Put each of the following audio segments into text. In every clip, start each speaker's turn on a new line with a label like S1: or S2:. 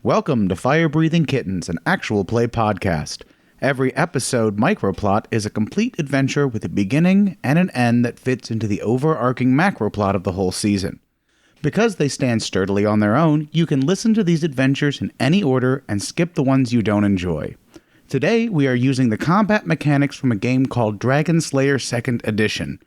S1: Welcome to Fire Breathing Kittens, an actual play podcast. Every episode microplot is a complete adventure with a beginning and an end that fits into the overarching macroplot of the whole season. Because they stand sturdily on their own, you can listen to these adventures in any order and skip the ones you don't enjoy. Today, we are using the combat mechanics from a game called Dragonslayers 2nd Edition.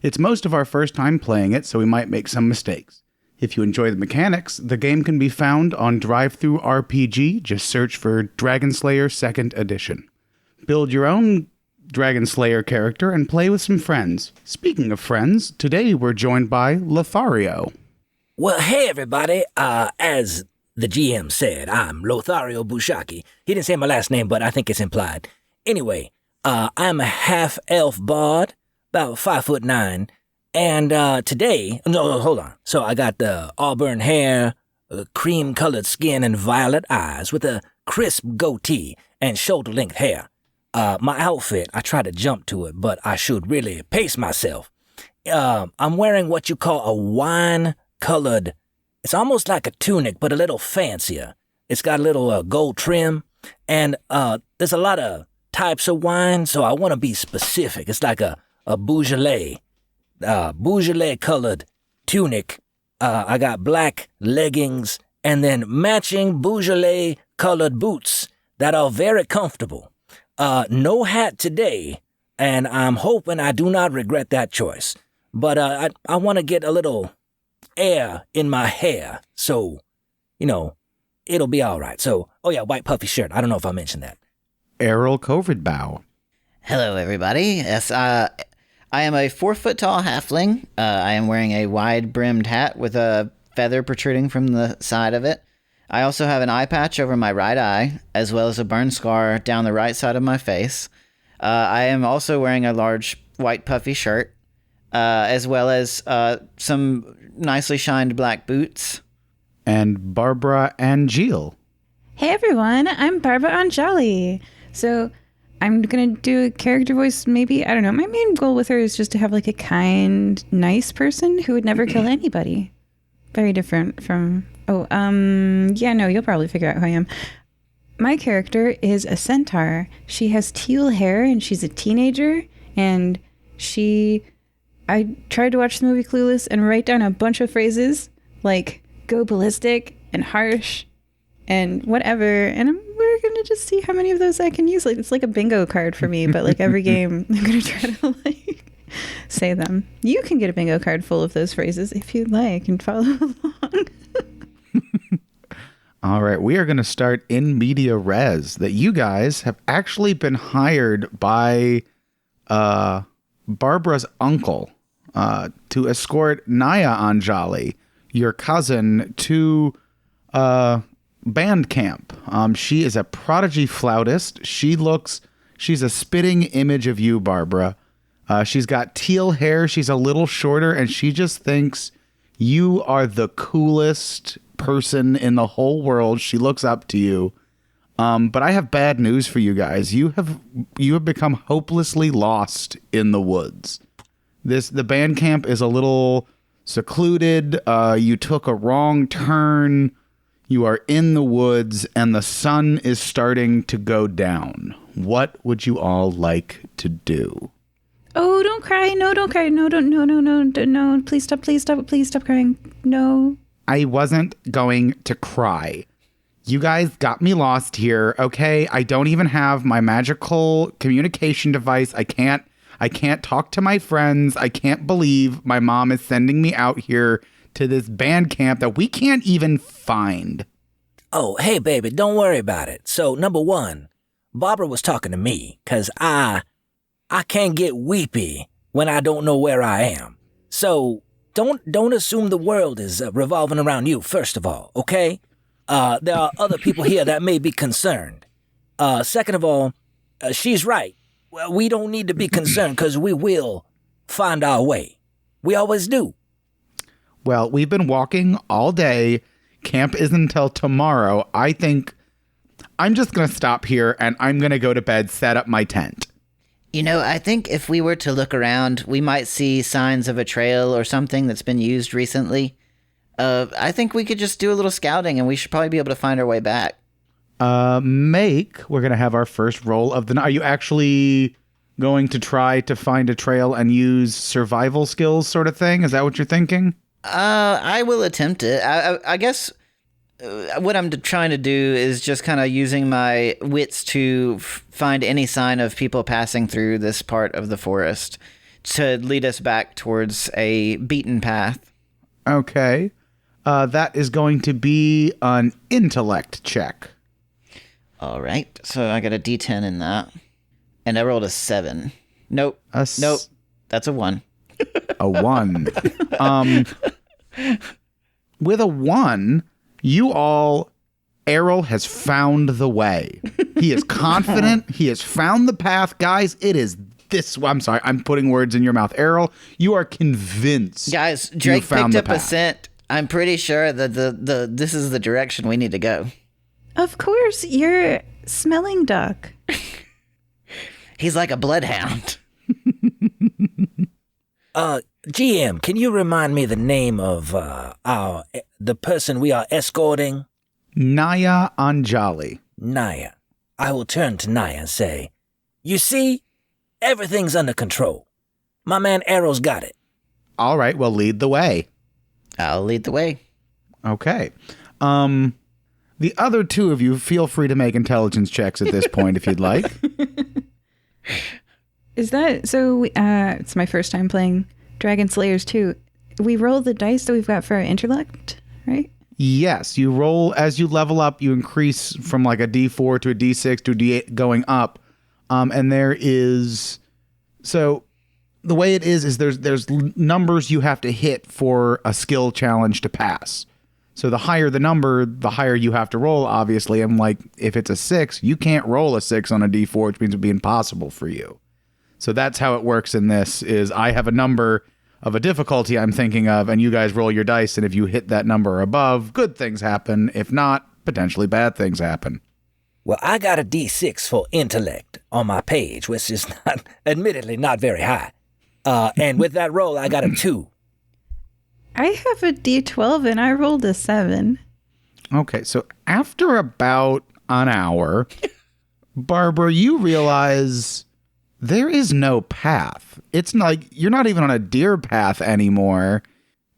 S1: It's most of our first time playing it, so we might make some mistakes. If you enjoy the mechanics, the game can be found on Drive-Thru RPG. Just search for Dragonslayers 2nd Edition. Build your own Dragonslayer character and play with some friends. Speaking of friends, today we're joined by Lothario.
S2: Well, hey everybody, as the GM said, I'm Lothario Bushaki. He didn't say my last name, but I think it's implied. Anyway, I'm a half-elf bard, about 5'9", and today, hold on. So I got the auburn hair, cream-colored skin, and violet eyes with a crisp goatee and shoulder-length hair. My outfit, I try to jump to it, but I should really pace myself. I'm wearing what you call a wine-colored, it's almost like a tunic, but a little fancier. It's got a little gold trim, and there's a lot of types of wine, so I want to be specific. It's like a Beaujolais. Beaujolais-colored tunic. I got black leggings and then matching Beaujolais-colored boots that are very comfortable. No hat today, and I'm hoping I do not regret that choice. But I want to get a little air in my hair, so, it'll be all right. So, white puffy shirt. I don't know if I mentioned that.
S1: Errol Covidbow.
S3: Hello, everybody. Yes, I am a 4-foot-tall halfling. I am wearing a wide-brimmed hat with a feather protruding from the side of it. I also have an eye patch over my right eye, as well as a burn scar down the right side of my face. I am also wearing a large white puffy shirt, as well as some nicely shined black boots.
S1: And Barbara Angel.
S4: Hey everyone, I'm Barbara Anjali. So I'm going to do a character voice, maybe, I don't know. My main goal with her is just to have like a kind, nice person who would never kill anybody. Very different from, you'll probably figure out who I am. My character is a centaur. She has teal hair and she's a teenager. And I tried to watch the movie Clueless and write down a bunch of phrases like go ballistic and harsh and whatever. And we're going to just see how many of those I can use. Like, it's like a bingo card for me, but like every game I'm going to try to say them. You can get a bingo card full of those phrases if you'd like and follow along.
S1: All right, we are going to start in media res that you guys have actually been hired by Barbara's uncle to escort Naya Anjali, your cousin, to band camp. She is a prodigy flautist. She's a spitting image of you, Barbara. She's got teal hair. She's a little shorter, and she just thinks you are the coolest person in the whole world. She looks up to you. But I have bad news for you guys. You have become hopelessly lost in the woods. The band camp is a little secluded. You took a wrong turn. You are in the woods, and the sun is starting to go down. What would you all like to do?
S4: Oh, don't cry. No, don't cry. No, no. Please stop crying. No.
S1: I wasn't going to cry. You guys got me lost here, okay? I don't even have my magical communication device. I can't talk to my friends. I can't believe my mom is sending me out here to this band camp that we can't even find.
S2: Oh, hey, baby, don't worry about it. So, number one, Barbara was talking to me, 'cause I can't get weepy when I don't know where I am. So, don't assume the world is revolving around you, first of all, okay? There are other people here that may be concerned. Second of all, she's right. Well, we don't need to be concerned, 'cause we will find our way. We always do.
S1: Well, we've been walking all day. Camp isn't until tomorrow. I think I'm just going to stop here and I'm going to go to bed, set up my tent.
S3: I think if we were to look around, we might see signs of a trail or something that's been used recently. I think we could just do a little scouting, and we should probably be able to find our way back.
S1: We're going to have our first roll of the night. Are you actually going to try to find a trail and use survival skills sort of thing? Is that what you're thinking?
S3: I will attempt it. I guess what I'm trying to do is just kind of using my wits to find any sign of people passing through this part of the forest to lead us back towards a beaten path.
S1: Okay. That is going to be an intellect check.
S3: All right. So I got a D10 in that. And I rolled a 7. Nope. Nope. That's a 1.
S1: A 1. With a 1, Errol has found the way. He is confident. He has found the path. Guys, it is this. I'm sorry. I'm putting words in your mouth. Errol, you are convinced.
S3: Guys, Drake picked up a scent. I'm pretty sure that this is the direction we need to go.
S4: Of course, you're smelling duck.
S3: He's like a bloodhound.
S2: GM, can you remind me the name of the person we are escorting?
S1: Naya Anjali.
S2: Naya. I will turn to Naya and say, you see, everything's under control. My man Errol's got it.
S1: All right, well, lead the way.
S3: I'll lead the way.
S1: Okay. The other two of you, feel free to make intelligence checks at this point if you'd like.
S4: Is that so? It's my first time playing Dragonslayers 2. We roll the dice that we've got for our intellect, right?
S1: Yes, you roll as you level up. You increase from like a D4 to a D6 to a D8 going up, and there is so the way it is there's numbers you have to hit for a skill challenge to pass. So the higher the number, the higher you have to roll, obviously. And like, if it's a 6, you can't roll a 6 on a D4, which means it'd be impossible for you. So that's how it works in this, is I have a number of a difficulty I'm thinking of, and you guys roll your dice, and if you hit that number above, good things happen. If not, potentially bad things happen.
S2: Well, I got a D6 for intellect on my page, which is admittedly not very high. And with that roll, I got a 2.
S4: I have a D12 and I rolled a 7.
S1: Okay, so after about an hour, Barbara, you realize there is no path. It's like you're not even on a deer path anymore.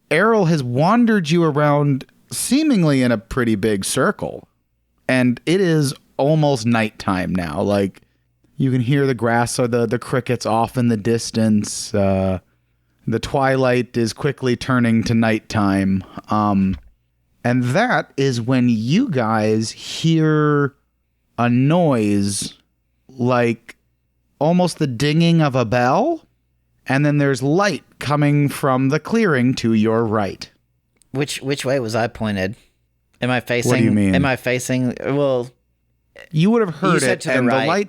S1: Errol has wandered you around seemingly in a pretty big circle. And it is almost nighttime now. Like, you can hear the grass or the crickets off in the distance. The twilight is quickly turning to nighttime. And that is when you guys hear a noise like almost the dinging of a bell. And then there's light coming from the clearing to your right.
S3: Which way was I pointed? Am I facing?
S1: What do you mean?
S3: Am I facing? Well,
S1: you would have heard it, and
S3: right.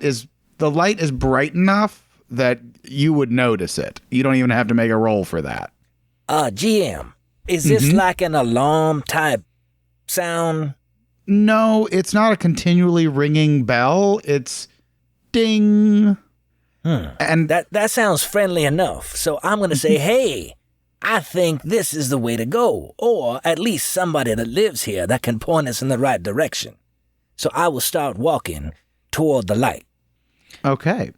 S1: the light is bright enough that you would notice it. You don't even have to make a roll for that.
S2: GM, is this like an alarm type sound?
S1: No, it's not a continually ringing bell. It's ding.
S2: And that sounds friendly enough. So I'm going to say, hey, I think this is the way to go. Or at least somebody that lives here that can point us in the right direction. So I will start walking toward the light.
S1: Okay.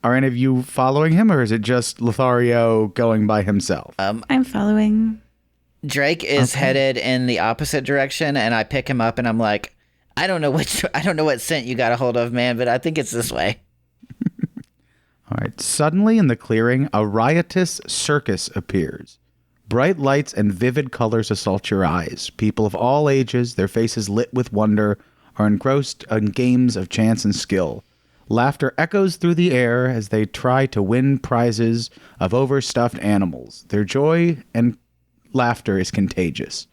S1: Are any of you following him, or is it just Lothario going by himself?
S4: I'm following.
S3: Drake is headed in the opposite direction, and I pick him up, and I'm like, I don't know what scent you got a hold of, man, but I think it's this way.
S1: All right. Suddenly in the clearing, a riotous circus appears. Bright lights and vivid colors assault your eyes. People of all ages, their faces lit with wonder, are engrossed in games of chance and skill. Laughter echoes through the air as they try to win prizes of overstuffed animals. Their joy and laughter is contagious.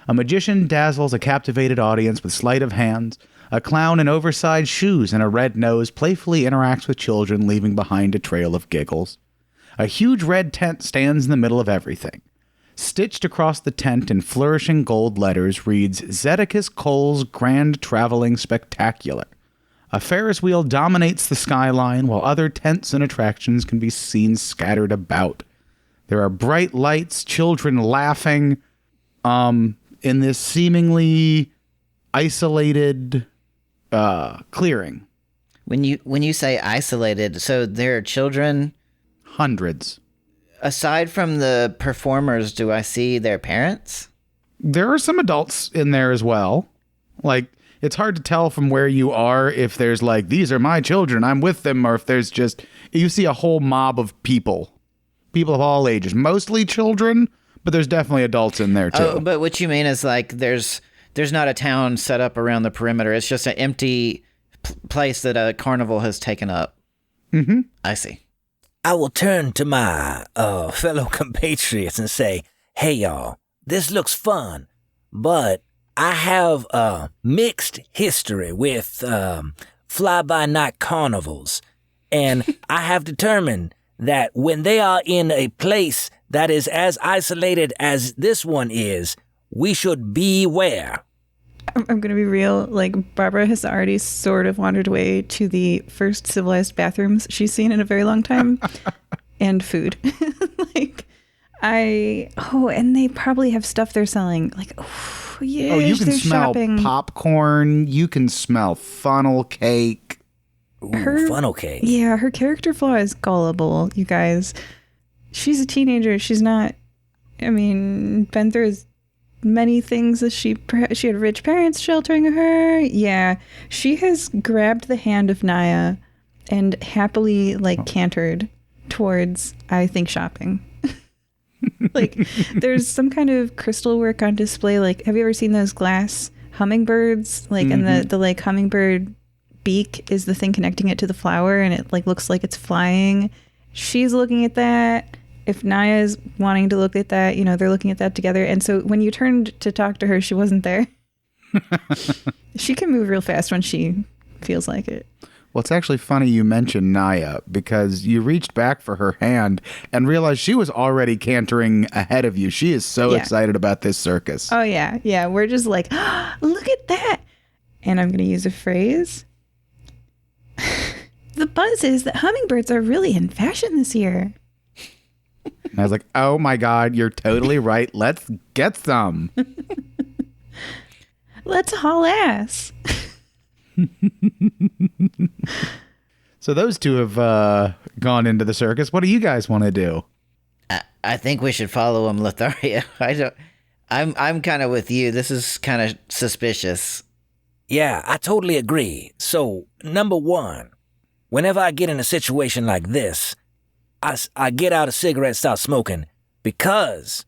S1: A magician dazzles a captivated audience with sleight of hand. A clown in oversized shoes and a red nose playfully interacts with children, leaving behind a trail of giggles. A huge red tent stands in the middle of everything. Stitched across the tent in flourishing gold letters reads Zedekias Cole's Grand Traveling Spectacular. A Ferris wheel dominates the skyline, while other tents and attractions can be seen scattered about. There are bright lights, children laughing. in this seemingly isolated clearing.
S3: When you say isolated, so there are children.
S1: Hundreds.
S3: Aside from the performers, do I see their parents?
S1: There are some adults in there as well. Like, it's hard to tell from where you are if there's like, these are my children, I'm with them, or if there's just, you see a whole mob of people of all ages, mostly children, but there's definitely adults in there too.
S3: Oh, but what you mean is like there's not a town set up around the perimeter. It's just an empty place that a carnival has taken up.
S1: Mm-hmm.
S3: I see.
S2: I will turn to my fellow compatriots and say, hey, y'all, this looks fun, but I have a mixed history with fly-by-night carnivals, and I have determined that when they are in a place that is as isolated as this one is, we should beware.
S4: I'm going to be real. Like, Barbara has already sort of wandered away to the first civilized bathrooms she's seen in a very long time. And food. And they probably have stuff they're selling. Like, oh, yeah.
S1: Oh, you can smell
S4: shopping.
S1: popcorn. You can smell funnel cake.
S2: Ooh, funnel cake.
S4: Yeah, her character flaw is gullible, you guys. She's a teenager. She's not, been through as many things as she had rich parents sheltering her. Yeah, she has grabbed the hand of Naya and happily cantered towards, I think, shopping. There's some kind of crystal work on display. Have you ever seen those glass hummingbirds? And the hummingbird beak is the thing connecting it to the flower, and it looks like it's flying. She's looking at that. If Naya's wanting to look at that, they're looking at that together. And so when you turned to talk to her, she wasn't there. She can move real fast when she feels like it.
S1: Well, it's actually funny you mentioned Naya, because you reached back for her hand and realized she was already cantering ahead of you. She is so excited about this circus.
S4: Oh, yeah. Yeah, we're just like, oh, look at that. And I'm going to use a phrase. The buzz is that hummingbirds are really in fashion this year.
S1: And I was like, oh my God, you're totally right. Let's get some.
S4: Let's haul ass.
S1: So those two have gone into the circus. What do you guys want to do?
S3: I think we should follow him, Lothario. I'm kind of with you. This is kind of suspicious.
S2: Yeah, I totally agree. So, number one, whenever I get in a situation like this, I get out a cigarette, start smoking, because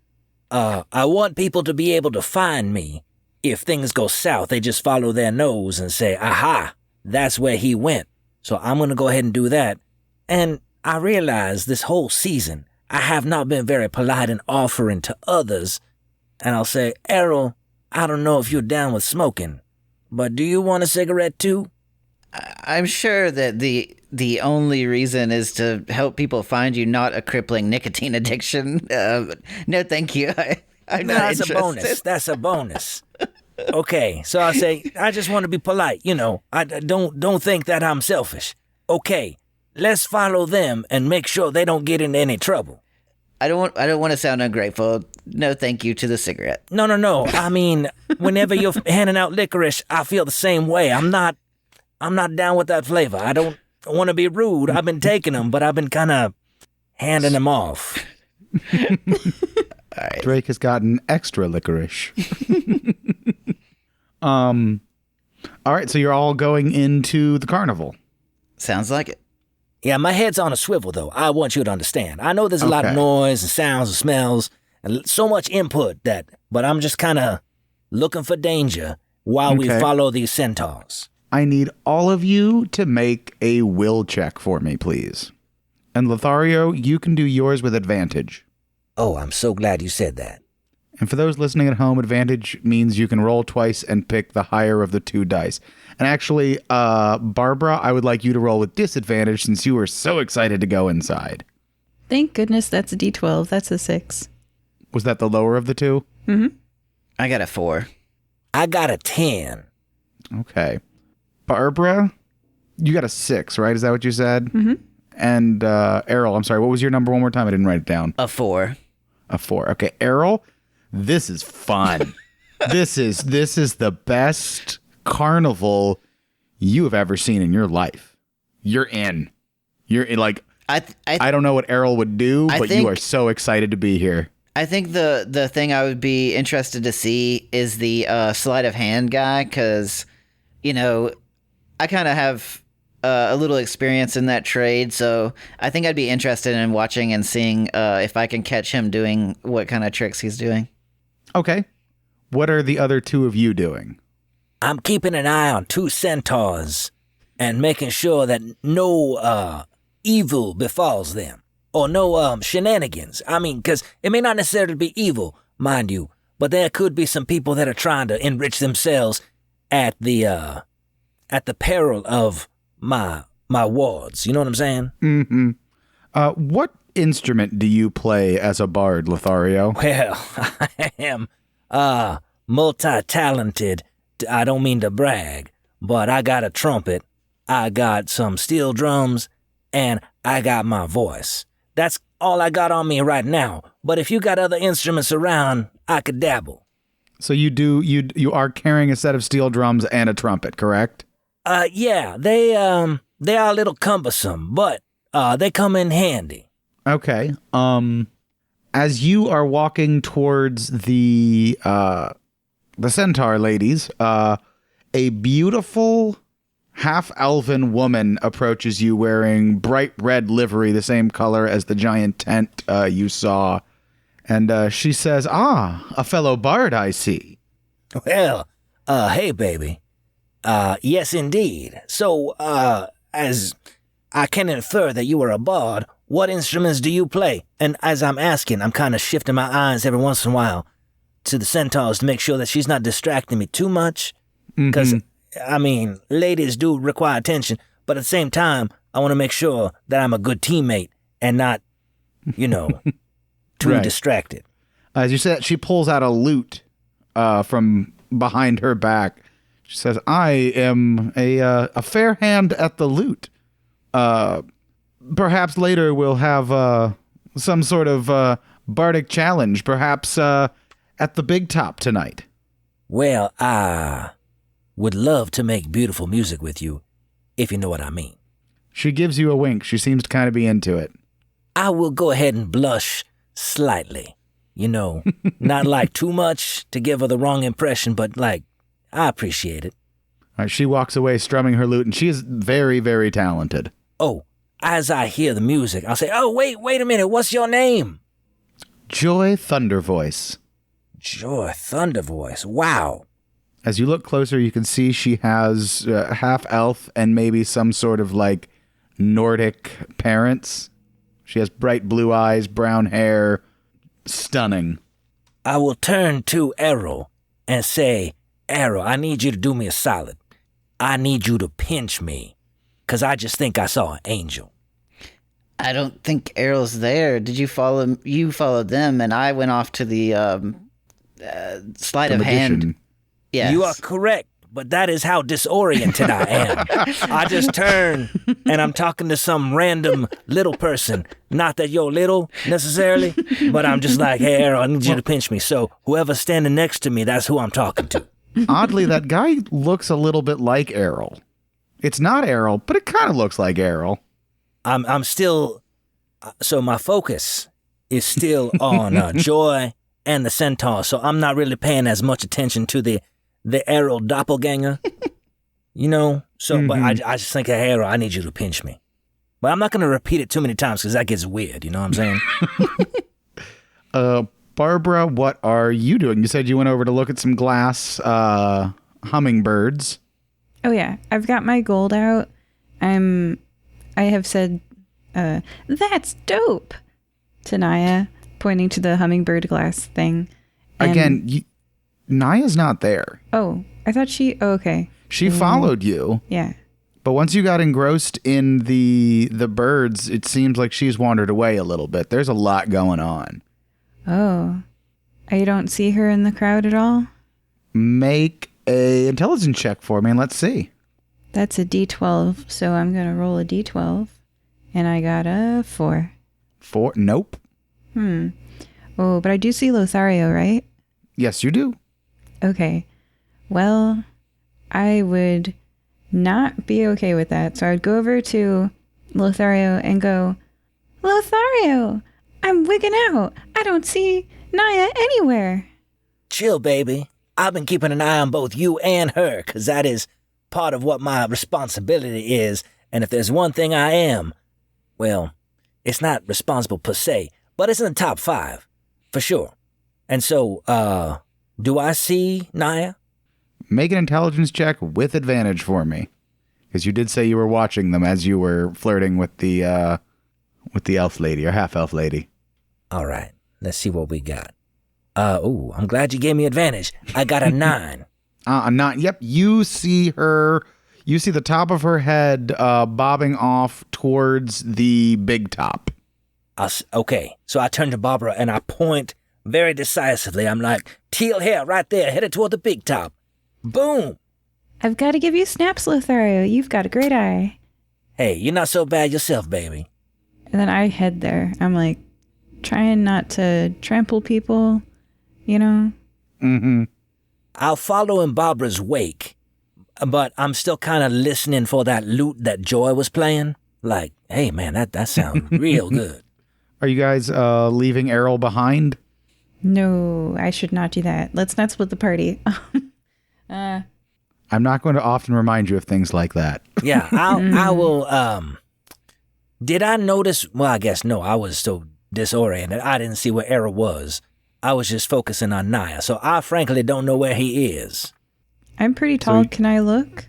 S2: I want people to be able to find me. If things go south, they just follow their nose and say, aha, that's where he went. So I'm going to go ahead and do that. And I realize this whole season, I have not been very polite in offering to others. And I'll say, Errol, I don't know if you're down with smoking, but do you want a cigarette too?
S3: I'm sure that the only reason is to help people find you, not a crippling nicotine addiction. No, thank you. I'm not
S2: That's
S3: interested.
S2: a bonus. That's a bonus. Okay, so I say, I just want to be polite, I don't think that I'm selfish. Okay, let's follow them and make sure they don't get into any trouble.
S3: I don't want to sound ungrateful. No, thank you to the cigarette.
S2: No. I mean, whenever you're handing out licorice, I feel the same way. I'm not down with that flavor. I don't want to be rude. I've been taking them, but I've been kind of handing them off.
S3: Right.
S1: Drake has gotten extra licorice. All right, so you're all going into the carnival.
S3: Sounds like it.
S2: Yeah, my head's on a swivel, though. I want you to understand. I know there's a lot of noise and sounds and smells and so much input but I'm just kind of looking for danger while we follow these centaurs.
S1: I need all of you to make a will check for me, please. And Lothario, you can do yours with advantage.
S2: Oh, I'm so glad you said that.
S1: And for those listening at home, advantage means you can roll twice and pick the higher of the two dice. And actually, Barbara, I would like you to roll with disadvantage since you were so excited to go inside.
S4: Thank goodness that's a D12. That's a 6.
S1: Was that the lower of the two?
S4: Mm-hmm.
S3: I got a 4.
S2: I got a 10.
S1: Okay. Barbara, you got a 6, right? Is that what you said?
S4: Mm-hmm.
S1: And Errol, I'm sorry, what was your number one more time? I didn't write it down.
S3: A 4.
S1: A 4. Okay, Errol, this is fun. This is the best carnival you have ever seen in your life. You're in. You're in, like, I don't know what Errol would do, but you are so excited to be here.
S3: I think the thing I would be interested to see is the sleight of hand guy, because, you know, I kind of have a little experience in that trade, so I think I'd be interested in watching and seeing if I can catch him doing what kind of tricks he's doing.
S1: Okay. What are the other two of you doing?
S2: I'm keeping an eye on 2 centaurs and making sure that no evil befalls them. Or no shenanigans. I mean, because it may not necessarily be evil, mind you, but there could be some people that are trying to enrich themselves at the peril of my wards. You know what I'm saying?
S1: Mm-hmm. What instrument do you play as a bard, Lothario?
S2: Well, I am multi-talented. I don't mean to brag, but I got a trumpet, I got some steel drums, and I got my voice. That's all I got on me right now. But if you got other instruments around, I could dabble.
S1: So you are carrying a set of steel drums and a trumpet, correct?
S2: Yeah, they are a little cumbersome, but they come in handy.
S1: Okay. As you are walking towards the centaur ladies, a beautiful half-elven woman approaches you wearing bright red livery, the same color as the giant tent you saw. And she says, a fellow bard, I see.
S2: Well, hey, baby. Yes, indeed. So, as I can infer that you are a bard, what instruments do you play? And as I'm asking, I'm kind of shifting my eyes every once in a while to the centaurs to make sure that she's not distracting me too much. Because, I mean, ladies do require attention, but at the same time, I want to make sure that I'm a good teammate and not, too distracted.
S1: As you said, she pulls out a lute from behind her back. She says, I am a fair hand at the lute. Perhaps later we'll have some sort of bardic challenge, perhaps at the big top tonight.
S2: Well, I would love to make beautiful music with you, if you know what I mean.
S1: She gives you a wink. She seems to kind of be into it.
S2: I will go ahead and blush slightly. Not like too much to give her the wrong impression, but like, I appreciate it.
S1: All right, she walks away strumming her lute, and she is very, very talented.
S2: Oh, as I hear the music, I'll say, oh, wait a minute, what's your name?
S1: Joy Thundervoice.
S2: Joy Thundervoice, wow.
S1: As you look closer, you can see she has half-elf and maybe some sort of, like, Nordic parents. She has bright blue eyes, brown hair. Stunning.
S2: I will turn to Errol and say, Errol, I need you to do me a solid. I need you to pinch me, because I just think I saw an angel.
S3: I don't think Errol's there. Did you follow? You followed them, and I went off to the sleight of hand. Yes.
S2: You are correct, but that is how disoriented I am. I just turn, and I'm talking to some random little person. Not that you're little, necessarily, but I'm just like, hey, Errol, I need you to pinch me. So whoever's standing next to me, that's who I'm talking to.
S1: Oddly, that guy looks a little bit like Errol. It's not Errol, but it kind of looks like Errol.
S2: I'm still, so my focus is still on Joy and the centaur, so I'm not really paying as much attention to the Errol doppelganger, So, but I just think, hey, Errol, I need you to pinch me. But I'm not going to repeat it too many times because that gets weird, you know what I'm
S1: saying? Barbara, what are you doing? You said you went over to look at some glass hummingbirds.
S4: Oh, yeah. I've got my gold out. I have said, that's dope to Naya, pointing to the hummingbird glass thing. And
S1: again, Naya's not there.
S4: Oh, I thought okay.
S1: She followed you.
S4: Yeah.
S1: But once you got engrossed in the birds, it seems like she's wandered away a little bit. There's a lot going on.
S4: Oh. You don't see her in the crowd at all?
S1: Make a intelligence check for me and let's see.
S4: That's a D12, so I'm going to roll a D12. And I got a 4.
S1: 4? Nope.
S4: Oh, but I do see Lothario, right?
S1: Yes, you do.
S4: Okay. Well, I would not be okay with that. So I would go over to Lothario and go, Lothario, I'm wigging out. I don't see Naya anywhere.
S2: Chill, baby. I've been keeping an eye on both you and her, 'cause that is part of what my responsibility is. And if there's one thing I am, well, it's not responsible per se, but it's in the top 5, for sure. And so, do I see Naya?
S1: Make an intelligence check with advantage for me. Because you did say you were watching them as you were flirting with the elf lady, or half-elf lady.
S2: All right, let's see what we got. I'm glad you gave me advantage. I got a 9.
S1: Yep, you see her. You see the top of her head bobbing off towards the big top.
S2: Okay, so I turn to Barbara and I point very decisively. I'm like, teal hair right there, headed toward the big top. Boom!
S4: I've got to give you snaps, Lothario. You've got a great eye.
S2: Hey, you're not so bad yourself, baby.
S4: And then I head there. I'm like, trying not to trample people, you know?
S1: Mm-hmm.
S2: I'll follow in Barbara's wake, but I'm still kind of listening for that lute that Joy was playing. Like, hey, man, that sounds real good.
S1: Are you guys leaving Errol behind?
S4: No, I should not do that. Let's not split the party.
S1: I'm not going to often remind you of things like that.
S2: Yeah, I will, did I notice, well, I guess no, I was so disoriented, I didn't see where Errol was. I was just focusing on Naya, so I frankly don't know where he is.
S4: I'm pretty tall. Can I look?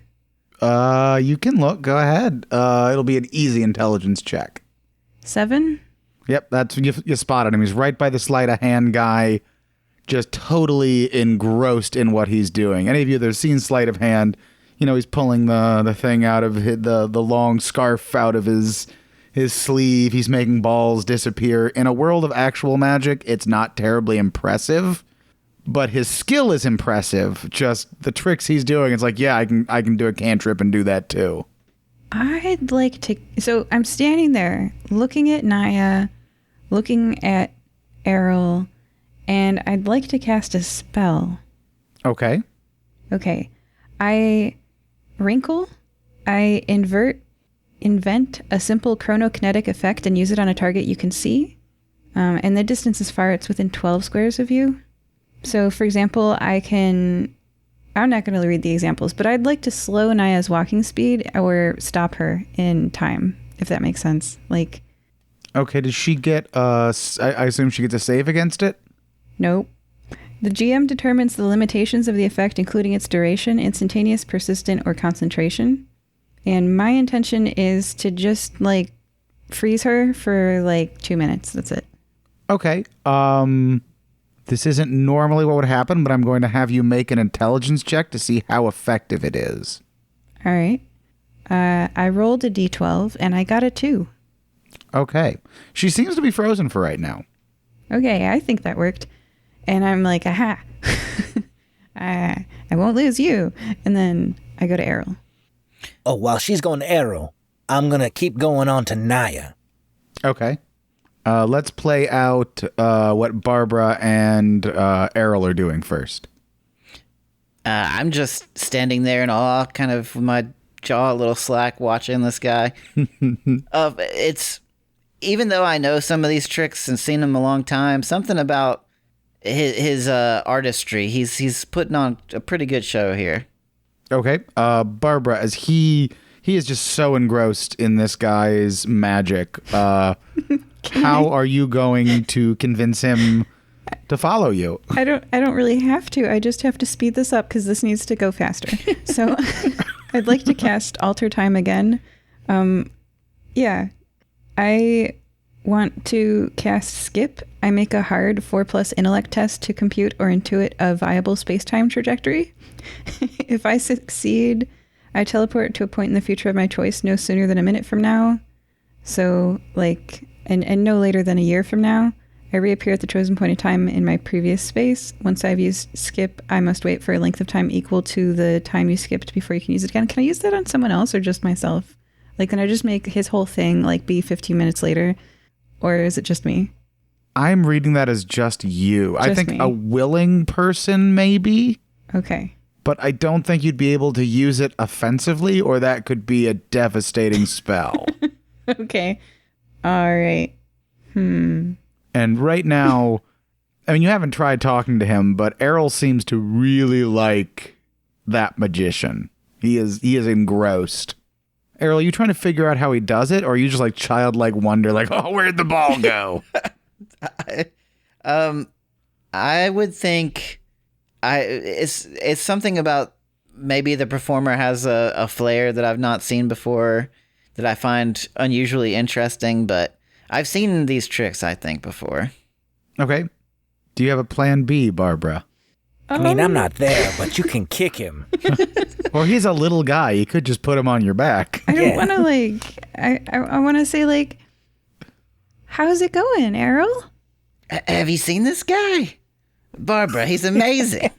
S1: You can look. Go ahead. It'll be an easy intelligence check.
S4: 7?
S1: Yep, that's you spotted him. He's right by the sleight of hand guy, just totally engrossed in what he's doing. Any of you that have seen sleight of hand, you know, he's pulling the thing out of the long scarf out of his sleeve. He's making balls disappear. In a world of actual magic, it's not terribly impressive, but his skill is impressive. Just the tricks he's doing, it's like, yeah, I can do a cantrip and do that too.
S4: I'd like to... So I'm standing there looking at Naya, looking at Errol, and I'd like to cast a spell.
S1: Okay.
S4: Okay. I wrinkle. I invent a simple chronokinetic effect and use it on a target you can see. And the distance is far. It's within 12 squares of you. So, for example, I'm not going to read the examples, but I'd like to slow Naya's walking speed or stop her in time, if that makes sense. Like,
S1: okay, does she get, I assume she gets a save against it?
S4: Nope. The GM determines the limitations of the effect, including its duration, instantaneous, persistent, or concentration. And my intention is to just, like, freeze her for, 2 minutes. That's it.
S1: Okay. This isn't normally what would happen, but I'm going to have you make an intelligence check to see how effective it is.
S4: All right. I rolled a d12, and I got a 2.
S1: Okay. She seems to be frozen for right now.
S4: Okay, I think that worked. And I'm like, aha. I won't lose you. And then I go to Errol.
S2: Oh, while she's going to Errol, I'm going to keep going on to Naya.
S1: Okay. Let's play out what Barbara and Errol are doing first.
S3: I'm just standing there in awe, kind of with my jaw a little slack, watching this guy. It's even though I know some of these tricks and seen them a long time, something about his artistry. He's putting on a pretty good show here.
S1: Okay. Barbara, as he is just so engrossed in this guy's magic. How are you going to convince him to follow you?
S4: I don't really have to. I just have to speed this up because this needs to go faster. So I'd like to cast Alter Time again. Yeah. I want to cast Skip. I make a hard 4+ intellect test to compute or intuit a viable space-time trajectory. If I succeed, I teleport to a point in the future of my choice no sooner than a minute from now. So, and no later than a year from now. I reappear at the chosen point in time in my previous space. Once I've used Skip, I must wait for a length of time equal to the time you skipped before you can use it again. Can I use that on someone else or just myself? Can I just make his whole thing, be 15 minutes later? Or is it just me?
S1: I'm reading that as just you. I
S4: Just
S1: think
S4: me.
S1: a willing person, maybe,
S4: Okay.
S1: but I don't think you'd be able to use it offensively, or that could be a devastating spell.
S4: Okay. All right.
S1: And right now, I mean, you haven't tried talking to him, but Errol seems to really like that magician. He is engrossed. Errol, are you trying to figure out how he does it, or are you just like childlike wonder, like, oh, where'd the ball go?
S3: I would think it's something about maybe the performer has a flair that I've not seen before that I find unusually interesting, but I've seen these tricks, I think, before.
S1: Okay. Do you have a plan B, Barbara?
S2: I mean, I'm not there, but you can kick him.
S1: Well, he's a little guy. You could just put him on your back.
S4: I don't
S2: Yeah.
S4: want to like. I want to say like, how's it going, Errol?
S3: Have you seen this guy? Barbara, he's amazing.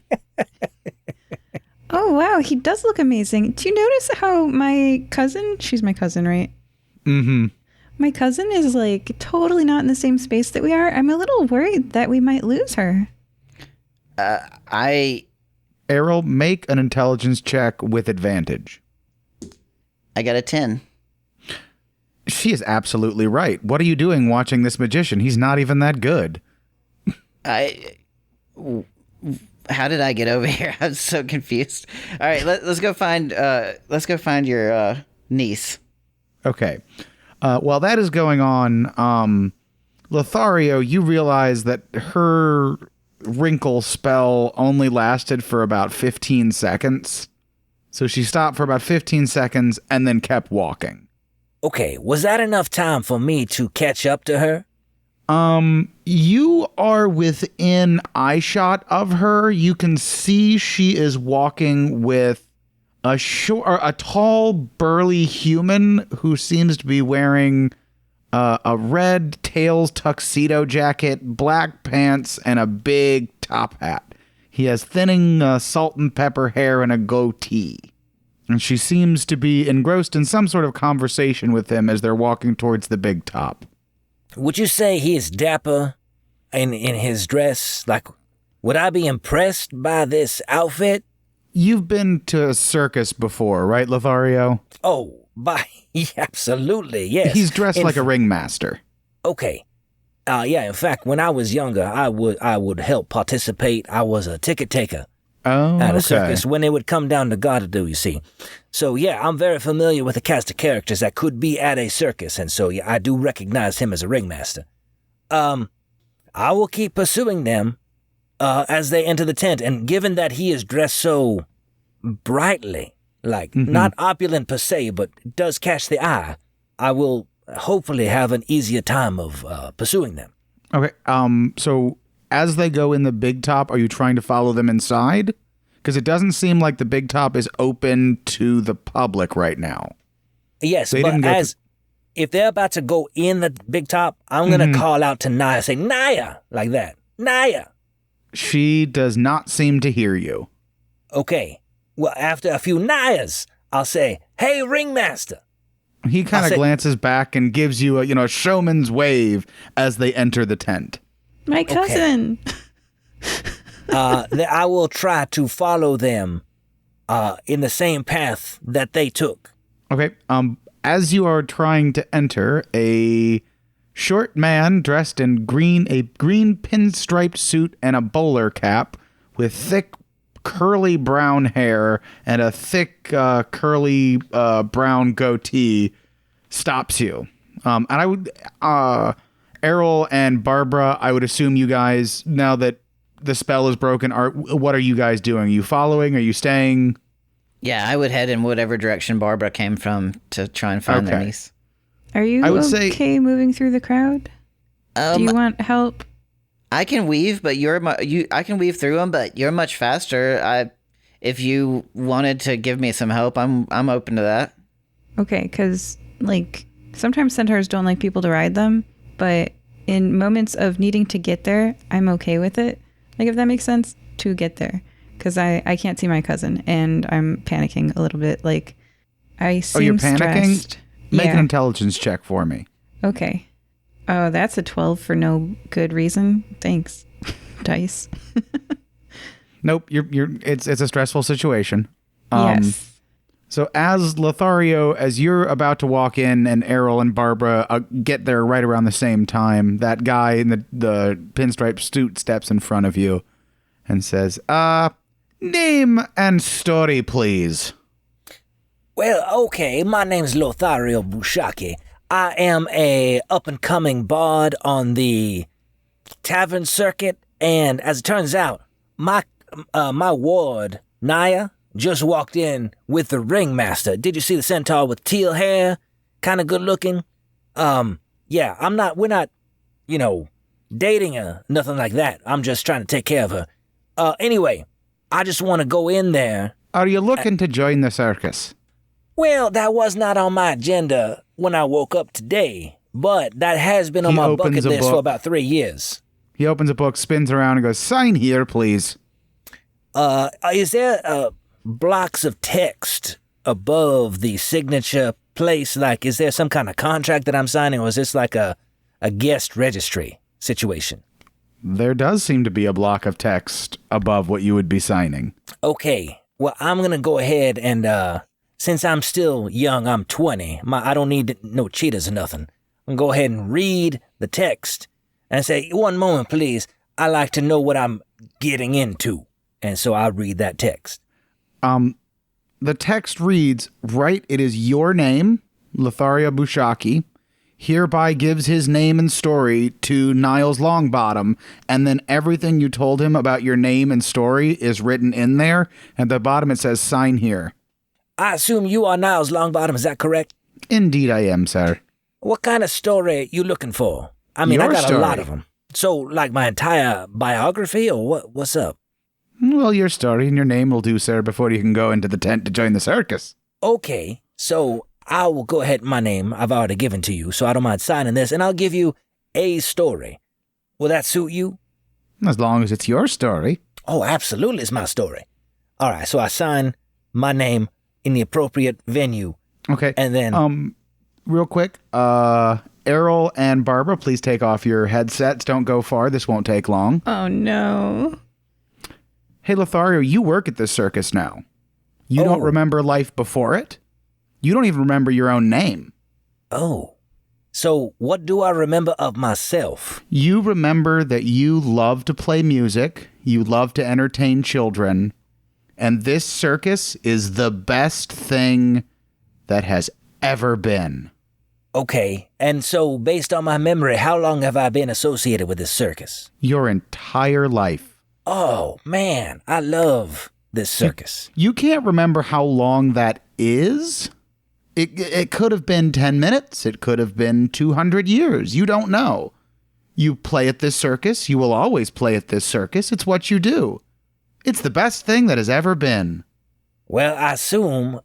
S4: Oh wow, he does look amazing. Do you notice how my cousin? She's my cousin, right?
S1: Mm-hmm.
S4: My cousin is like totally not in the same space that we are. I'm a little worried that we might lose her.
S1: Errol, make an intelligence check with advantage.
S3: I got a 10.
S1: She is absolutely right. What are you doing watching this magician? He's not even that good.
S3: How did I get over here? I'm so confused. All right, let's go find your niece.
S1: Okay. While that is going on, Lothario, you realize that her wrinkle spell only lasted for about 15 seconds. So she stopped for about 15 seconds and then kept walking.
S2: Okay, was that enough time for me to catch up to her?
S1: You are within eyeshot of her. You can see she is walking with a tall, burly human who seems to be wearing a red tails tuxedo jacket, black pants, and a big top hat. He has thinning salt and pepper hair and a goatee. And she seems to be engrossed in some sort of conversation with him as they're walking towards the big top.
S2: Would you say he is dapper in his dress? Like, would I be impressed by this outfit?
S1: You've been to a circus before, right, Lothario?
S2: Oh, absolutely, yes.
S1: He's dressed like a ringmaster.
S2: Okay. Yeah, in fact, when I was younger, I would help participate. I was a ticket taker at a circus when they would come down to Gardadu, you see. So, yeah, I'm very familiar with the cast of characters that could be at a circus, and so, yeah, I do recognize him as a ringmaster. I will keep pursuing them as they enter the tent, and given that he is dressed so brightly, like, not opulent per se, but does catch the eye, I will hopefully have an easier time of pursuing them.
S1: Okay, so as they go in the big top, are you trying to follow them inside? Because it doesn't seem like the big top is open to the public right now.
S2: Yes,
S1: They didn't
S2: but
S1: go
S2: if they're about to go in the big top, I'm going to call out to Naya, say, Naya, like that. Naya.
S1: She does not seem to hear you.
S2: Okay. Well, after a few Nayas, I'll say, hey, ringmaster.
S1: He kind
S2: I'll
S1: of
S2: say-
S1: glances back and gives you a showman's wave as they enter the tent.
S4: My cousin.
S2: I will try to follow them in the same path that they took.
S1: Okay. As you are trying to enter, a short man dressed in a green pinstriped suit and a bowler cap with thick curly brown hair and a thick curly brown goatee stops you. And I would Errol and Barbara, I would assume you guys, now that the spell is broken, what are you guys doing? Are you following? Are you staying?
S3: Yeah, I would head in whatever direction Barbara came from to try and find their
S1: Okay.
S3: niece.
S4: Are you
S1: I would say-
S4: okay moving through the crowd? Do you want help?
S3: I can weave, but I can weave through them, but you're much faster. If you wanted to give me some help, I'm open to that.
S4: Okay, because like sometimes centaurs don't like people to ride them, but in moments of needing to get there, I'm okay with it. Like if that makes sense, to get there, because I can't see my cousin and I'm panicking a little bit. Like I seem
S1: you're panicking?
S4: stressed.
S1: Make an
S4: Yeah.
S1: intelligence check for me.
S4: Okay. Oh, that's a 12 for no good reason. Thanks, dice.
S1: Nope, it's a stressful situation.
S4: Yes.
S1: So as Lothario, as you're about to walk in and Errol and Barbara get there right around the same time, that guy in the pinstripe suit steps in front of you and says, name and story, please.
S2: Well, okay, my name's Lothario Bushaki. I am a up-and-coming bard on the tavern circuit, and as it turns out, my ward, Naya, just walked in with the ringmaster. Did you see the centaur with teal hair? Kind of good looking? Yeah, we're not, dating her, nothing like that. I'm just trying to take care of her. Anyway, I just want to go in there.
S1: Are you looking to join the circus?
S2: Well, that was not on my agenda when I woke up today, but that has been on my bucket list for about 3 years.
S1: He opens a book, spins around, and goes, sign here, please.
S2: Is there blocks of text above the signature place? Like, is there some kind of contract that I'm signing, or is this like a guest registry situation?
S1: There does seem to be a block of text above what you would be signing.
S2: Okay, well, I'm going to go ahead and, since I'm still young, I'm 20, I don't need no cheaters or nothing. I'm going to go ahead and read the text and say, one moment, please. I like to know what I'm getting into. And so I'll read that text.
S1: The text reads, right, it is your name, Lothario Bushaki, hereby gives his name and story to Niles Longbottom, and then everything you told him about your name and story is written in there. At the bottom it says, sign here.
S2: I assume you are Niles Longbottom, is that correct?
S1: Indeed I am, sir.
S2: What kind of story you looking for? I mean, I got a lot of them. So, like my entire biography, or what's up?
S1: Well, your story and your name will do, sir, before you can go into the tent to join the circus.
S2: Okay, so I will go ahead, my name I've already given to you, so I don't mind signing this, and I'll give you a story. Will that suit you?
S1: As long as it's your story.
S2: Oh, absolutely, it's my story. All right, so I sign my name in the appropriate venue.
S1: Okay.
S2: And then...
S1: real quick, Errol and Barbara, please take off your headsets. Don't go far. This won't take long.
S4: Oh, no.
S1: Hey, Lothario, you work at this circus now. You don't remember life before it? You don't even remember your own name.
S2: Oh. So what do I remember of myself?
S1: You remember that you love to play music, you love to entertain children, and this circus is the best thing that has ever been.
S2: Okay, and so based on my memory, how long have I been associated with this circus?
S1: Your entire life.
S2: Oh, man, I love this circus.
S1: You can't remember how long that is? It could have been 10 minutes. It could have been 200 years. You don't know. You play at this circus. You will always play at this circus. It's what you do. It's the best thing that has ever been.
S2: Well, I assume,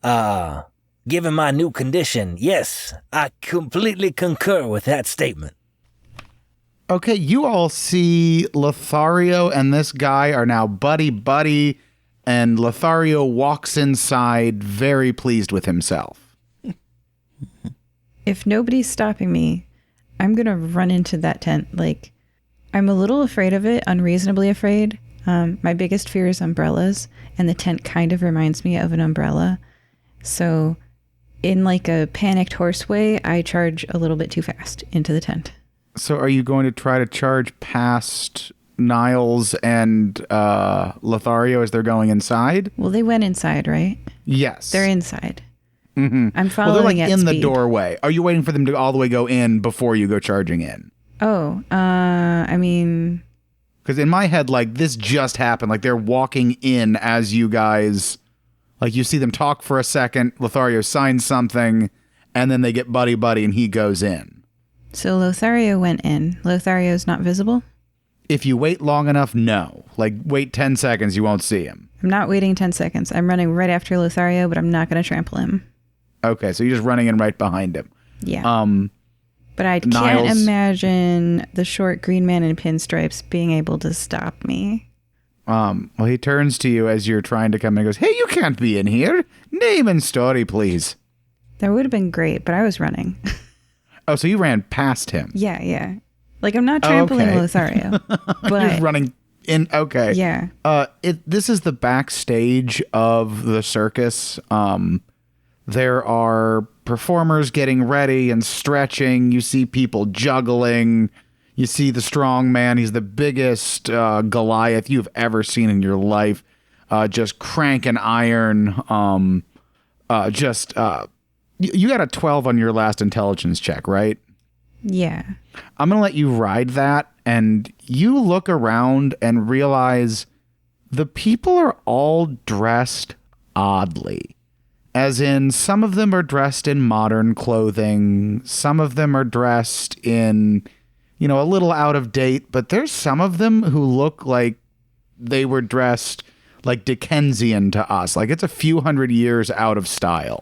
S2: given my new condition, yes, I completely concur with that statement.
S1: Okay, you all see Lothario and this guy are now buddy-buddy, and Lothario walks inside very pleased with himself.
S4: If nobody's stopping me, I'm going to run into that tent. Like, I'm a little afraid of it, unreasonably afraid. My biggest fear is umbrellas, and the tent kind of reminds me of an umbrella. So, in like a panicked horse way, I charge a little bit too fast into the tent.
S1: So are you going to try to charge past Niles and Lothario as they're going inside?
S4: Well, they went inside, right?
S1: Yes.
S4: They're inside.
S1: Mm-hmm.
S4: I'm following
S1: Well, they're like
S4: at
S1: in
S4: speed.
S1: the doorway. Are you waiting for them to all the way go in before you go charging in?
S4: Oh, I mean...
S1: Because in my head, like, this just happened. Like, they're walking in as you guys... Like, you see them talk for a second, Lothario signs something, and then they get buddy-buddy and he goes in.
S4: So Lothario went in. Lothario's not visible?
S1: If you wait long enough, no. Like, wait 10 seconds, you won't see him.
S4: I'm not waiting 10 seconds. I'm running right after Lothario, but I'm not going to trample him.
S1: Okay, so you're just running in right behind him.
S4: Yeah. But I can't imagine the short green man in pinstripes being able to stop me.
S1: Well, he turns to you as you're trying to come in and goes, hey, you can't be in here. Name and story, please.
S4: That would have been great, but I was running.
S1: Oh, so you ran past him.
S4: Yeah. Like, I'm not trampling Lothario. But
S1: You're running in. Okay.
S4: Yeah.
S1: This is the backstage of the circus. There are performers getting ready and stretching. You see people juggling. You see the strong man. He's the biggest Goliath you've ever seen in your life. Just cranking iron. You got a 12 on your last intelligence check, right?
S4: Yeah.
S1: I'm going to let you ride that, and you look around and realize the people are all dressed oddly. As in, some of them are dressed in modern clothing. Some of them are dressed in, a little out of date, but there's some of them who look like they were dressed like Dickensian to us. Like it's a few hundred years out of style.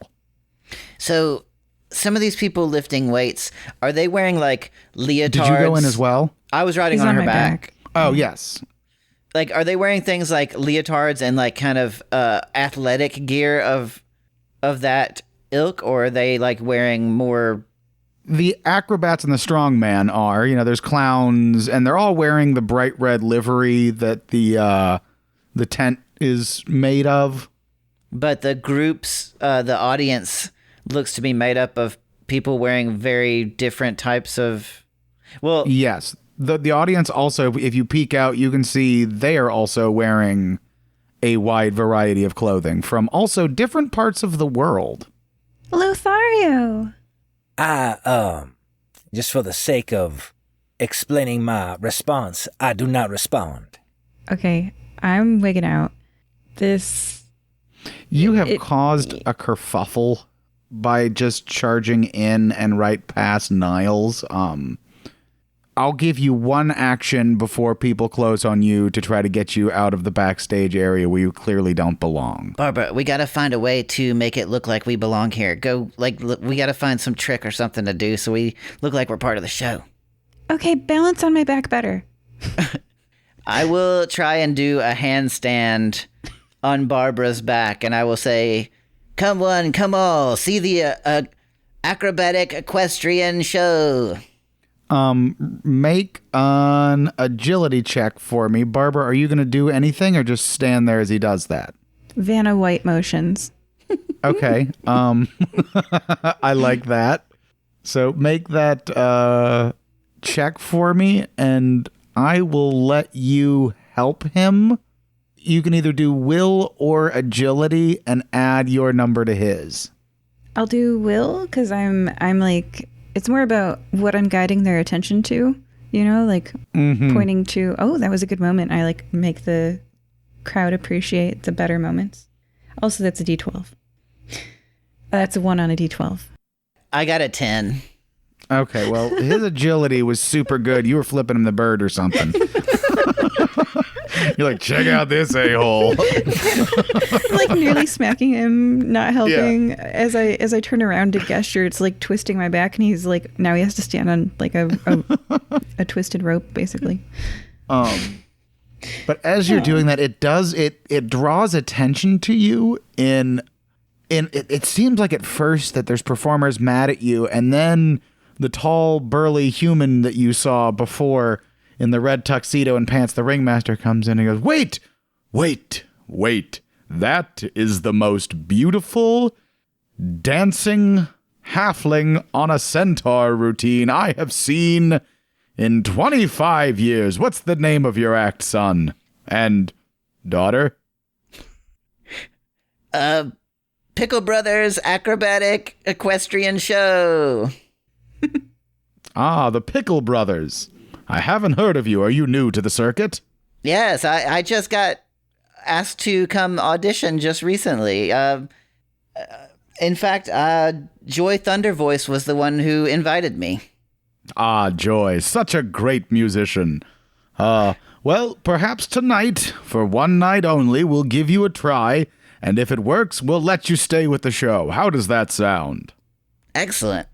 S3: So some of these people lifting weights, are they wearing like leotards?
S1: Did you go in as well?
S3: I was riding
S4: He's
S3: on her
S4: my
S3: back.
S1: Oh, yes.
S3: Like, are they wearing things like leotards and like kind of athletic gear of that ilk, or are they like wearing more?
S1: The acrobats and the strongman are, there's clowns, and they're all wearing the bright red livery that the tent is made of.
S3: But the groups, the audience looks to be made up of people wearing very different types of. Well,
S1: yes, the audience also, if you peek out, you can see they are also wearing a wide variety of clothing from also different parts of the world.
S4: Lothario.
S2: Just for the sake of explaining my response, I do not respond.
S4: Okay, I'm wigging out.
S1: You have caused a kerfuffle by just charging in and right past Niles. I'll give you one action before people close on you to try to get you out of the backstage area where you clearly don't belong.
S3: Barbara, we gotta find a way to make it look like we belong here. We gotta find some trick or something to do so we look like we're part of the show.
S4: Okay, balance on my back better.
S3: I will try and do a handstand on Barbara's back, and I will say, "Come one, come all, see the acrobatic equestrian show."
S1: Make an agility check for me. Barbara, are you going to do anything or just stand there as he does that?
S4: Vanna White motions.
S1: Okay. I like that. So make that check for me, and I will let you help him. You can either do will or agility and add your number to his.
S4: I'll do will, because I'm like, it's more about what I'm guiding their attention to, pointing to, oh, that was a good moment. I like make the crowd appreciate the better moments. Also, that's a D12. That's a 1 on a D12.
S3: I got a 10.
S1: Okay, well, his agility was super good. You were flipping him the bird or something. You're like, check out this a-hole.
S4: Like nearly smacking him, not helping. Yeah. As I turn around to gesture, it's like twisting my back, and he's like, now he has to stand on like a twisted rope, basically.
S1: But as you're doing that, it draws attention to you it seems like at first that there's performers mad at you, and then the tall, burly human that you saw before in the red tuxedo and pants, the ringmaster, comes in and goes, Wait. That is the most beautiful dancing halfling on a centaur routine I have seen in 25 years. What's the name of your act, son? And daughter?
S3: Pickle Brothers Acrobatic Equestrian Show.
S1: Ah, the Pickle Brothers. I haven't heard of you. Are you new to the circuit?
S3: Yes, I just got asked to come audition just recently. In fact, Joy Thundervoice was the one who invited me.
S1: Ah, Joy, such a great musician. Well, perhaps tonight, for one night only, we'll give you a try, and if it works, we'll let you stay with the show. How does that sound?
S3: Excellent.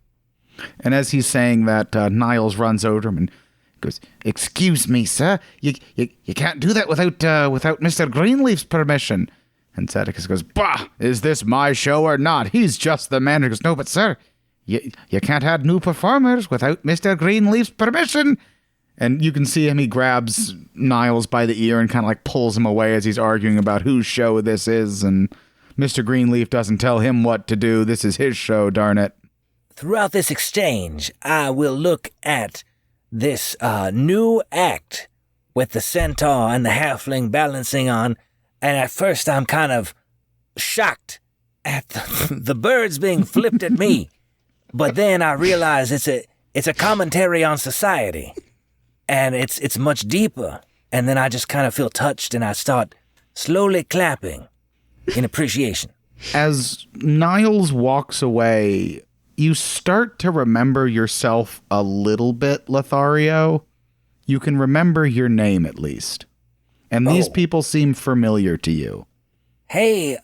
S1: And as he's saying that, Niles runs over him and goes, "Excuse me, sir. You can't do that without Mr. Greenleaf's permission." And Sadicus goes, "Bah! Is this my show or not? He's just the manager." He goes, "No, but sir, you can't add new performers without Mr. Greenleaf's permission. And you can see him, he grabs Niles by the ear and kind of like pulls him away as he's arguing about whose show this is. And Mr. Greenleaf doesn't tell him what to do. This is his show, darn it.
S2: Throughout this exchange, I will look at this new act with the centaur and the halfling balancing on, and at first I'm kind of shocked at the birds being flipped at me, but then I realize it's a commentary on society, and it's much deeper, and then I just kind of feel touched, and I start slowly clapping in appreciation.
S1: As Niles walks away, you start to remember yourself a little bit, Lothario. You can remember your name, at least. And these people seem familiar to you.
S2: Hey,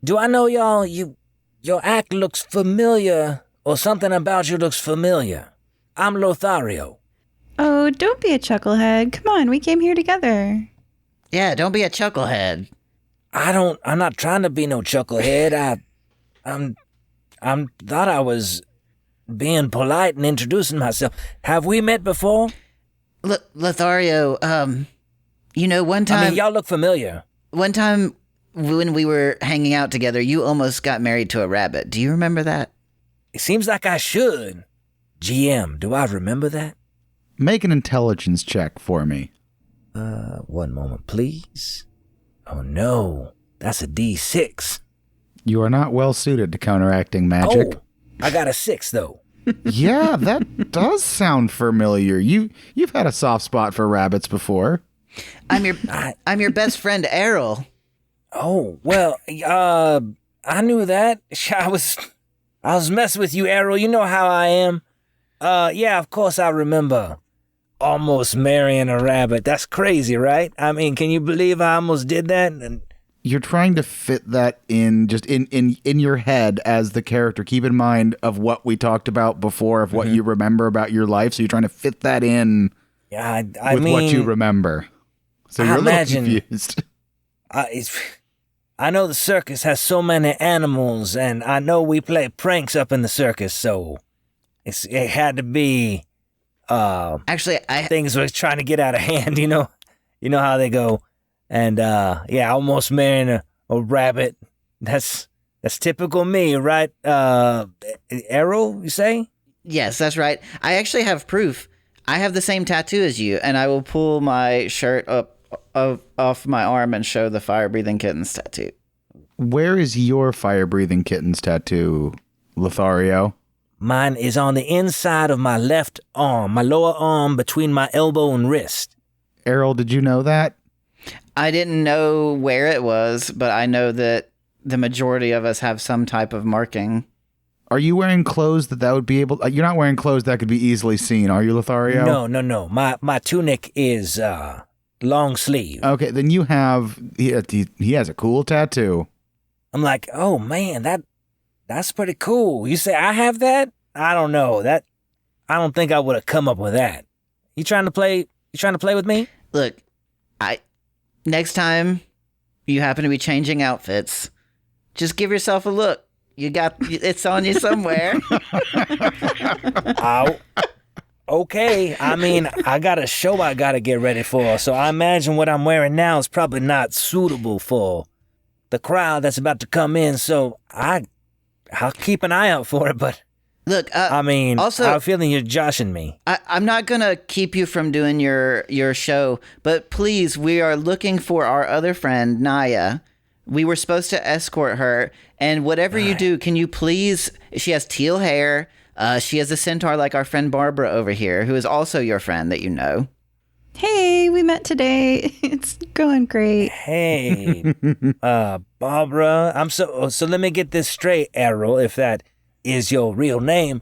S2: do I know y'all? Your act looks familiar, or something about you looks familiar. I'm Lothario.
S4: Oh, don't be a chucklehead. Come on, we came here together.
S3: Yeah, don't be a chucklehead.
S2: I'm not trying to be no chucklehead. I thought I was being polite and introducing myself. Have we met before?
S3: Lothario, one time...
S2: I mean, y'all look familiar.
S3: One time when we were hanging out together, you almost got married to a rabbit. Do you remember that?
S2: It seems like I should. GM, do I remember that?
S1: Make an intelligence check for me.
S2: 1 moment, please. Oh, no. That's a D6.
S1: You are not well suited to counteracting magic.
S2: Oh, I got a 6, though.
S1: Yeah, that does sound familiar. You've had a soft spot for rabbits before.
S3: I'm your best friend, Errol.
S2: Oh, well, I knew that. I was messing with you, Errol. You know how I am. Yeah, of course I remember almost marrying a rabbit. That's crazy, right? I mean, can you believe I almost did that? And
S1: you're trying to fit that in just in your head as the character. Keep in mind of what we talked about before, of what you remember about your life. So you're trying to fit that in with what you remember. So you're a little confused.
S2: I know the circus has so many animals, and I know we play pranks up in the circus, so it had to be
S3: actually
S2: things were trying to get out of hand, you know how they go. And yeah, almost marrying a rabbit. That's typical me, right? Errol, you say?
S3: Yes, that's right. I actually have proof. I have the same tattoo as you, and I will pull my shirt up off my arm and show the fire-breathing kittens tattoo.
S1: Where is your fire-breathing kittens tattoo, Lothario?
S2: Mine is on the inside of my left arm, my lower arm between my elbow and wrist.
S1: Errol, did you know that?
S3: I didn't know where it was, but I know that the majority of us have some type of marking.
S1: Are you wearing clothes that would be able... You're not wearing clothes that could be easily seen, are you, Lothario?
S2: No. My tunic is long sleeve.
S1: Okay, then you have... He has a cool tattoo.
S2: I'm like, oh man, that's pretty cool. You say I have that? I don't know. I don't think I would have come up with that. You trying to play with me?
S3: Look, next time you happen to be changing outfits, just give yourself a look. It's on you somewhere.
S2: Okay. I mean, I got a show I got to get ready for, so I imagine what I'm wearing now is probably not suitable for the crowd that's about to come in, so I'll keep an eye out for it, but...
S3: Look,
S2: I mean,
S3: also,
S2: I'm feeling you're joshing me.
S3: I'm not going to keep you from doing your show, but please, we are looking for our other friend, Naya. We were supposed to escort her, and whatever you do, can you please... She has teal hair. She has a centaur like our friend Barbara over here, who is also your friend that you know.
S4: Hey, we met today. It's going great.
S2: Hey, Barbara. So let me get this straight, Errol, if that is your real name.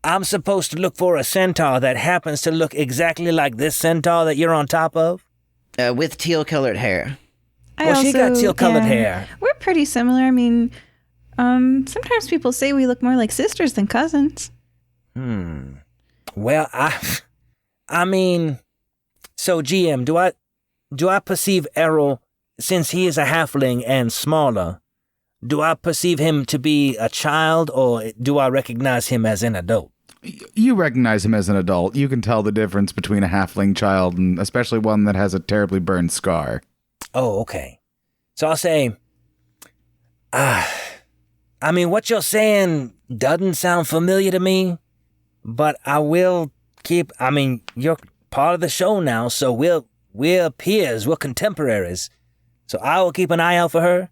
S2: I'm supposed to look for a centaur that happens to look exactly like this centaur that you're on top of?
S3: With teal-colored hair.
S2: She got teal-colored hair.
S4: We're pretty similar. I mean, sometimes people say we look more like sisters than cousins.
S2: Well, I mean, so GM, do I perceive Errol, since he is a halfling and smaller, do I perceive him to be a child, or do I recognize him as an adult?
S1: You recognize him as an adult. You can tell the difference between a halfling child and especially one that has a terribly burned scar.
S2: Oh, okay. So I'll say, I mean, what you're saying doesn't sound familiar to me, but I will you're part of the show now, so we're peers, we're contemporaries. So I will keep an eye out for her.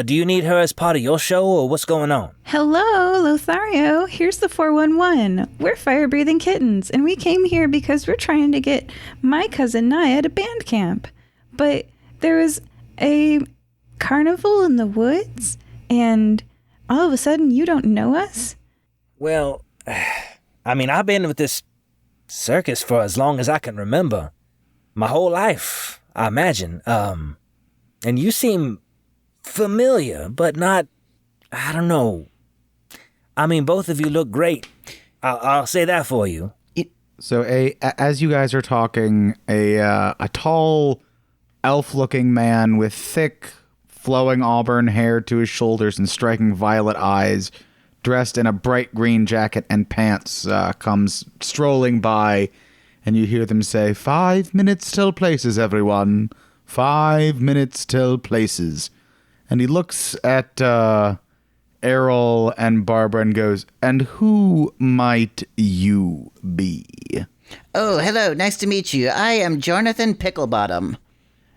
S2: Do you need her as part of your show, or what's going on?
S4: Hello, Lothario. Here's the 411. We're fire-breathing kittens, and we came here because we're trying to get my cousin Naya to band camp. But there was a carnival in the woods, and all of a sudden you don't know us?
S2: Well, I mean, I've been with this circus for as long as I can remember. My whole life, I imagine. And you seem familiar, but not, I don't know. I mean, both of you look great. I'll say that for you.
S1: So as you guys are talking, a tall, elf-looking man with thick, flowing auburn hair to his shoulders and striking violet eyes, dressed in a bright green jacket and pants, comes strolling by, and you hear them say, 5 minutes till places, everyone. 5 minutes till places. And he looks at Errol and Barbara and goes, and who might you be?
S3: Oh, hello. Nice to meet you. I am Jonathan Picklebottom,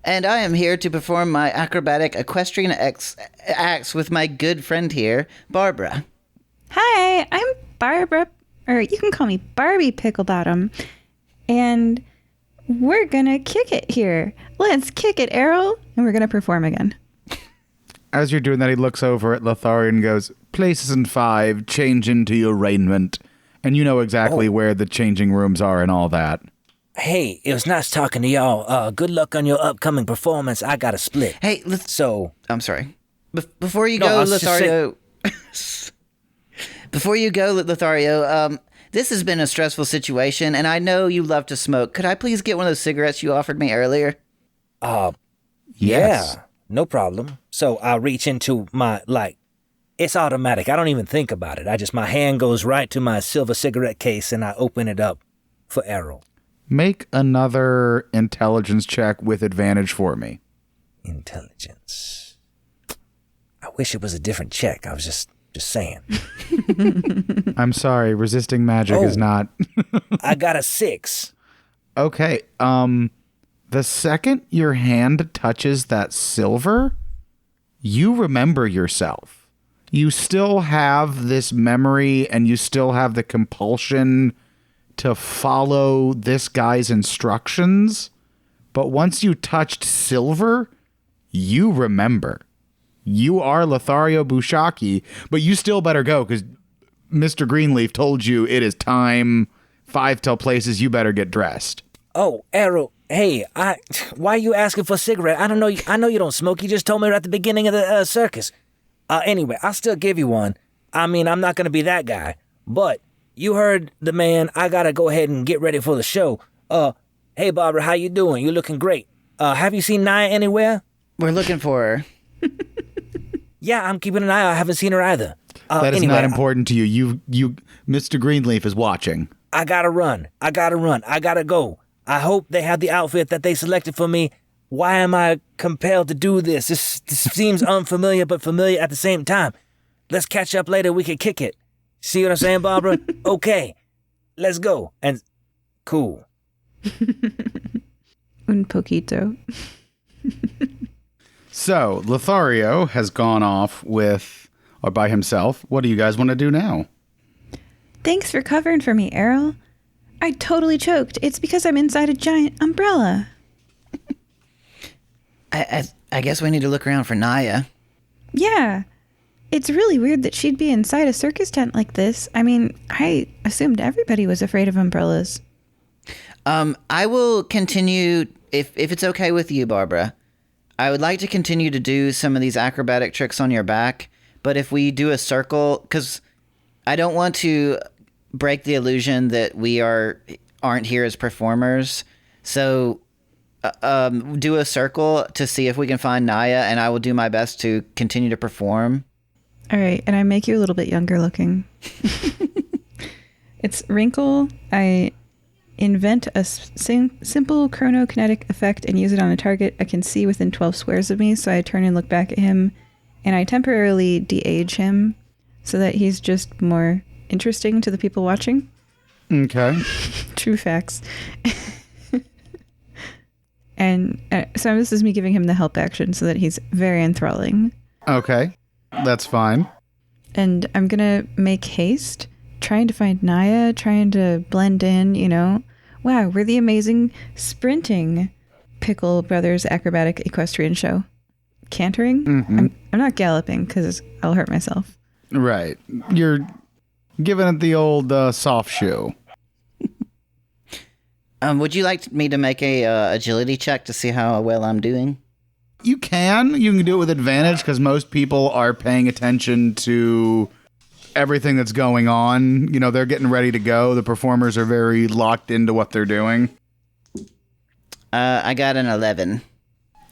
S3: and I am here to perform my acrobatic equestrian acts with my good friend here, Barbara.
S4: Hi, I'm Barbara, or you can call me Barbie Picklebottom, and we're gonna kick it here. Let's kick it, Errol, and we're gonna perform again.
S1: As you're doing that, he looks over at Lothario and goes, places in 5, change into your raiment. And you know exactly where the changing rooms are and all that.
S2: Hey, it was nice talking to y'all. Good luck on your upcoming performance. I got a split.
S3: Hey, I'm sorry. Before you
S2: No,
S3: go,
S2: I was just
S3: Lothario... Before you go, Lothario, this has been a stressful situation, and I know you love to smoke. Could I please get one of those cigarettes you offered me earlier?
S1: Yes.
S2: Yeah, no problem. So I'll reach into my, it's automatic. I don't even think about it. My hand goes right to my silver cigarette case, and I open it up for Errol.
S1: Make another intelligence check with advantage for me.
S2: Intelligence. I wish it was a different check. I was just saying.
S1: I'm sorry, resisting magic is not...
S2: I got a 6.
S1: Okay, the second your hand touches that silver, you remember yourself. You still have this memory, and you still have the compulsion to follow this guy's instructions. But once you touched silver, you remember. You are Lothario Bushaki, but you still better go, because Mr. Greenleaf told you it is time, 5 till places, you better get dressed.
S2: Oh, Errol, hey, why are you asking for a cigarette? I know you don't smoke. You just told me right at the beginning of the circus. Anyway, I'll still give you one. I mean, I'm not going to be that guy. But you heard the man. I got to go ahead and get ready for the show. Hey, Barbara, how you doing? You're looking great. Have you seen Naya anywhere?
S3: We're looking for her.
S2: Yeah, I'm keeping an eye out. I haven't seen her either.
S1: That is anyway, not important to you. You, Mr. Greenleaf is watching.
S2: I gotta run. I gotta go. I hope they have the outfit that they selected for me. Why am I compelled to do this? This seems unfamiliar, but familiar at the same time. Let's catch up later. We can kick it. See what I'm saying, Barbara? Okay. Let's go. And cool.
S4: Un poquito.
S1: So, Lothario has gone off by himself. What do you guys want to do now?
S4: Thanks for covering for me, Errol. I totally choked. It's because I'm inside a giant umbrella.
S3: I guess we need to look around for Naya.
S4: Yeah. It's really weird that she'd be inside a circus tent like this. I mean, I assumed everybody was afraid of umbrellas.
S3: I will continue, if it's okay with you, Barbara. I would like to continue to do some of these acrobatic tricks on your back, but if we do a circle, because I don't want to break the illusion that we aren't here as performers. So do a circle to see if we can find Naya, and I will do my best to continue to perform.
S4: All right, and I make you a little bit younger looking. It's wrinkle. I invent a simple chronokinetic effect and use it on a target I can see within 12 squares of me. So I turn and look back at him, and I temporarily de-age him so that he's just more interesting to the people watching.
S1: Okay.
S4: True facts. And so this is me giving him the help action so that he's very enthralling.
S1: Okay. That's fine.
S4: And I'm going to make haste, trying to find Naya, trying to blend in, you know. Wow, we're the amazing sprinting Pickle Brothers acrobatic equestrian show. Cantering?
S1: Mm-hmm.
S4: I'm not galloping because I'll hurt myself.
S1: Right. You're giving it the old soft shoe.
S3: Would you like me to make a agility check to see how well I'm doing?
S1: You can do it with advantage because most people are paying attention to everything that's going on. You know, they're getting ready to go. The performers are very locked into what they're doing.
S3: I got an 11.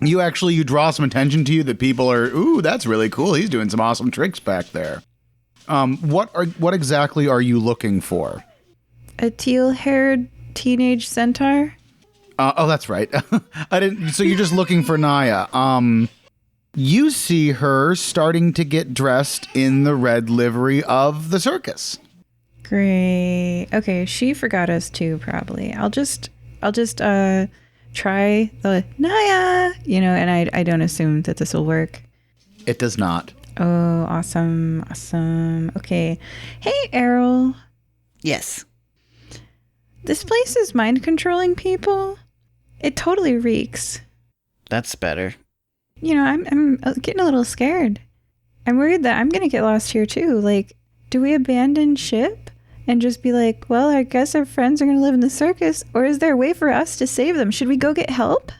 S1: You draw some attention to you that people are, ooh, that's really cool. He's doing some awesome tricks back there. What exactly are you looking for?
S4: A teal-haired teenage centaur?
S1: Oh, that's right. I didn't. So you're just looking for Naya. You see her starting to get dressed in the red livery of the circus.
S4: Great. Okay, she forgot us too, probably. I'll just try the Naya, you know, and I don't assume that this will work.
S1: It does not.
S4: Oh, awesome. Okay. Hey, Errol.
S3: Yes.
S4: This place is mind controlling people. It totally reeks.
S3: That's better.
S4: You know, I'm getting a little scared. I'm worried that I'm going to get lost here too. Like, do we abandon ship and just be like, well, I guess our friends are going to live in the circus, or is there a way for us to save them? Should we go get help?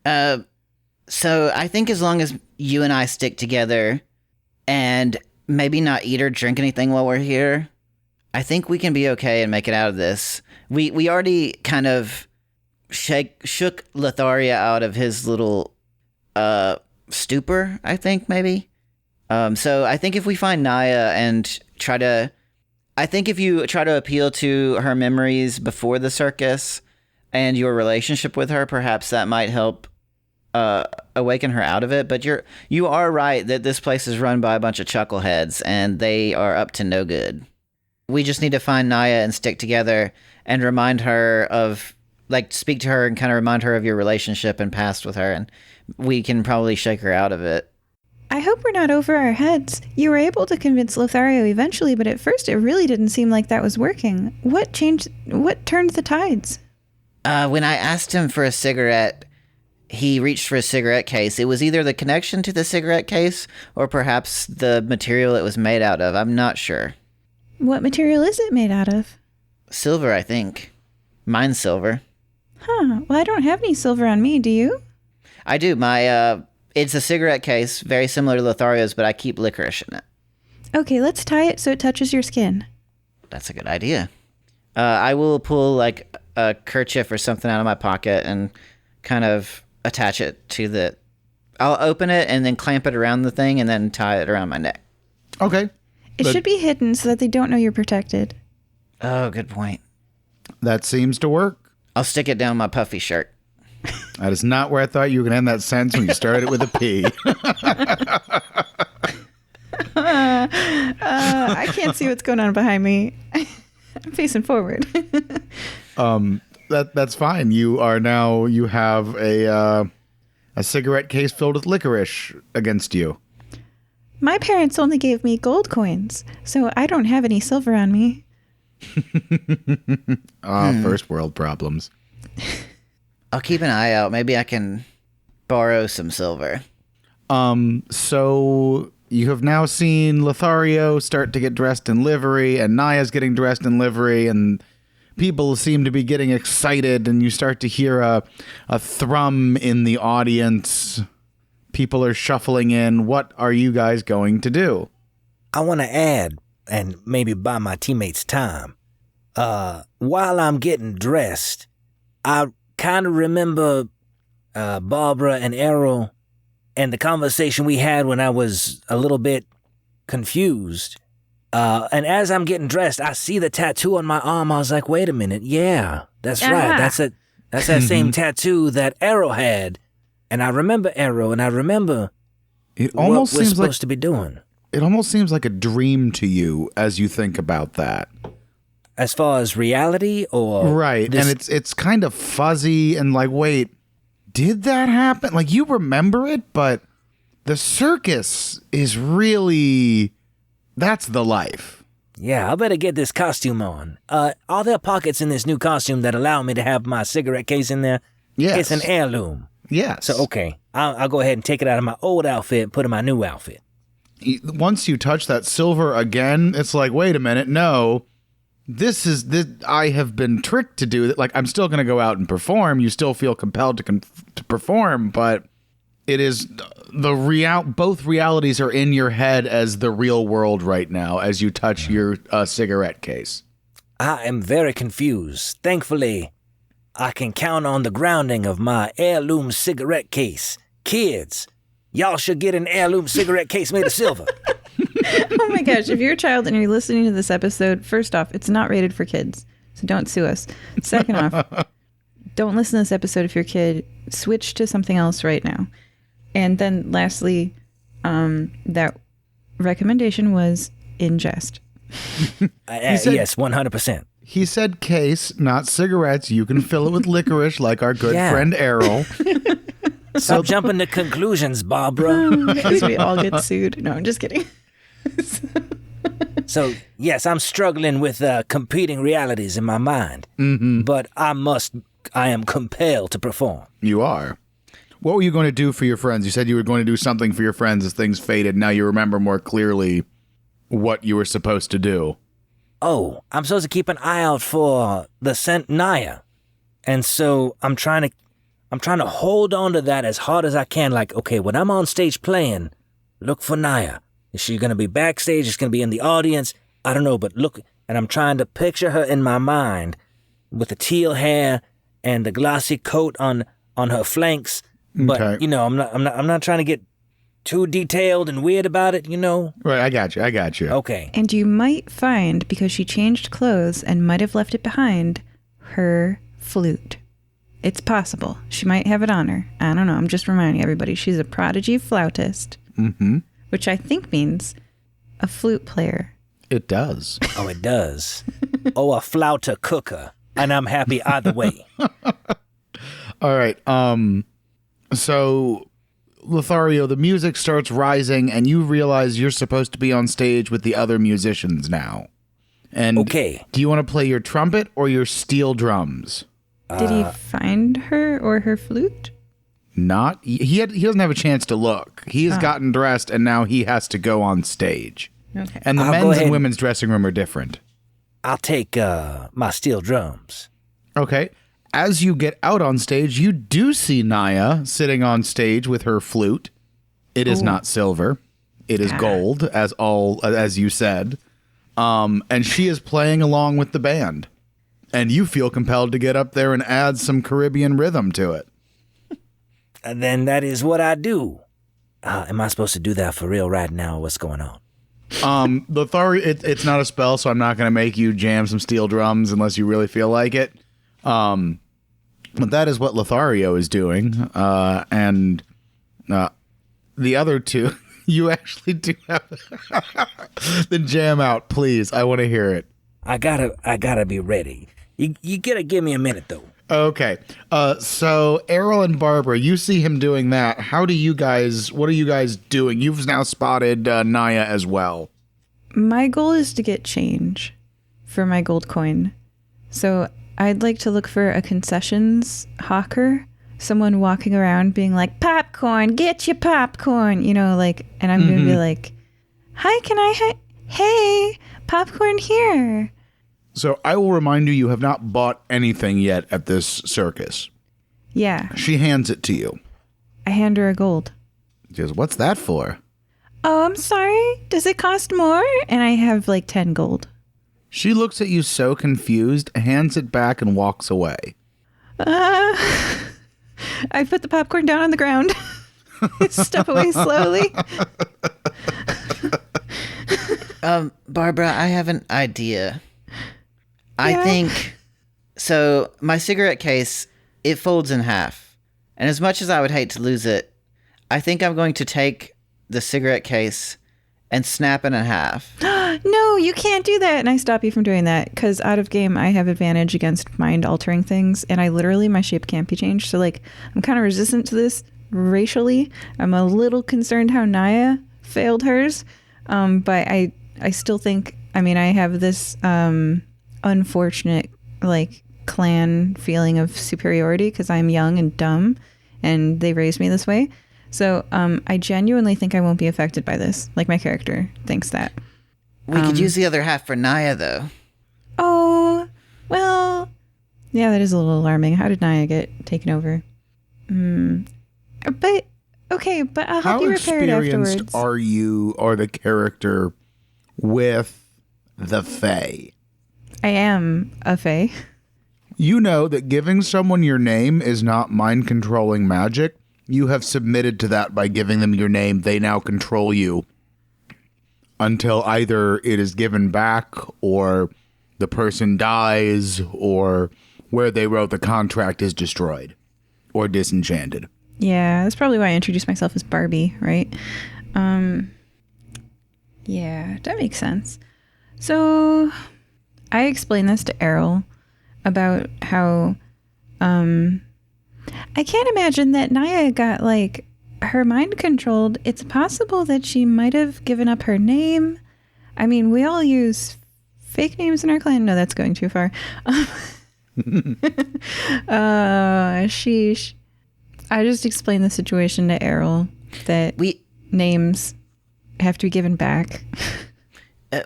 S3: So I think as long as you and I stick together and maybe not eat or drink anything while we're here, I think we can be okay and make it out of this. We already kind of shook Lothario out of his little stupor, I think, maybe. So I think if we find Naya and if you try to appeal to her memories before the circus and your relationship with her, perhaps that might help awaken her out of it. But you are right that this place is run by a bunch of chuckleheads and they are up to no good. We just need to find Naya and stick together and remind her of, like, speak to her and kind of remind her of your relationship and past with her, and we can probably shake her out of it.
S4: I hope we're not over our heads. You were able to convince Lothario eventually, but at first it really didn't seem like that was working. What changed? What turned the tides?
S3: When I asked him for a cigarette, he reached for a cigarette case. It was either the connection to the cigarette case or perhaps the material it was made out of. I'm not sure.
S4: What material is it made out of?
S3: Silver, I think. Mine's silver.
S4: Huh. Well, I don't have any silver on me, do you?
S3: I do. It's a cigarette case, very similar to Lothario's, but I keep licorice in it.
S4: Okay, let's tie it so it touches your skin.
S3: That's a good idea. I will pull, like, a kerchief or something out of my pocket and kind of attach it to I'll open it and then clamp it around the thing and then tie it around my neck.
S1: Okay.
S4: It should be hidden so that they don't know you're protected.
S3: Oh, good point.
S1: That seems to work.
S3: I'll stick it down my puffy shirt.
S1: That is not where I thought you were going to end that sentence when you started with a P.
S4: I can't see what's going on behind me. I'm facing forward.
S1: That's fine. You have a cigarette case filled with licorice against you.
S4: My parents only gave me gold coins, so I don't have any silver on me.
S1: First world problems.
S3: I'll keep an eye out. Maybe I can borrow some silver.
S1: So you have now seen Lothario start to get dressed in livery, and Naya's getting dressed in livery, and people seem to be getting excited, and you start to hear a thrum in the audience. People are shuffling in. What are you guys going to do?
S2: I want to add, and maybe buy my teammates time. While I'm getting dressed, I kind of remember Barbara and Errol and the conversation we had when I was a little bit confused. And as I'm getting dressed, I see the tattoo on my arm. I was like, wait a minute. Yeah, that's right. That's that same tattoo that Errol had. And I remember Errol, and I remember what we're supposed to be doing.
S1: It almost seems like a dream to you as you think about that.
S2: As far as reality or...
S1: Right, and it's kind of fuzzy and like, wait, did that happen? Like, you remember it, but the circus is really... That's the life.
S2: Yeah, I better get this costume on. Are there pockets in this new costume that allow me to have my cigarette case in there?
S1: Yes.
S2: It's an heirloom.
S1: Yes.
S2: So, okay, I'll go ahead and take it out of my old outfit and put in my new outfit.
S1: Once you touch that silver again, it's like, wait a minute, no. This I have been tricked to do that. Like, I'm still going to go out and perform. You still feel compelled to perform, but it is both realities are in your head as the real world right now as you touch your cigarette case.
S2: I am very confused. Thankfully, I can count on the grounding of my heirloom cigarette case. Kids, y'all should get an heirloom cigarette case made of silver.
S4: Oh my gosh, if you're a child and you're listening to this episode, first off, it's not rated for kids, so don't sue us. Second off, don't listen to this episode if you're a kid. Switch to something else right now. And then lastly, that recommendation was in jest.
S2: Yes, 100%.
S1: He said case, not cigarettes. You can fill it with licorice like our good friend Errol.
S2: Stop jumping to conclusions, Barbara.
S4: Because we all get sued. No, I'm just kidding.
S2: So, yes, I'm struggling with competing realities in my mind.
S1: Mm-hmm.
S2: But I am compelled to perform.
S1: You are. What were you going to do for your friends? You said you were going to do something for your friends as things faded. Now you remember more clearly what you were supposed to do.
S2: Oh, I'm supposed to keep an eye out for the scent Naya. And so I'm trying to hold on to that as hard as I can. Like, okay, when I'm on stage playing, look for Naya. Is she going to be backstage? Is she going to be in the audience? I don't know, but look, and I'm trying to picture her in my mind with the teal hair and the glossy coat on her flanks. But,
S1: Okay.
S2: I'm not trying to get too detailed and weird about it,
S1: Right, I got you.
S2: Okay.
S4: And you might find, because she changed clothes and might have left it behind, her flute. It's possible. She might have it on her. I don't know. I'm just reminding everybody. She's a prodigy flautist.
S1: Mm-hmm.
S4: Which I think means a flute player.
S1: It does.
S2: Oh, it does. Oh, a flouter cooker. And I'm happy either way.
S1: All right. So, Lothario, the music starts rising, and you realize you're supposed to be on stage with the other musicians now. And
S2: Okay.
S1: Do you want to play your trumpet or your steel drums?
S4: Did he find her or her flute?
S1: Not. He doesn't have a chance to look. He has gotten dressed, and now he has to go on stage.
S4: Okay.
S1: And the
S2: I'll go
S1: men's
S2: ahead.
S1: and women's dressing room are different.
S2: I'll take my steel drums.
S1: Okay. As you get out on stage, you do see Naya sitting on stage with her flute. It is not silver. It is gold, as you said. And she is playing along with the band. And you feel compelled to get up there and add some Caribbean rhythm to it.
S2: And then that is what I do. Am I supposed to do that for real right now? What's going on?
S1: Lothario, it's not a spell, so I'm not going to make you jam some steel drums unless you really feel like it. But that is what Lothario is doing. And the other two, you actually do have the jam out, please. I want to hear it.
S2: I gotta be ready. You gotta give me a minute though.
S1: Okay. So Errol and Barbara, you see him doing that. What are you guys doing? You've now spotted Naya as well.
S4: My goal is to get change for my gold coin. So I'd like to look for a concessions hawker, someone walking around being like, popcorn, get your popcorn, and I'm going to be like, hi, hey, popcorn here.
S1: So I will remind you, you have not bought anything yet at this circus.
S4: Yeah.
S1: She hands it to you.
S4: I hand her a gold.
S1: She goes, what's that for?
S4: Oh, I'm sorry. Does it cost more? And I have 10 gold.
S1: She looks at you so confused, hands it back, and walks away.
S4: I put the popcorn down on the ground. Step away slowly.
S3: Barbara, I have an idea. I think, so my cigarette case, it folds in half. And as much as I would hate to lose it, I think I'm going to take the cigarette case and snap it in half.
S4: No, you can't do that. And I stop you from doing that because out of game, I have advantage against mind altering things. And my shape can't be changed. So like, I'm kind of resistant to this racially. I'm a little concerned how Naya failed hers. But I still think, I have this unfortunate like clan feeling of superiority because I'm young and dumb and they raised me this way. So I genuinely think I won't be affected by this. Like my character thinks that.
S3: We could use the other half for Naya, though.
S4: Oh, well, yeah, that is a little alarming. How did Naya get taken over? But, okay, but I'll help you repair it afterwards.
S1: How experienced are you or the character with the Fae?
S4: I am a Fae.
S1: You know that giving someone your name is not mind-controlling magic. You have submitted to that by giving them your name. They now control you until either it is given back or the person dies or where they wrote the contract is destroyed or disenchanted.
S4: Yeah, that's probably why I introduced myself as Barbie, right? Yeah, that makes sense. So I explained this to Errol about how I can't imagine that Naya got like her mind controlled. It's possible that she might have given up her name. I mean, we all use fake names in our clan. No, that's going too far. Sheesh. I just explained the situation to Errol that names have to be given back.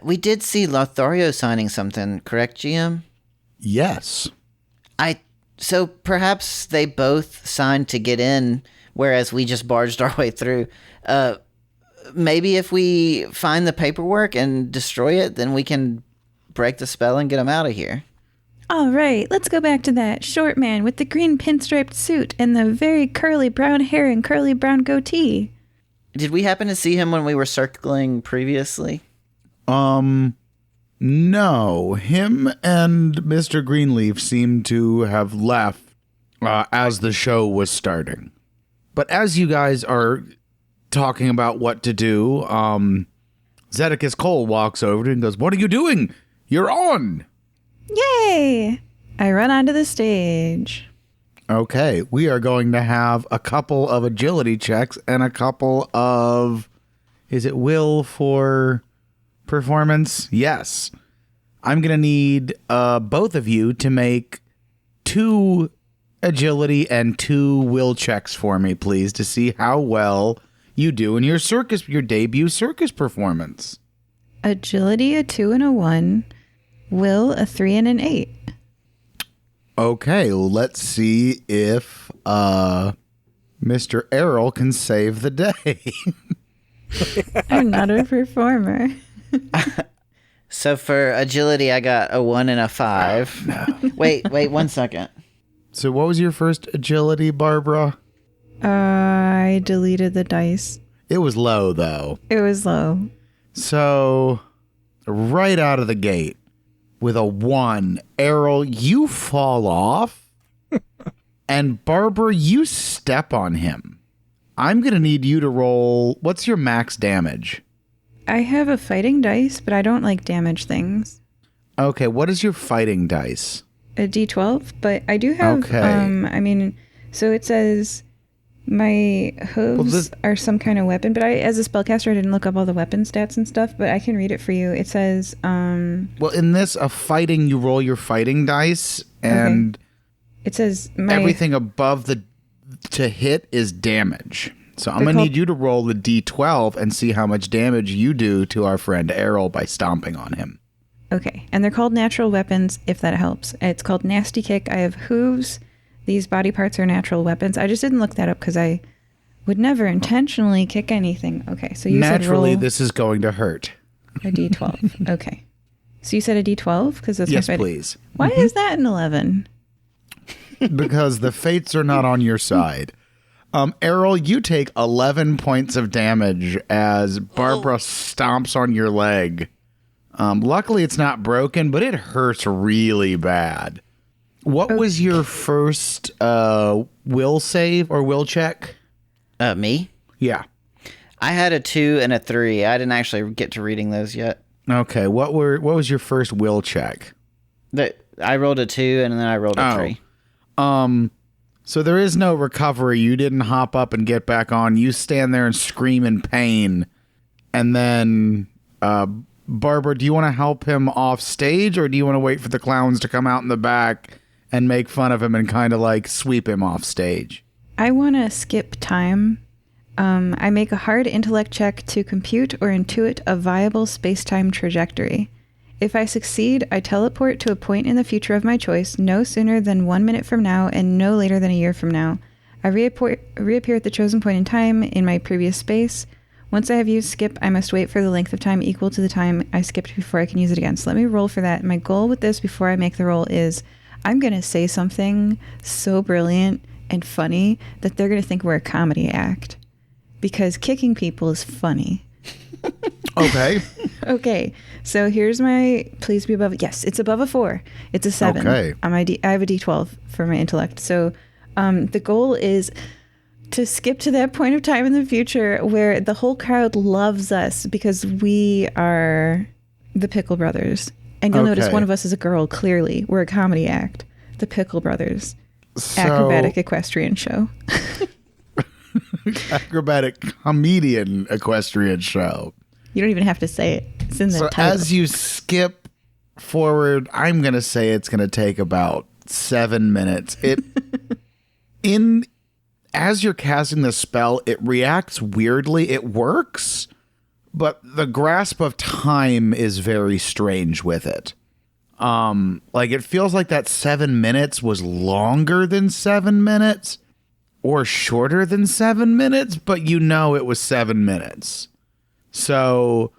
S3: We did see Lothario signing something, correct, GM?
S1: Yes.
S3: So perhaps they both signed to get in, whereas we just barged our way through. Maybe if we find the paperwork and destroy it, then we can break the spell and get them out of here.
S4: All right, let's go back to that short man with the green pinstriped suit and the very curly brown hair and curly brown goatee.
S3: Did we happen to see him when we were circling previously?
S1: No. Him and Mr. Greenleaf seemed to have left as the show was starting. But as you guys are talking about what to do, Zedekias Cole walks over and goes, "What are you doing? You're on!"
S4: Yay! I run onto the stage.
S1: Okay, we are going to have a couple of agility checks and a couple of... Is it will for performance? Yes. I'm going to need both of you to make 2 agility and 2 will checks for me, please, to see how well you do in your debut circus performance.
S4: Agility, a 2 and a 1. Will, a 3 and an 8.
S1: Okay, let's see if Mr. Errol can save the day.
S4: I'm not a performer.
S3: So for agility, I got a 1 and a 5.
S1: No.
S3: Wait 1 second.
S1: So what was your first agility, Barbara?
S4: I deleted the dice.
S1: It was low, though.
S4: It was low.
S1: So right out of the gate with a 1, Errol, you fall off, and Barbara, you step on him. I'm going to need you to roll... What's your max damage?
S4: I have a fighting dice, but I don't like damage things.
S1: Okay, what is your fighting dice?
S4: A D12, but I do have, so it says my hooves are some kind of weapon, but as a spellcaster, I didn't look up all the weapon stats and stuff, but I can read it for you. It says,
S1: Well, in this, you roll your fighting dice, and...
S4: Okay. It says
S1: everything above to hit is damage. So I'm going to need you to roll the D12 and see how much damage you do to our friend Errol by stomping on him.
S4: Okay. And they're called natural weapons, if that helps. It's called Nasty Kick. I have hooves. These body parts are natural weapons. I just didn't look that up because I would never intentionally kick anything. Okay. So you
S1: naturally,
S4: said roll
S1: this is going to hurt.
S4: A D12. Okay. So you said a D12? Because that's
S1: yes,
S4: my
S1: please.
S4: Why is that an 11?
S1: Because the fates are not on your side. Errol, you take 11 points of damage as Barbara stomps on your leg. Luckily, it's not broken, but it hurts really bad. What was your first will save or will check?
S3: Me?
S1: Yeah.
S3: I had a 2 and a 3. I didn't actually get to reading those yet.
S1: Okay. What was your first will check?
S3: I rolled a 2 and then I rolled a 3.
S1: So there is no recovery. You didn't hop up and get back on. You stand there and scream in pain. And then, Barbara, do you want to help him off stage, or do you want to wait for the clowns to come out in the back and make fun of him and kind of like sweep him off stage?
S4: I want to skip time. I make a hard intellect check to compute or intuit a viable space-time trajectory. If I succeed, I teleport to a point in the future of my choice no sooner than 1 minute from now and no later than a year from now. I reappear at the chosen point in time in my previous space. Once I have used skip, I must wait for the length of time equal to the time I skipped before I can use it again. So let me roll for that. My goal with this before I make the roll is I'm going to say something so brilliant and funny that they're going to think we're a comedy act. Because kicking people is funny.
S1: Okay.
S4: Okay, so here's my please be above. Yes, it's above a 4. It's a 7.
S1: Okay.
S4: I have a D12 for my intellect. So the goal is to skip to that point of time in the future where the whole crowd loves us because we are the Pickle Brothers. And you'll notice one of us is a girl, clearly. We're a comedy act. The Pickle Brothers. Acrobatic equestrian show.
S1: Acrobatic comedian equestrian show.
S4: You don't even have to say it. It's in the title.
S1: As you skip forward, I'm going to say it's going to take about 7 minutes. As you're casting the spell, it reacts weirdly. It works, but the grasp of time is very strange with it. Like it feels like that 7 minutes was longer than 7 minutes or shorter than 7 minutes, but you know it was 7 minutes. So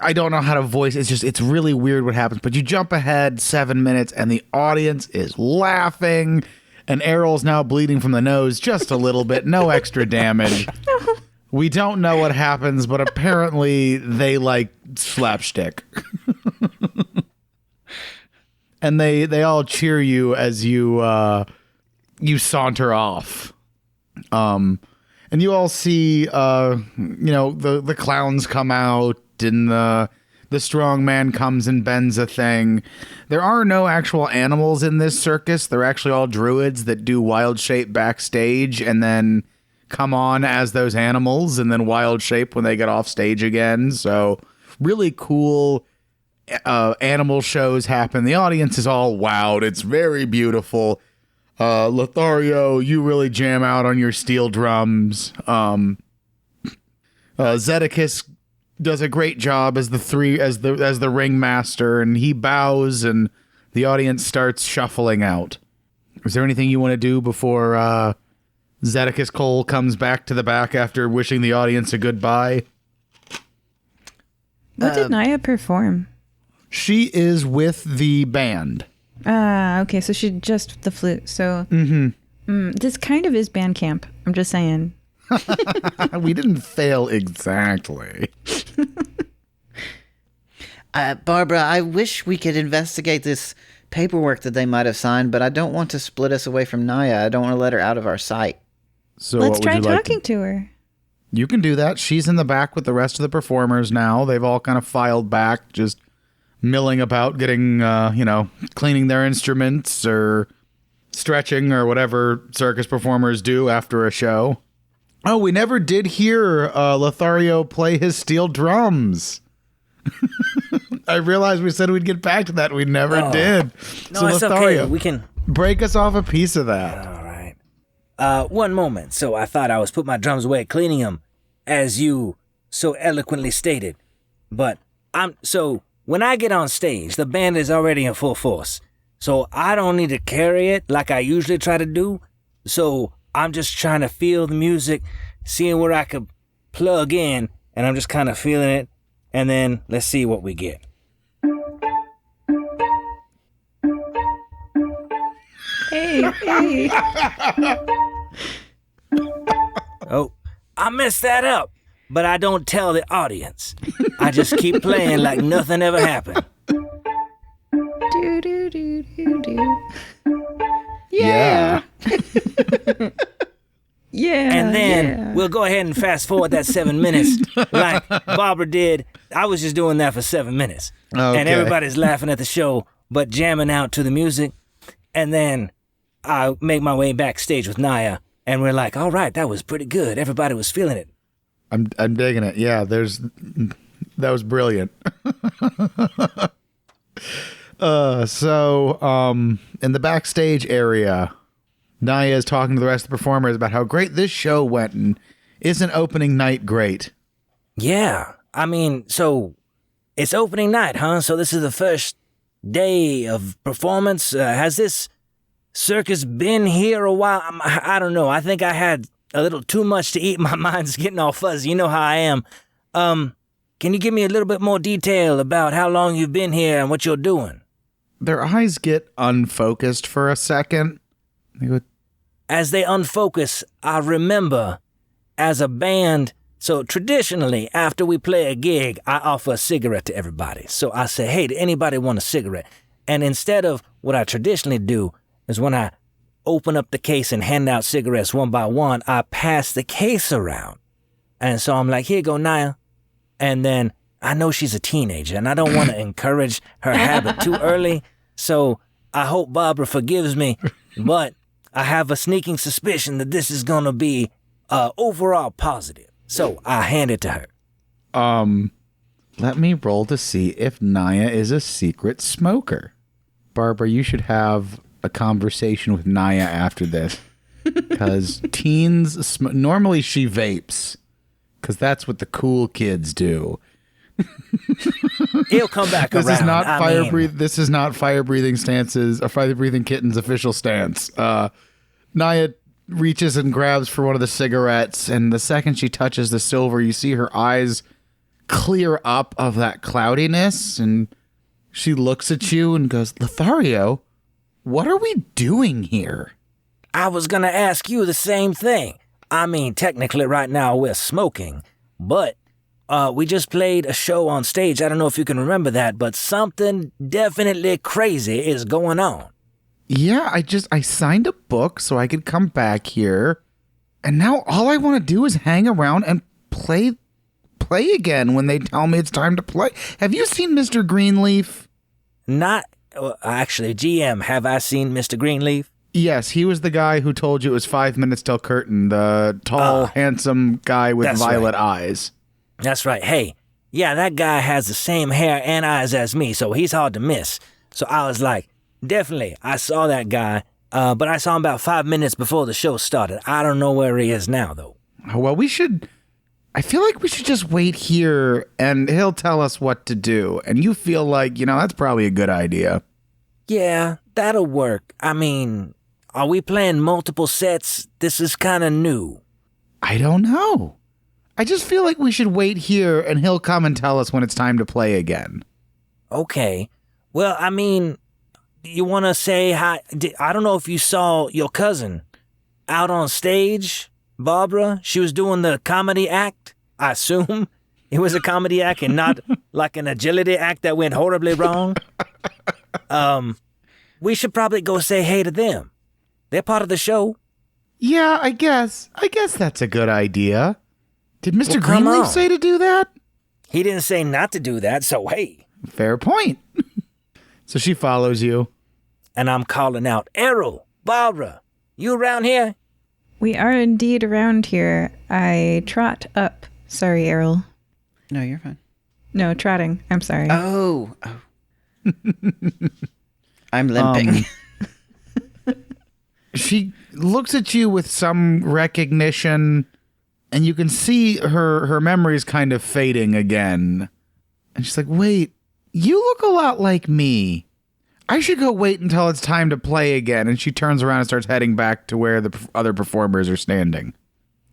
S1: I don't know how to voice. It's really weird what happens, but you jump ahead 7 minutes and the audience is laughing and Errol's now bleeding from the nose just a little bit. No extra damage. We don't know what happens, but apparently they like slapstick. And they all cheer you as you saunter off. And you all see, the clowns come out and the strong man comes and bends a thing. There are no actual animals in this circus. They're actually all druids that do wild shape backstage and then come on as those animals and then wild shape when they get off stage again. So really cool animal shows happen. The audience is all wowed. It's very beautiful. Lothario, you really jam out on your steel drums. Zedekis does a great job as the ringmaster, and he bows, and the audience starts shuffling out. Is there anything you want to do before Zedekis Cole comes back to the back after wishing the audience a goodbye?
S4: What did Naya perform?
S1: She is with the band.
S4: Okay, so she just the flute. So this kind of is band camp. I'm just saying.
S1: We didn't fail exactly.
S3: Barbara, I wish we could investigate this paperwork that they might have signed, but I don't want to split us away from Naya. I don't want to let her out of our sight.
S1: So
S4: let's try talking to her.
S1: You can do that. She's in the back with the rest of the performers now. They've all kind of filed back, just milling about, getting, cleaning their instruments or stretching or whatever circus performers do after a show. Oh, we never did hear Lothario play his steel drums. I realized we said we'd get back to that. We never did.
S2: No,
S1: so
S2: it's
S1: Lothario,
S2: okay. We can
S1: break us off a piece of that.
S2: All right. One moment. So I thought I was put my drums away, cleaning them, as you so eloquently stated. But when I get on stage, the band is already in full force. So I don't need to carry it like I usually try to do. So I'm just trying to feel the music, seeing where I could plug in, and I'm just kind of feeling it. And then let's see what we get.
S4: Hey.
S2: Oh, I messed that up. but I don't tell the audience. I just keep playing like nothing ever happened.
S4: Do, do, do, do, do.
S1: Yeah.
S4: Yeah.
S2: And then we'll go ahead and fast forward that 7 minutes like Barbara did. I was just doing that for 7 minutes.
S1: Okay.
S2: And everybody's laughing at the show, but jamming out to the music. And then I make my way backstage with Naya, and we're like, all right, that was pretty good. Everybody was feeling it.
S1: I'm digging it. Yeah, that was brilliant. So in the backstage area, Naya is talking to the rest of the performers about how great this show went, and isn't opening night great?
S2: Yeah. I mean, so it's opening night, huh? So this is the first day of performance. Has this circus been here a while? I don't know. I think I had a little too much to eat. My mind's getting all fuzzy. You know how I am. Can you give me a little bit more detail about how long you've been here and what you're doing?
S1: Their eyes get unfocused for a second. They go,
S2: As they unfocus, I remember as a band, so traditionally after we play a gig, I offer a cigarette to everybody. So I say, hey, did anybody want a cigarette? And instead of what I traditionally do is when I open up the case and hand out cigarettes one by one, I pass the case around. And so I'm like, here you go, Naya. And then I know she's a teenager and I don't want to encourage her habit too early. So I hope Barbara forgives me, but I have a sneaking suspicion that this is going to be overall positive. So I hand it to her.
S1: Let me roll to see if Naya is a secret smoker. Barbara, you should have a conversation with Naya after this. Because teens, normally she vapes. Because that's what the cool kids do.
S2: He'll come back around.
S1: This is not fire breathing stances, a fire breathing kitten's official stance. Naya reaches and grabs for one of the cigarettes, and the second she touches the silver, you see her eyes clear up of that cloudiness, and she looks at you and goes, Lothario, what are we doing here?
S2: I was going to ask you the same thing. I mean, technically right now we're smoking, but we just played a show on stage. I don't know if you can remember that, but something definitely crazy is going on.
S1: Yeah, I signed a book so I could come back here, and now all I want to do is hang around and play again when they tell me it's time to play. Have you seen Mr. Greenleaf?
S2: Actually, GM, have I seen Mr. Greenleaf?
S1: Yes, he was the guy who told you it was 5 minutes till curtain, the tall, handsome guy with violet eyes.
S2: That's right. Hey, yeah, that guy has the same hair and eyes as me, so he's hard to miss. So I was like, definitely, I saw that guy, but I saw him about 5 minutes before the show started. I don't know where he is now, though.
S1: Well, I feel like we should just wait here, and he'll tell us what to do. And you feel like, that's probably a good idea.
S2: Yeah, that'll work. I mean, are we playing multiple sets? This is kind of new.
S1: I don't know. I just feel like we should wait here, and he'll come and tell us when it's time to play again.
S2: Okay. Well, I mean, you want to say hi? I don't know if you saw your cousin out on stage, Barbara. She was doing the comedy act. I assume it was a comedy act and not like an agility act that went horribly wrong. We should probably go say hey to them. They're part of the show.
S1: Yeah, I guess that's a good idea. Did Mr. Greenleaf say to do that?
S2: He didn't say not to do that, so hey.
S1: Fair point. So she follows you.
S2: And I'm calling out, Errol, Barbara, you around here?
S4: We are indeed around here. I trot up. Sorry, Errol.
S3: No, you're fine.
S4: No, trotting. I'm sorry.
S3: Oh. I'm limping.
S1: She looks at you with some recognition, and you can see her memories kind of fading again. And she's like, wait, you look a lot like me. I should go wait until it's time to play again. And she turns around and starts heading back to where the other performers are standing.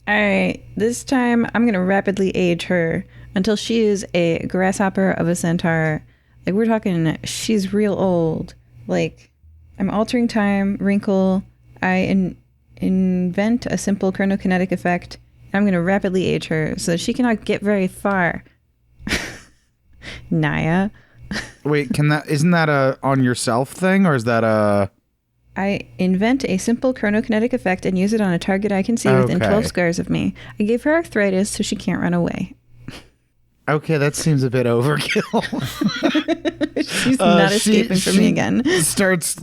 S4: All right, this time I'm going to rapidly age her until she is a grasshopper of a centaur. Like, we're talking, she's real old. Like, I'm altering time, wrinkle. I invent a simple chronokinetic effect. I'm going to rapidly age her so that she cannot get very far. Naya.
S1: Wait, isn't that a on yourself thing, or is that a...
S4: I invent a simple chronokinetic effect and use it on a target I can see within 12 squares of me. I gave her arthritis so she can't run away.
S1: Okay, that seems a bit overkill.
S4: She's not escaping from me again.
S1: Starts,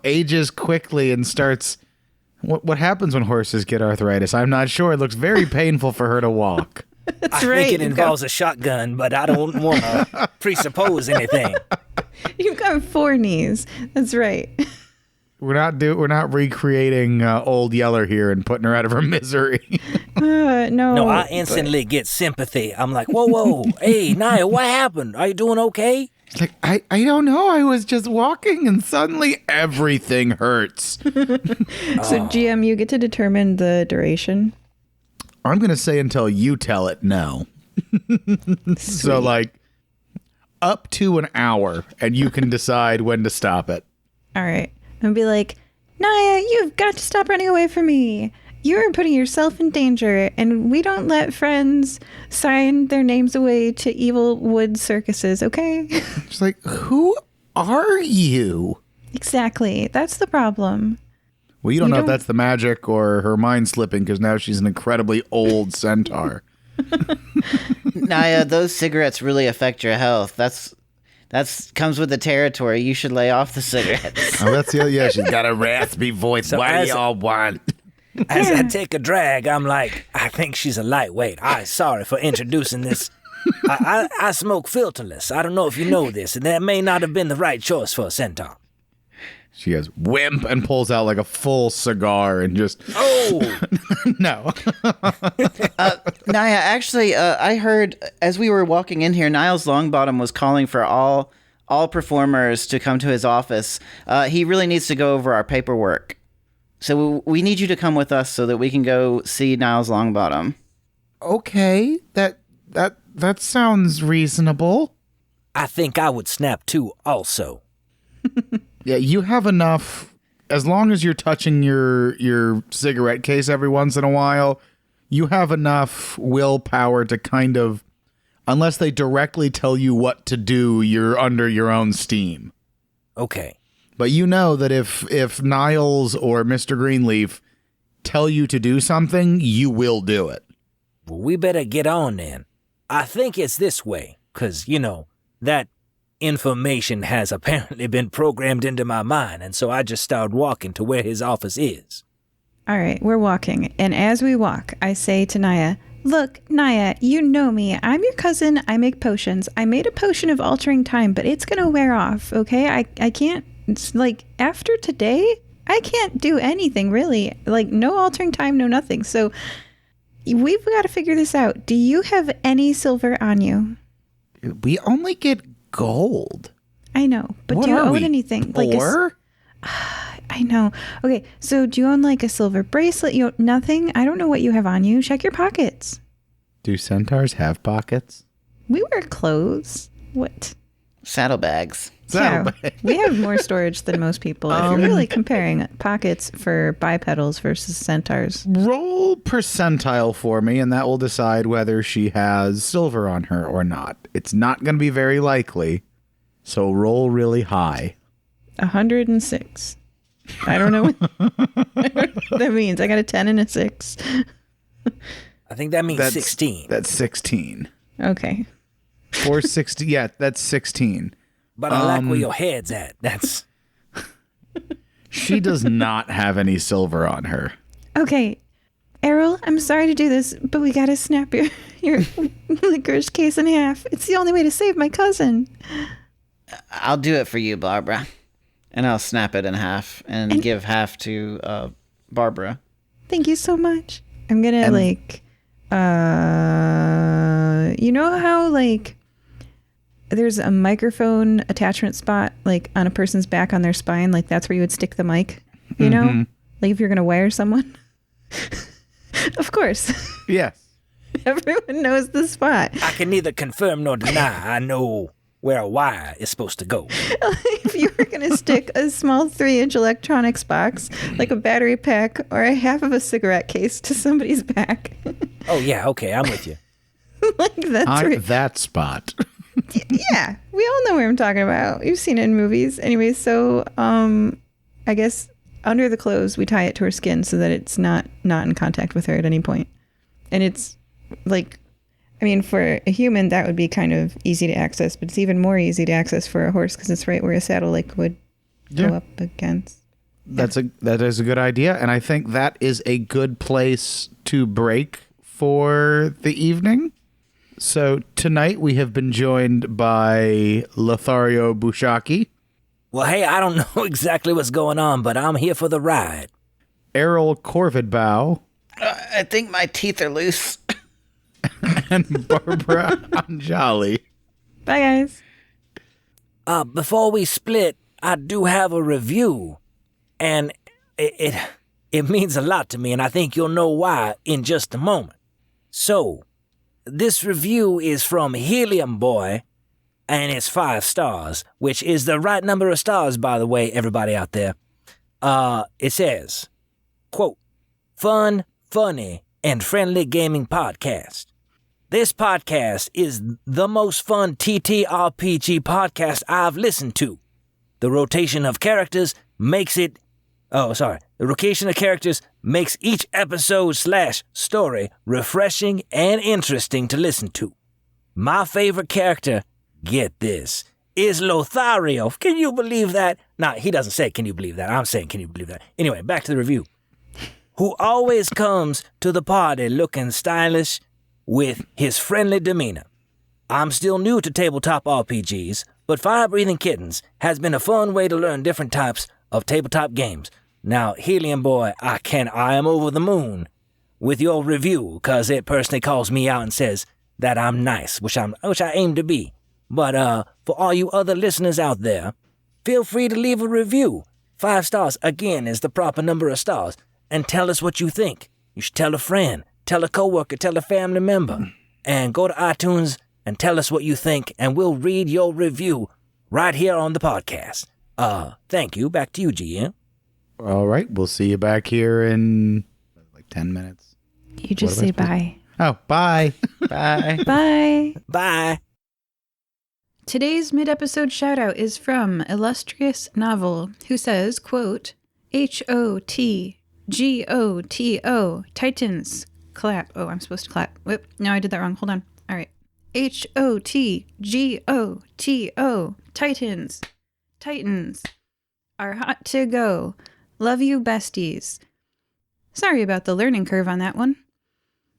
S1: ages quickly and starts... What happens when horses get arthritis? I'm not sure. It looks very painful for her to walk.
S2: I think it involves a shotgun, but I don't want to presuppose anything.
S4: You've got 4 knees. That's right.
S1: We're not recreating old Yeller here and putting her out of her misery.
S4: No.
S2: No, I instantly get sympathy. I'm like, whoa, hey, Naya, what happened? Are you doing okay?
S1: It's like, I don't know. I was just walking and suddenly everything hurts.
S4: So GM, you get to determine the duration.
S1: I'm going to say until you tell it no. So like up to an hour and you can decide when to stop it.
S4: All right. And be like, Naya, you've got to stop running away from me. You're putting yourself in danger, and we don't let friends sign their names away to evil wood circuses, okay?
S1: She's like, who are you?
S4: Exactly. That's the problem.
S1: Well, you don't know if that's the magic or her mind slipping because now she's an incredibly old centaur.
S3: Naya, those cigarettes really affect your health. That's comes with the territory. You should lay off the cigarettes.
S1: Oh, that's yeah. She's got a raspy voice.
S2: So
S1: what do y'all want?
S2: As I take a drag, I'm like, I think she's a lightweight. I'm sorry for introducing this. I smoke filterless. I don't know if you know this, and that may not have been the right choice for a centaur.
S1: She goes, wimp, and pulls out like a full cigar and just...
S2: Oh!
S1: No.
S3: Naya, actually, I heard as we were walking in here, Niles Longbottom was calling for all performers to come to his office. He really needs to go over our paperwork. So we need you to come with us so that we can go see Niles Longbottom.
S1: Okay, that sounds reasonable.
S2: I think I would snap too also.
S1: Yeah, you have enough, as long as you're touching your cigarette case every once in a while, you have enough willpower to kind of, unless they directly tell you what to do, you're under your own steam.
S2: Okay.
S1: But you know that if Niles or Mr. Greenleaf tell you to do something, you will do it.
S2: Well, we better get on then. I think it's this way, because, that information has apparently been programmed into my mind, and so I just started walking to where his office is.
S4: All right, we're walking. And as we walk, I say to Naya, look, Naya, you know me. I'm your cousin. I make potions. I made a potion of altering time, but it's going to wear off, okay? I can't, it's like, after today, I can't do anything, really. Like, no altering time, no nothing. So we've got to figure this out. Do you have any silver on you?
S1: We only get gold.
S4: I know, but
S1: What
S4: do you
S1: are
S4: own
S1: we,
S4: anything?
S1: poor?
S4: I know. Okay, so do you own like a silver bracelet? You own nothing? I don't know what you have on you. Check your pockets.
S1: Do centaurs have pockets?
S4: We wear clothes. What?
S3: Saddlebags.
S4: Yeah, we have more storage than most people. If you're really comparing pockets for bipedals versus centaurs.
S1: Roll percentile for me, and that will decide whether she has silver on her or not. It's not going to be very likely, so roll really high.
S4: 106. I don't know what that means. I got a 10 and a 6.
S2: I think that means 16.
S1: That's 16.
S4: Okay.
S1: 460. Yeah, that's 16.
S2: But I like where your head's at. That's...
S1: She does not have any silver on her.
S4: Okay. Errol, I'm sorry to do this, but we gotta snap your licorice case in half. It's the only way to save my cousin.
S3: I'll do it for you, Barbara. And I'll snap it in half and give half to Barbara.
S4: Thank you so much. I'm gonna you know how there's a microphone attachment spot like on a person's back on their spine, like that's where you would stick the mic, you know? Like if you're gonna wire someone. Of course.
S1: Yes.
S4: Everyone knows the spot.
S2: I can neither confirm nor deny. I know where a wire is supposed to go.
S4: If you were going to stick a small 3-inch electronics box, like a battery pack or a half of a cigarette case to somebody's back.
S2: Oh, yeah, okay, I'm with you.
S4: Like, that's right.
S1: That spot.
S4: Yeah, we all know where I'm talking about. You've seen it in movies. Anyway, so I guess under the clothes, we tie it to her skin so that it's not in contact with her at any point. And it's like, I mean, for a human, that would be kind of easy to access, but it's even more easy to access for a horse because it's right where a saddle like would go up against.
S1: That is a good idea, and I think that is a good place to break for the evening. So tonight we have been joined by Lothario Bushaki,
S2: Well, hey, I don't know exactly what's going on, but I'm here for the ride.
S1: Errol Corvidbow,
S3: I think my teeth are loose.
S1: and Barbara Anjali.
S4: Bye, guys.
S2: Before we split, I do have a review, and it means a lot to me, and I think you'll know why in just a moment. So, this review is from Helium Boy, and it's 5 stars, which is the right number of stars, by the way, everybody out there. It says, quote, fun, funny, and friendly gaming podcast. This podcast is the most fun TTRPG podcast I've listened to. The rotation of characters makes it... The rotation of characters makes each episode/story refreshing and interesting to listen to. My favorite character, get this, is Lothario. Can you believe that? Nah, he doesn't say, can you believe that? I'm saying, can you believe that? Anyway, back to the review. Who always comes to the party looking stylish with his friendly demeanor. I'm still new to tabletop RPGs, but Fire-Breathing Kittens has been a fun way to learn different types of tabletop games. Now, Helium Boy, I am over the moon with your review, because it personally calls me out and says that I'm nice, which I aim to be. But for all you other listeners out there, feel free to leave a review. 5 stars, again, is the proper number of stars. And tell us what you think. You should tell a friend, tell a coworker, tell a family member. And go to iTunes and tell us what you think, and we'll read your review right here on the podcast. Thank you. Back to you, GM.
S1: All right, we'll see you back here in like 10 minutes.
S4: You just say bye.
S1: Oh, bye.
S3: Bye.
S4: Bye.
S2: Bye.
S4: Today's mid-episode shout-out is from Illustrious Novel, who says, quote, HOTGOTO, Titans, clap. Oh, I'm supposed to clap. Whoop, no, I did that wrong. Hold on. All right. HOTGOTO, Titans are hot to go. Love you, besties. Sorry about the learning curve on that one.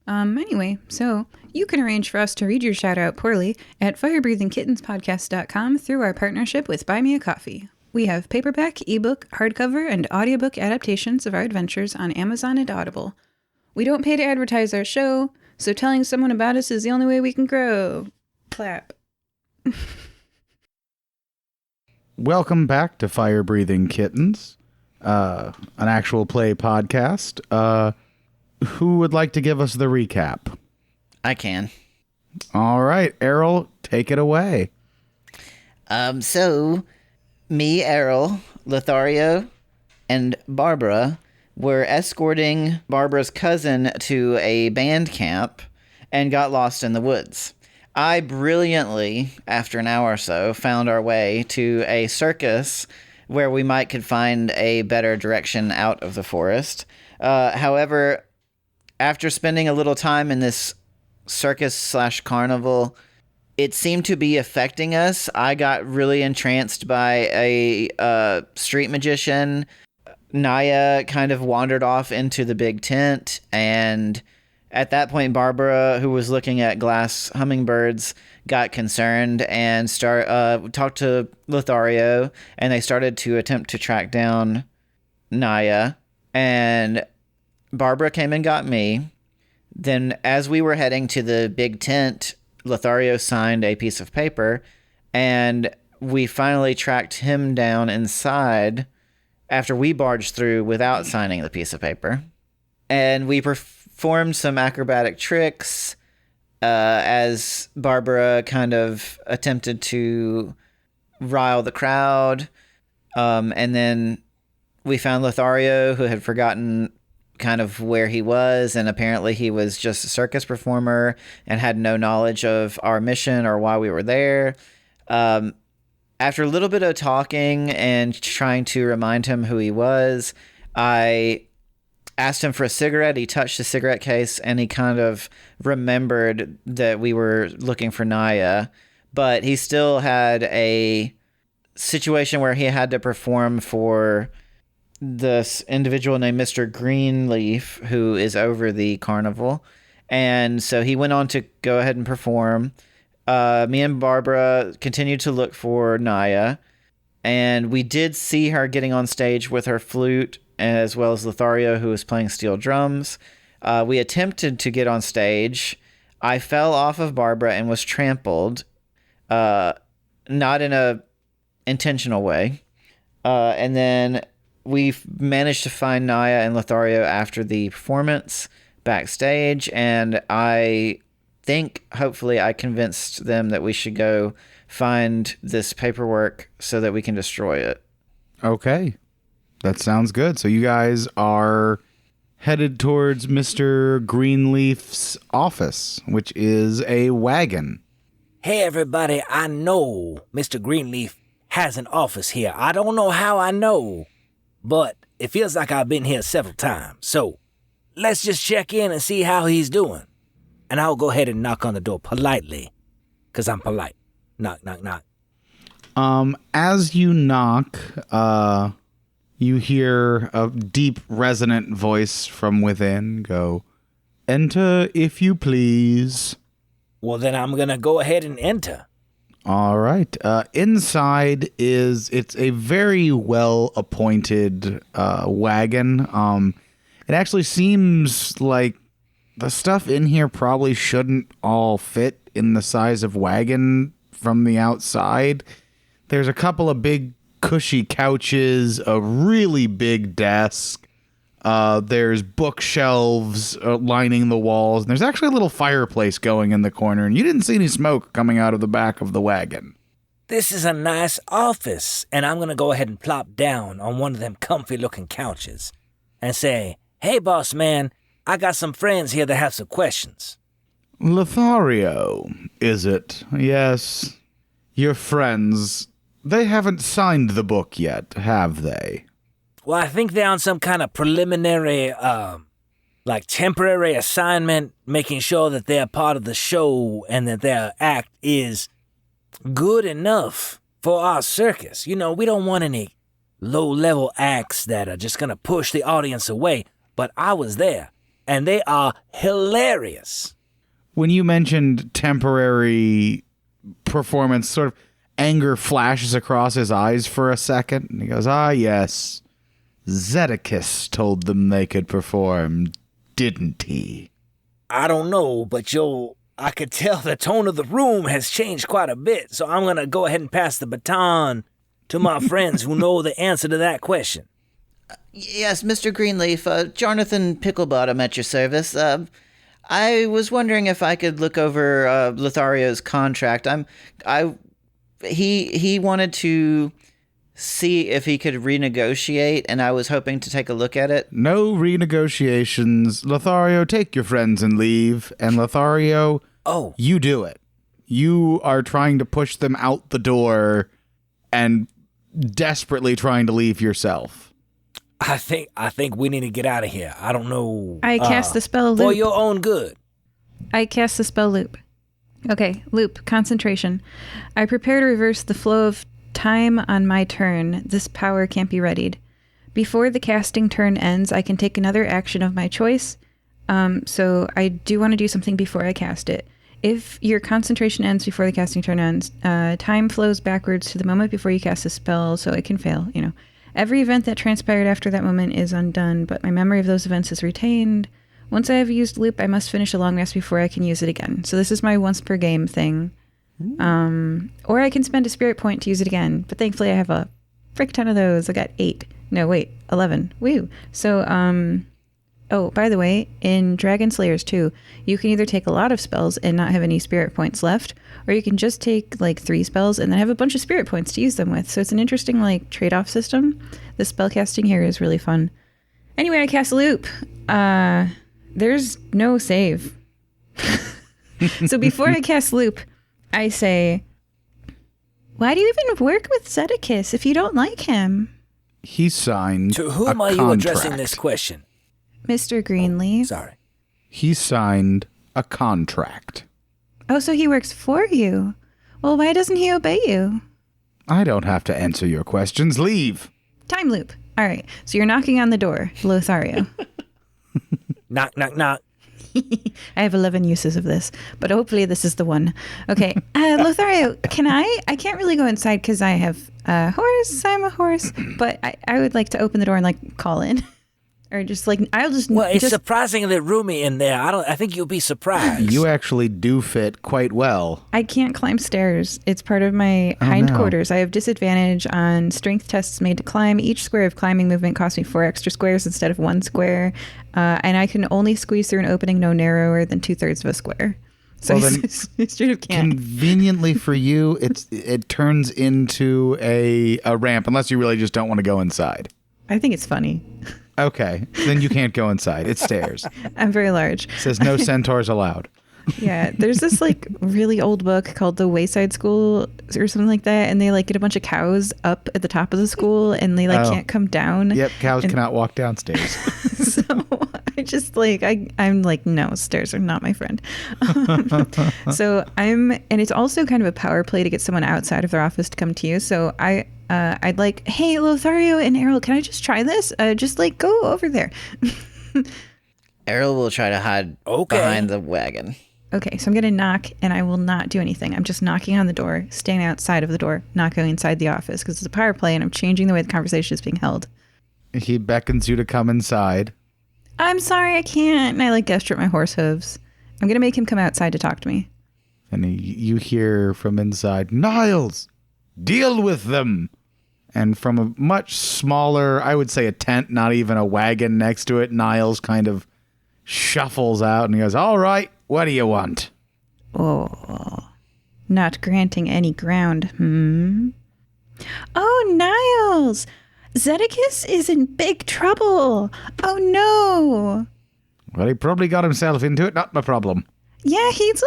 S4: Anyway, so you can arrange for us to read your shout-out poorly at firebreathingkittenspodcast.com through our partnership with Buy Me a Coffee. We have paperback, ebook, hardcover, and audiobook adaptations of our adventures on Amazon and Audible. We don't pay to advertise our show, so telling someone about us is the only way we can grow. Clap.
S1: Welcome back to Fire Breathing Kittens, an actual play podcast. Who would like to give us the recap?
S3: I can.
S1: All right, Errol, take it away.
S3: So, me, Errol, Lothario, and Barbara were escorting Barbara's cousin to a band camp and got lost in the woods. I brilliantly, after an hour or so, found our way to a circus where we could find a better direction out of the forest. However, after spending a little time in this circus/carnival, it seemed to be affecting us. I got really entranced by a street magician. Naya kind of wandered off into the big tent, and at that point, Barbara, who was looking at glass hummingbirds, got concerned and talked to Lothario, and they started to attempt to track down Naya. And Barbara came and got me. Then, as we were heading to the big tent, Lothario signed a piece of paper, and we finally tracked him down inside after we barged through without signing the piece of paper. And we performed some acrobatic tricks as Barbara kind of attempted to rile the crowd. And then we found Lothario, who had forgotten kind of where he was, and apparently he was just a circus performer and had no knowledge of our mission or why we were there. After a little bit of talking and trying to remind him who he was, I asked him for a cigarette. He touched the cigarette case, and he kind of remembered that we were looking for Naya, but he still had a situation where he had to perform for this individual named Mr. Greenleaf, who is over the carnival. And so he went on to go ahead and perform. Me and Barbara continued to look for Naya, and we did see her getting on stage with her flute, as well as Lothario, who was playing steel drums. We attempted to get on stage. I fell off of Barbara and was trampled, not in a intentional way. And then we managed to find Naya and Lothario after the performance backstage, and I think hopefully I convinced them that we should go find this paperwork so that we can destroy it.
S1: Okay. That sounds good. So you guys are headed towards Mr. Greenleaf's office, which is a wagon.
S2: Hey, everybody, I know Mr. Greenleaf has an office here. I don't know how I know, but it feels like I've been here several times. So let's just check in and see how he's doing. And I'll go ahead and knock on the door politely, because I'm polite. Knock, knock, knock.
S1: As you knock, you hear a deep, resonant voice from within go, "Enter if you please."
S2: Well, then I'm going to go ahead and enter.
S1: All right. Inside it's a very well-appointed wagon. It actually seems like the stuff in here probably shouldn't all fit in the size of wagon from the outside. There's a couple of big cushy couches, a really big desk. There's bookshelves lining the walls. And there's actually a little fireplace going in the corner, and you didn't see any smoke coming out of the back of the wagon.
S2: This is a nice office, and I'm going to go ahead and plop down on one of them comfy-looking couches and say, "Hey, boss man, I got some friends here that have some questions."
S1: Lothario, is it? Yes. Your friends, they haven't signed the book yet, have they?
S2: Well, I think they're on some kind of preliminary, temporary assignment, making sure that they're part of the show and that their act is good enough for our circus. You know, we don't want any low-level acts that are just going to push the audience away. But I was there, and they are hilarious.
S1: When you mentioned temporary performance, sort of anger flashes across his eyes for a second, and he goes, "Ah, yes. Zedekiss told them they could perform, didn't he?"
S2: I don't know, but I could tell the tone of the room has changed quite a bit, so I'm going to go ahead and pass the baton to my friends who know the answer to that question.
S3: Yes, Mr. Greenleaf, Jonathan Picklebottom at your service. I was wondering if I could look over Lothario's contract. He wanted to see if he could renegotiate, and I was hoping to take a look at it.
S1: No renegotiations. Lothario, take your friends and leave. And Lothario, you do it. You are trying to push them out the door and desperately trying to leave yourself.
S2: I think we need to get out of here. I don't know.
S4: I cast the spell loop.
S2: For your own good.
S4: I cast the spell loop. Okay, loop, concentration. I prepare to reverse the flow of time on my turn. This power can't be readied. Before the casting turn ends, I can take another action of my choice. So I do want to do something before I cast it. If your concentration ends before the casting turn ends, time flows backwards to the moment before you cast a spell, so it can fail, you know. Every event that transpired after that moment is undone, but my memory of those events is retained. Once I have used loop, I must finish a long rest before I can use it again. So this is my once per game thing. Or I can spend a spirit point to use it again, but thankfully I have a frick ton of those. I got 11. Woo. So, by the way, in Dragonslayers 2, you can either take a lot of spells and not have any spirit points left, or you can just take like 3 spells and then have a bunch of spirit points to use them with. So it's an interesting like trade-off system. The spellcasting here is really fun. Anyway, I cast a loop. There's no save. So before I cast Loop, I say, why do you even work with Zedekis if you don't like him?
S1: He signed
S2: To whom
S1: a
S2: are you addressing
S1: contract.
S2: this question?
S4: Mr. Greenleaf.
S2: Sorry.
S1: He signed a contract.
S4: Oh, so he works for you. Well, why doesn't he obey you?
S1: I don't have to answer your questions. Leave.
S4: Time loop. All right. So you're knocking on the door, Lothario.
S2: Knock, knock, knock.
S4: I have 11 uses of this, but hopefully this is the one. Okay. Lothario, can I can't really go inside because I have a horse. I'm a horse, but I would like to open the door and like call in. Or just like, I'll just...
S2: Well, it's
S4: just,
S2: surprisingly roomy in there. I think you'll be surprised.
S1: You actually do fit quite well.
S4: I can't climb stairs. It's part of my hindquarters. I have disadvantage on strength tests made to climb. Each square of climbing movement costs me 4 extra squares instead of 1 square. And I can only squeeze through an opening no narrower than 2/3 of a square. So
S1: Well, then,
S4: I straight up can't.
S1: Conveniently for you, it turns into a ramp, unless you really just don't want to go inside.
S4: I think it's funny.
S1: Okay, then you can't go inside. It's stairs.
S4: I'm very large.
S1: It says no centaurs allowed.
S4: Yeah, there's this like really old book called The Wayside School or something like that, and they like get a bunch of cows up at the top of the school, and they like can't come down.
S1: Yep, cows cannot walk downstairs.
S4: So I just like I'm like, no, stairs are not my friend. So and it's also kind of a power play to get someone outside of their office to come to you. So I'd like, hey, Lothario and Errol, can I just try this? Just like go over there.
S3: Errol will try to hide behind the wagon.
S4: Okay, so I'm going to knock, and I will not do anything. I'm just knocking on the door, staying outside of the door, not going inside the office, because it's a power play, and I'm changing the way the conversation is being held.
S1: He beckons you to come inside.
S4: I'm sorry, I can't. And I like gesture at my horse hooves. I'm going to make him come outside to talk to me.
S1: And you hear from inside, Niles, deal with them. And from a much smaller, I would say a tent, not even a wagon next to it, Niles kind of shuffles out and he goes, all right, what do you want?
S4: Oh, not granting any ground, Oh, Niles! Zedekis is in big trouble. Oh, no.
S1: Well, he probably got himself into it, not my problem.
S4: Yeah, he's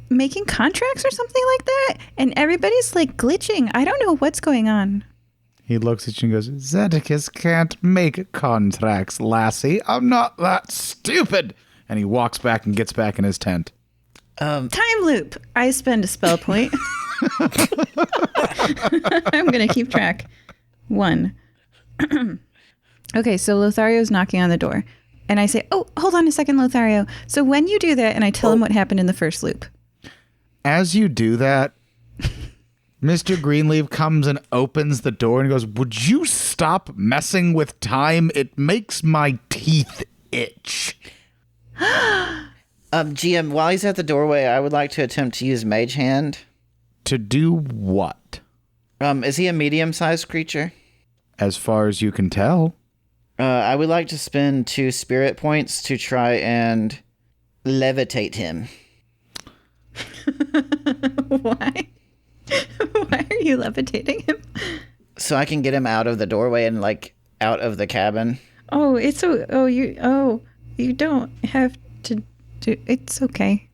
S4: making contracts or something like that, and everybody's like glitching. I don't know what's going on.
S1: He looks at you and goes, Zedekis can't make contracts, lassie. I'm not that stupid. And he walks back and gets back in his tent.
S4: Time loop. I spend a spell point. I'm going to keep track. 1. Okay, so Lothario's knocking on the door. And I say, oh, hold on a second, Lothario. So when you do that, and I tell him what happened in the first loop.
S1: As you do that, Mr. Greenleaf comes and opens the door and goes, would you stop messing with time? It makes my teeth itch.
S3: GM, while he's at the doorway, I would like to attempt to use Mage Hand.
S1: To do what?
S3: Is he a medium-sized creature?
S1: As far as you can tell.
S3: I would like to spend 2 spirit points to try and levitate him.
S4: Why? Why are you levitating him?
S3: So I can get him out of the doorway and like out of the cabin.
S4: Oh, you don't have to do. It's okay.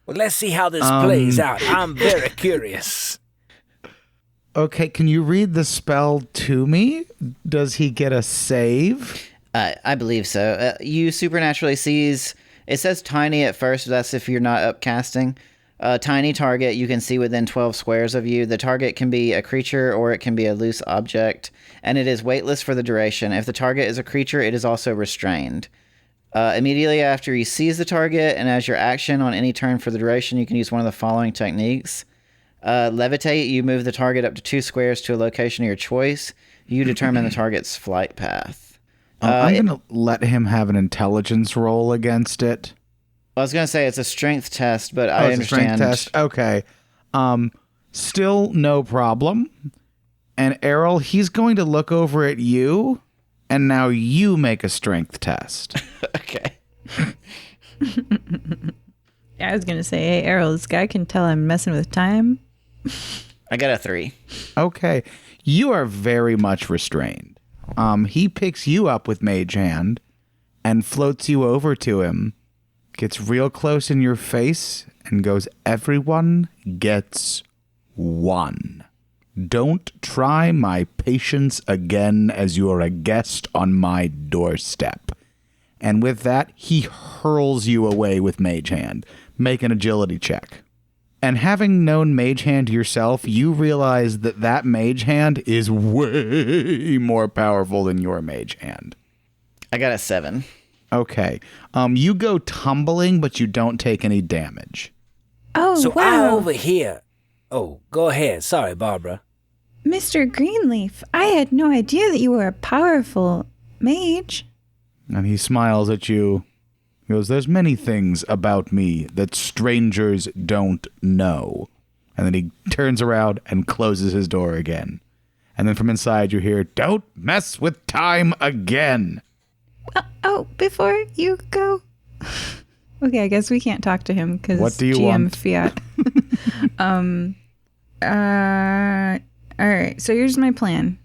S2: Well, let's see how this plays out. I'm very curious.
S1: Okay, can you read the spell to me? Does he get a save?
S3: I believe so. You supernaturally sees. It says tiny at first, but that's if you're not upcasting. Tiny target you can see within 12 squares of you. The target can be a creature or it can be a loose object, and it is weightless for the duration. If the target is a creature, it is also restrained. Immediately after he sees the target, and as your action on any turn for the duration, you can use one of the following techniques. Levitate, you move the target up to 2 squares to a location of your choice. You determine the target's flight path.
S1: I'm going to let him have an intelligence roll against it.
S3: I was going to say it's a strength test, but I
S1: It's a strength
S3: understand.
S1: test. Okay. Still no problem. And Errol, he's going to look over at you, and now you make a strength test.
S3: Okay.
S4: I was gonna say, hey, Errol, this guy can tell I'm messing with time.
S3: I got a 3.
S1: Okay. You are very much restrained. He picks you up with Mage Hand and floats you over to him, gets real close in your face, and goes, "Everyone gets one. Don't try my patience again as you are a guest on my doorstep." And with that, he hurls you away with Mage Hand. Make an agility check. And having known Mage Hand yourself, you realize that Mage Hand is way more powerful than your Mage Hand.
S3: I got a 7.
S1: Okay. You go tumbling, but you don't take any damage.
S4: Oh,
S2: So
S4: wow.
S2: I over here. Oh, go ahead. Sorry, Barbara.
S4: Mr. Greenleaf, I had no idea that you were a powerful mage.
S1: And he smiles at you. He goes, "There's many things about me that strangers don't know." And then he turns around and closes his door again. And then from inside you hear, "Don't mess with time again."
S4: Oh, before you go. Okay, I guess we can't talk to him because
S1: What do you
S4: GM
S1: want?
S4: Fiat. All right, so here's my plan.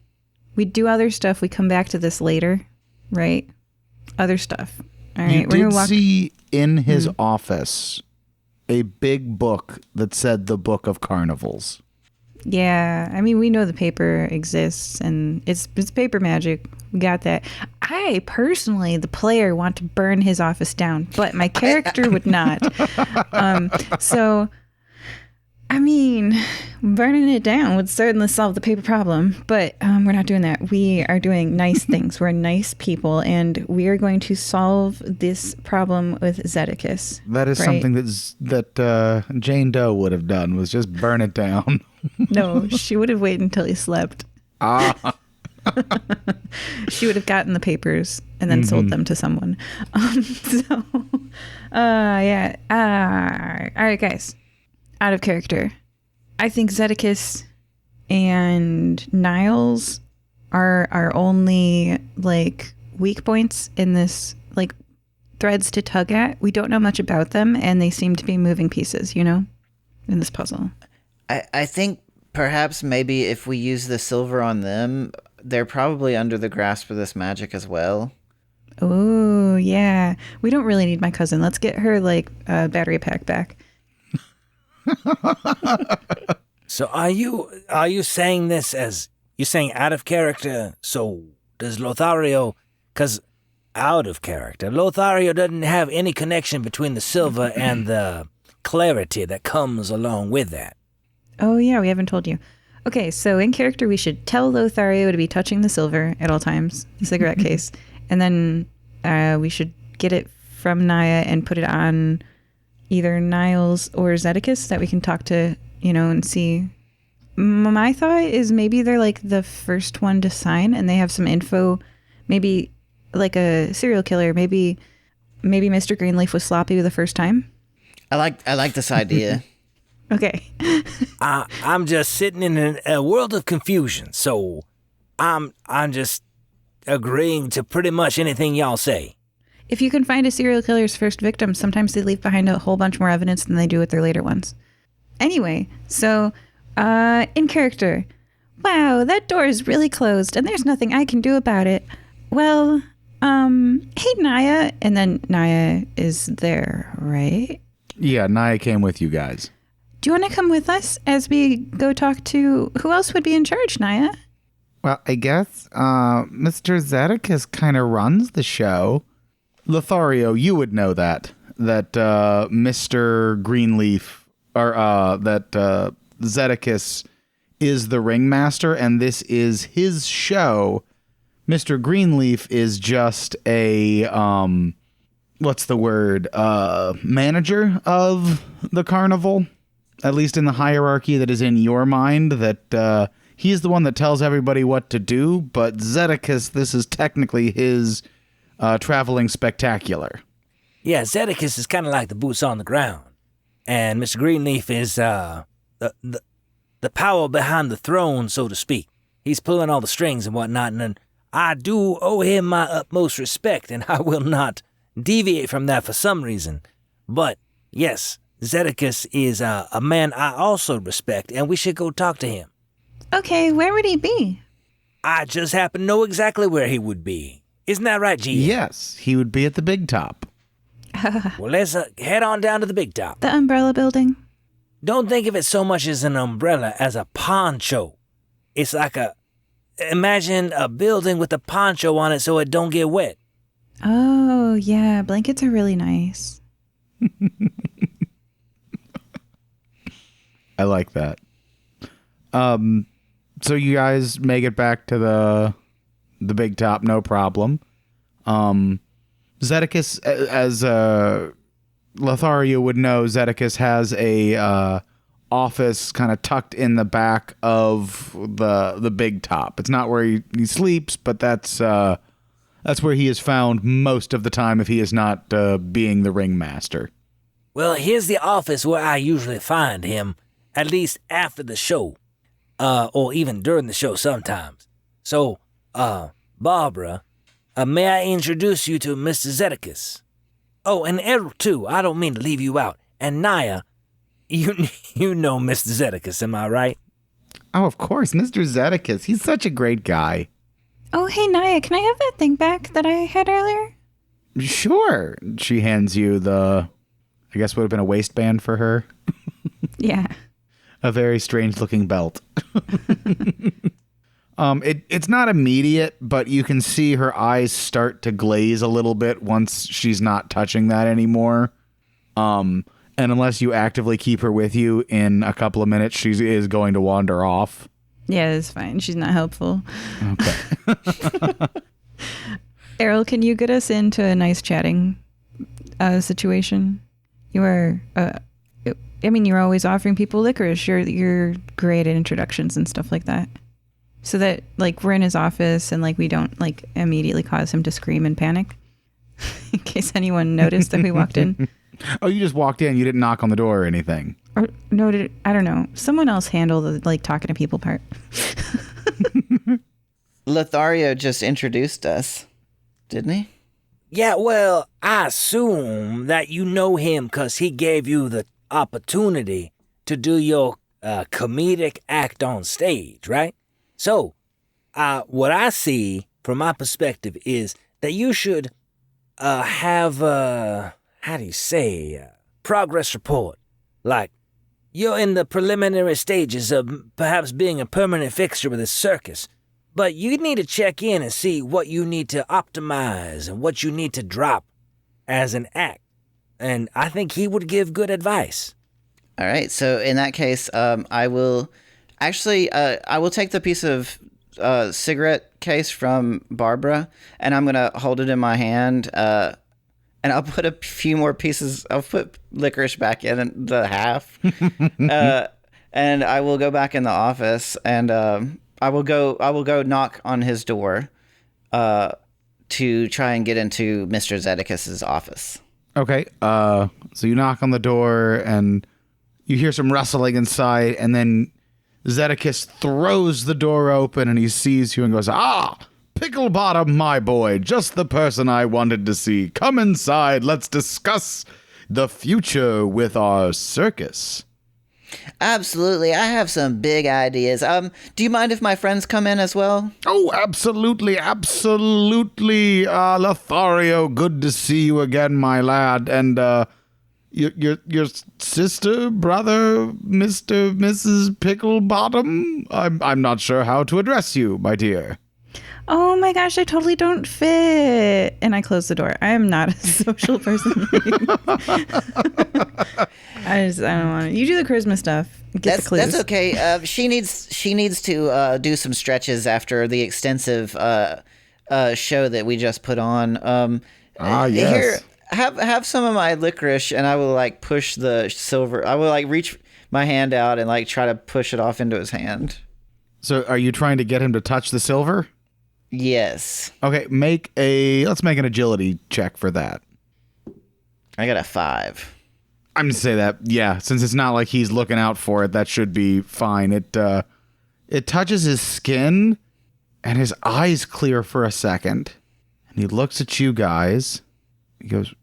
S4: We do other stuff. We come back to this later, right? Other stuff. All right,
S1: You
S4: we're
S1: did
S4: gonna walk.
S1: see in his office a big book that said the Book of Carnivals.
S4: Yeah, I mean, we know the paper exists, and it's paper magic. We got that. I personally, the player, want to burn his office down, but my character would not. So, I mean, burning it down would certainly solve the paper problem, but we're not doing that. We are doing nice things. We're nice people, and we are going to solve this problem with Zedicus.
S1: That is
S4: right?
S1: something that Jane Doe would have done, was just burn it down.
S4: No, she would have waited until he slept. She would have gotten the papers and then sold them to someone. Yeah. All right, guys. Out of character. I think Zedicus and Niles are our only, like, weak points in this, like, threads to tug at. We don't know much about them, and they seem to be moving pieces, you know, in this puzzle.
S3: I think perhaps maybe if we use the silver on them, they're probably under the grasp of this magic as well.
S4: Oh, yeah. We don't really need my cousin. Let's get her, like, a battery pack back.
S2: So are you saying this as you're saying out of character? So does Lothario? Because out of character, Lothario doesn't have any connection between the silver and the clarity that comes along with that.
S4: Oh, yeah, we haven't told you. Okay, so in character, we should tell Lothario to be touching the silver at all times, the cigarette case. And then we should get it from Naya and put it on either Niles or Zedicus that we can talk to, you know, and see. My thought is maybe they're like the first one to sign and they have some info, maybe like a serial killer. Maybe Mr. Greenleaf was sloppy the first time.
S3: I like this idea.
S4: Okay.
S2: I'm just sitting in a world of confusion, so I'm just agreeing to pretty much anything y'all say.
S4: If you can find a serial killer's first victim, sometimes they leave behind a whole bunch more evidence than they do with their later ones. Anyway, so in character, wow, that door is really closed and there's nothing I can do about it. Well, hey, Naya. And then Naya is there, right?
S1: Yeah, Naya came with you guys.
S4: Do you want to come with us as we go talk to who else would be in charge, Naya?
S1: Well, I guess Mr. Zedicus kind of runs the show. Lothario, you would know that Mr. Greenleaf, or that Zedicus is the ringmaster, and this is his show. Mr. Greenleaf is just a what's the word? Manager of the carnival, at least in the hierarchy that is in your mind. That he's the one that tells everybody what to do, but Zedicus, this is technically his traveling spectacular.
S2: Yeah, Zedicus is kind of like the boots on the ground, and Mr. Greenleaf is the power behind the throne, so to speak. He's pulling all the strings and whatnot, and I do owe him my utmost respect, and I will not deviate from that for some reason. But yes, Zedicus is a man I also respect, and we should go talk to him.
S4: Okay, where would he be?
S2: I just happen to know exactly where he would be. Isn't that right, GM?
S1: Yes, he would be at the big top.
S2: Well, let's head on down to the big top.
S4: The umbrella building.
S2: Don't think of it so much as an umbrella as a poncho. It's like imagine a building with a poncho on it so it don't get wet.
S4: Oh, yeah. Blankets are really nice.
S1: I like that. So you guys make it back to the big top, no problem. Zedekis, as Lothario would know, Zedekis has a office kind of tucked in the back of the big top. It's not where he sleeps, but that's where he is found most of the time if he is not being the ringmaster.
S2: Well, here's the office where I usually find him, at least after the show, or even during the show sometimes. So, Barbara, may I introduce you to Mr. Zedekis? Oh, and Errol, too. I don't mean to leave you out. And Naya, you know Mr. Zedekis, am I right?
S1: Oh, of course, Mr. Zedekis. He's such a great guy.
S4: Oh, hey, Naya, can I have that thing back that I had earlier?
S1: Sure. She hands you I guess would have been a waistband for her.
S4: Yeah.
S1: A very strange-looking belt. It's not immediate, but you can see her eyes start to glaze a little bit once she's not touching that anymore. And unless you actively keep her with you, in a couple of minutes, she is going to wander off.
S4: Yeah, it's fine. She's not helpful.
S1: Okay.
S4: Errol, can you get us into a nice chatting situation? You are, you're always offering people licorice. You're great at introductions and stuff like that. So that, like, we're in his office and, like, we don't, like, immediately cause him to scream and panic. In case anyone noticed that we walked in.
S1: Oh, you just walked in. You didn't knock on the door or anything.
S4: Or, no, I don't know. Someone else handled the, like, talking to people part.
S3: Lothario just introduced us, didn't he?
S2: Yeah, well, I assume that you know him because he gave you the opportunity to do your comedic act on stage, right? So, what I see from my perspective is that you should have, progress report. Like, you're in the preliminary stages of perhaps being a permanent fixture with the circus, but you need to check in and see what you need to optimize and what you need to drop as an act. And I think he would give good advice.
S3: All right. So in that case, I will take the piece of cigarette case from Barbara, and I'm going to hold it in my hand, and I'll put a few more pieces. I'll put licorice back in the half, and I will go back in the office, and I will go knock on his door to try and get into Mr. Zedekis' office.
S1: Okay. So you knock on the door, and you hear some rustling inside, and then Zedekis throws the door open, and he sees you and goes, "Ah, Picklebottom, my boy, just the person I wanted to see. Come inside. Let's discuss the future with our circus."
S3: Absolutely. I have some big ideas. Do you mind if my friends come in as well?
S1: Oh, absolutely, absolutely. Lothario, good to see you again, my lad. And your sister, brother, Mrs. Picklebottom? I'm not sure how to address you, my dear.
S4: Oh my gosh, I totally don't fit. And I close the door. I am not a social person. I don't want to. You do the charisma stuff. Get the clues.
S3: That's okay. She needs to do some stretches after the extensive show that we just put on.
S1: Yes.
S3: Here, have some of my licorice, and I will like push the silver. I will like reach my hand out and like try to push it off into his hand.
S1: So, are you trying to get him to touch the silver?
S3: Yes.
S1: Okay, let's make an agility check for that.
S3: I got a 5.
S1: I'm going to say that, yeah, since it's not like he's looking out for it, that should be fine. It touches his skin, and his eyes clear for a second. And he looks at you guys. He goes,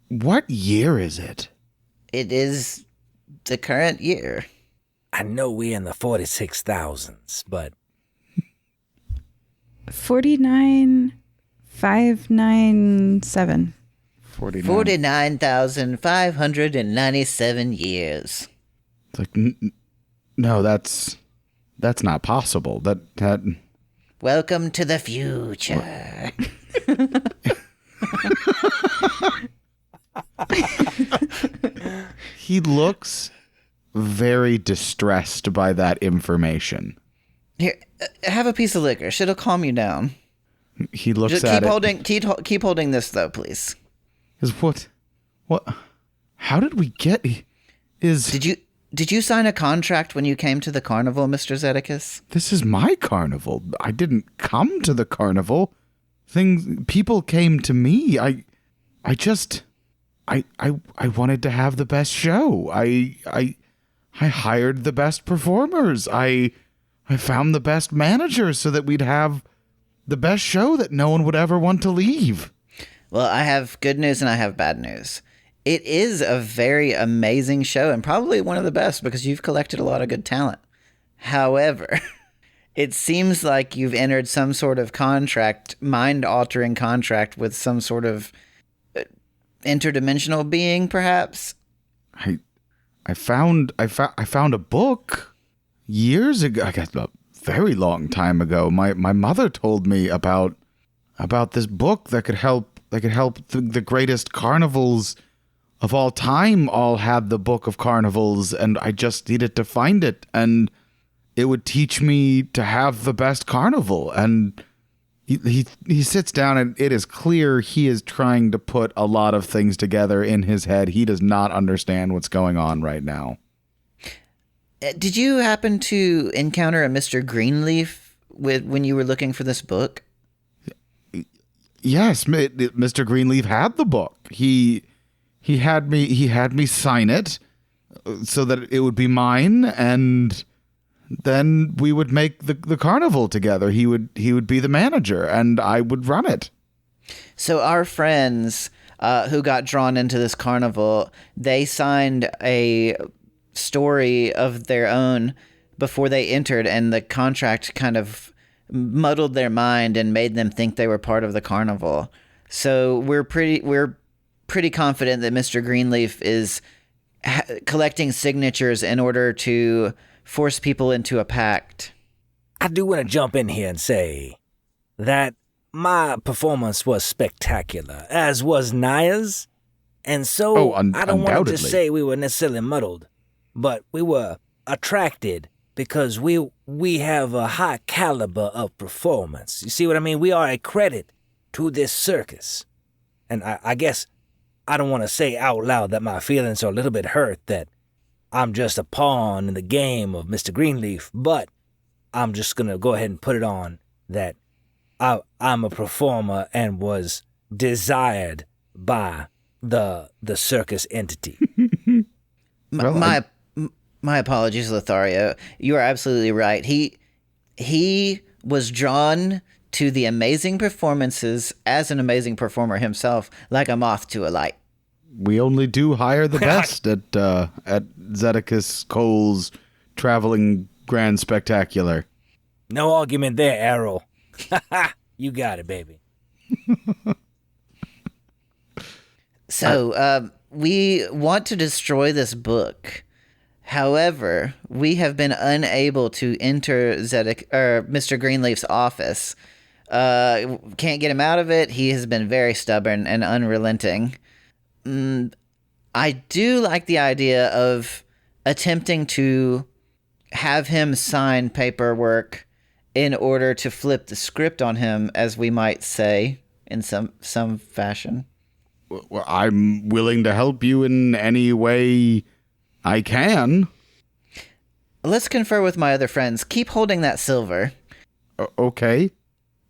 S1: "What year is it?"
S3: It is the current year.
S2: I know we're in the 46,000s, but
S4: 49,597.
S3: 49,597 years.
S1: It's like, no, that's not possible. That.
S3: Welcome to the future.
S1: He looks very distressed by that information.
S3: Here, have a piece of liquor. It'll calm you down.
S1: He looks
S3: Just
S1: at
S3: keep holding this though, please.
S1: Is what? How did we get?
S3: Did you sign a contract when you came to the carnival, Mr. Zedekus?
S1: This is my carnival. I didn't come to the carnival. People came to me. I wanted to have the best show. I hired the best performers. I found the best managers so that we'd have the best show that no one would ever want to leave.
S3: Well, I have good news and I have bad news. It is a very amazing show and probably one of the best because you've collected a lot of good talent. However, it seems like you've entered some sort of contract, mind-altering contract with some sort of interdimensional being, perhaps.
S1: I found a book years ago. I guess a very long time ago. My mother told me about this book that could help. The greatest carnivals of all time all had the Book of Carnivals, and I just needed to find it, and it would teach me to have the best carnival. And he sits down, and it is clear he is trying to put a lot of things together in his head. He does not understand what's going on right now.
S3: Did you happen to encounter a Mr. Greenleaf when you were looking for this book?
S1: Yes, Mr. Greenleaf had the book. He had me sign it so that it would be mine, and then we would make the carnival together. He would be the manager, and I would run it.
S3: So our friends who got drawn into this carnival, they signed a story of their own before they entered, and the contract kind of muddled their mind and made them think they were part of the carnival. So we're pretty confident that Mr. Greenleaf is collecting signatures in order to force people into a pact.
S2: I do want to jump in here and say that my performance was spectacular, as was Naya's. And so I don't want to just say we were necessarily muddled, but we were attracted because we have a high caliber of performance. You see what I mean? We are a credit to this circus. And I guess I don't want to say out loud that my feelings are a little bit hurt that I'm just a pawn in the game of Mr. Greenleaf, but I'm just going to go ahead and put it on that I'm a performer and was desired by the circus entity.
S3: My apologies, Lothario. You are absolutely right. He was drawn to the amazing performances as an amazing performer himself, like a moth to a light.
S1: We only do hire the best at Zedekus Cole's Traveling Grand Spectacular.
S2: No argument there, Errol. You got it, baby.
S3: So, we want to destroy this book. However, we have been unable to enter Mr. Greenleaf's office. Can't get him out of it. He has been very stubborn and unrelenting. I do like the idea of attempting to have him sign paperwork in order to flip the script on him, as we might say, in some fashion.
S1: Well, I'm willing to help you in any way I can.
S3: Let's confer with my other friends. Keep holding that silver.
S1: Okay.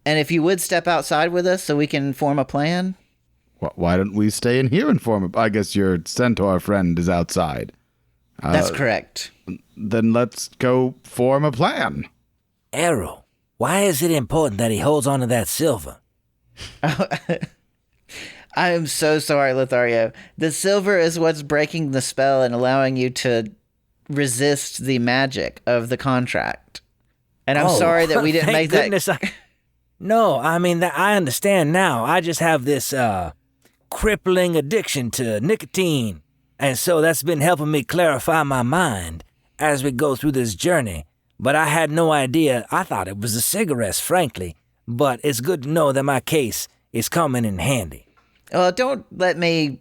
S3: And if you would step outside with us so we can form a plan.
S1: Why don't we stay in here and form I guess your centaur friend is outside.
S3: That's correct.
S1: Then let's go form a plan.
S2: Errol, why is it important that he holds on to that silver?
S3: I am so sorry, Lothario. The silver is what's breaking the spell and allowing you to resist the magic of the contract. And I'm sorry that we didn't make
S2: goodness
S3: that.
S2: No, I mean, I understand now. I just have this crippling addiction to nicotine. And so that's been helping me clarify my mind as we go through this journey. But I had no idea. I thought it was the cigarettes, frankly. But it's good to know that my case is coming in handy.
S3: Don't let me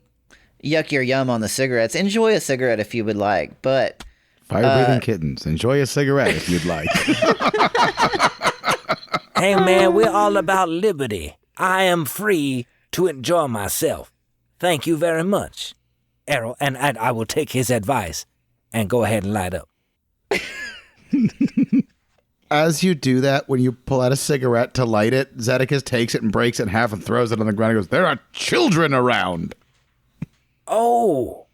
S3: yuck your yum on the cigarettes. Enjoy a cigarette if you would like, but...
S1: Fire-breathing kittens. Enjoy a cigarette if you'd like.
S2: Hey, man, we're all about liberty. I am free to enjoy myself. Thank you very much, Errol. And I will take his advice and go ahead and light up.
S1: As you do that, when you pull out a cigarette to light it, Zedekias takes it and breaks it in half and throws it on the ground and goes, "There are children around."
S2: Oh,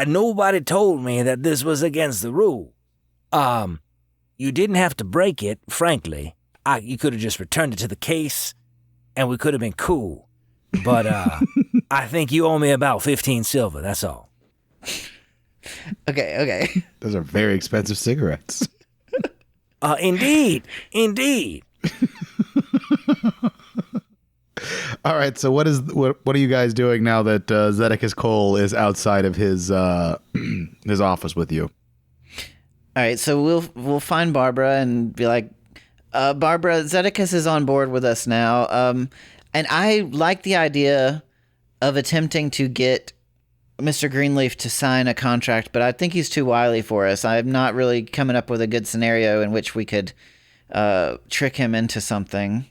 S2: nobody told me that this was against the rule. You didn't have to break it, frankly. You could have just returned it to the case, and we could have been cool. But I think you owe me about 15 silver, that's all.
S3: Okay.
S1: Those are very expensive cigarettes.
S2: Indeed.
S1: All right, so what are you guys doing now that Zedekias Cole is outside of his office with you?
S3: All right, so we'll find Barbara and be like, Barbara, Zedekias is on board with us now. And I like the idea of attempting to get Mr. Greenleaf to sign a contract, but I think he's too wily for us. I'm not really coming up with a good scenario in which we could trick him into something.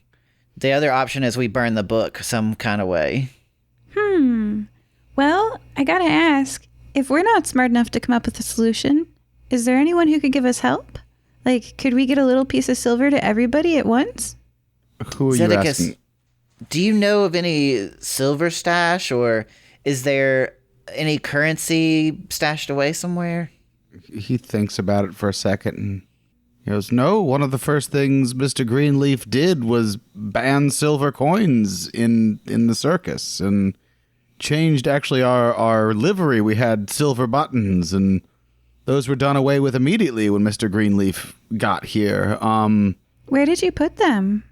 S3: The other option is we burn the book some kind of way.
S4: Well, I gotta ask, if we're not smart enough to come up with a solution, is there anyone who could give us help? Like, could we get a little piece of silver to everybody at once?
S1: Who are you asking?
S3: Do you know of any silver stash, or is there any currency stashed away somewhere?
S1: He thinks about it for a second and he goes, "No, one of the first things Mr. Greenleaf did was ban silver coins in the circus and changed actually our livery. We had silver buttons and those were done away with immediately when Mr. Greenleaf got here.
S4: Where did you put them?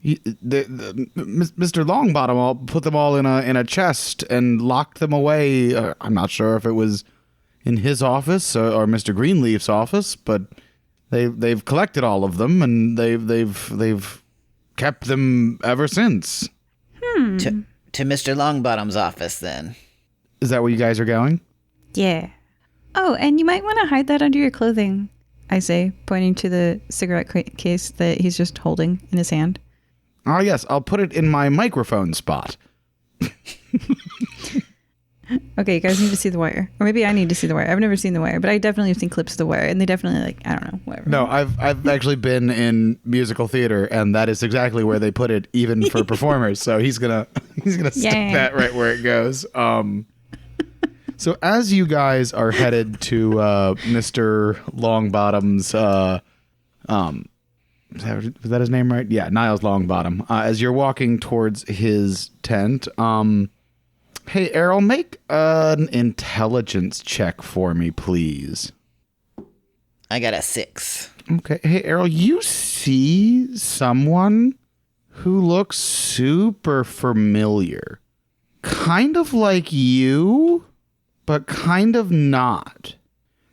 S1: Mr. Longbottom put them all in a chest and locked them away. I'm not sure if it was in his office or Mr. Greenleaf's office, but they've collected all of them and they've kept them ever since."
S3: To Mr. Longbottom's office, then.
S1: Is that where you guys are going?
S4: Yeah. Oh, and you might want to hide that under your clothing, I say, pointing to the cigarette case that he's just holding in his hand.
S1: Oh, yes, I'll put it in my microphone spot.
S4: Okay, you guys need to see The Wire. Or maybe I need to see The Wire. I've never seen The Wire, but I definitely have seen clips of The Wire, and they definitely, I don't know, whatever.
S1: No, I've actually been in musical theater, and that is exactly where they put it, even for performers. So he's gonna stick that right where it goes. So as you guys are headed to Mr. Longbottom's, was that his name right? Yeah, Niles Longbottom. As you're walking towards his tent, hey, Errol, make an intelligence check for me, please.
S3: I got a 6.
S1: Okay. Hey, Errol, you see someone who looks super familiar. Kind of like you, but kind of not.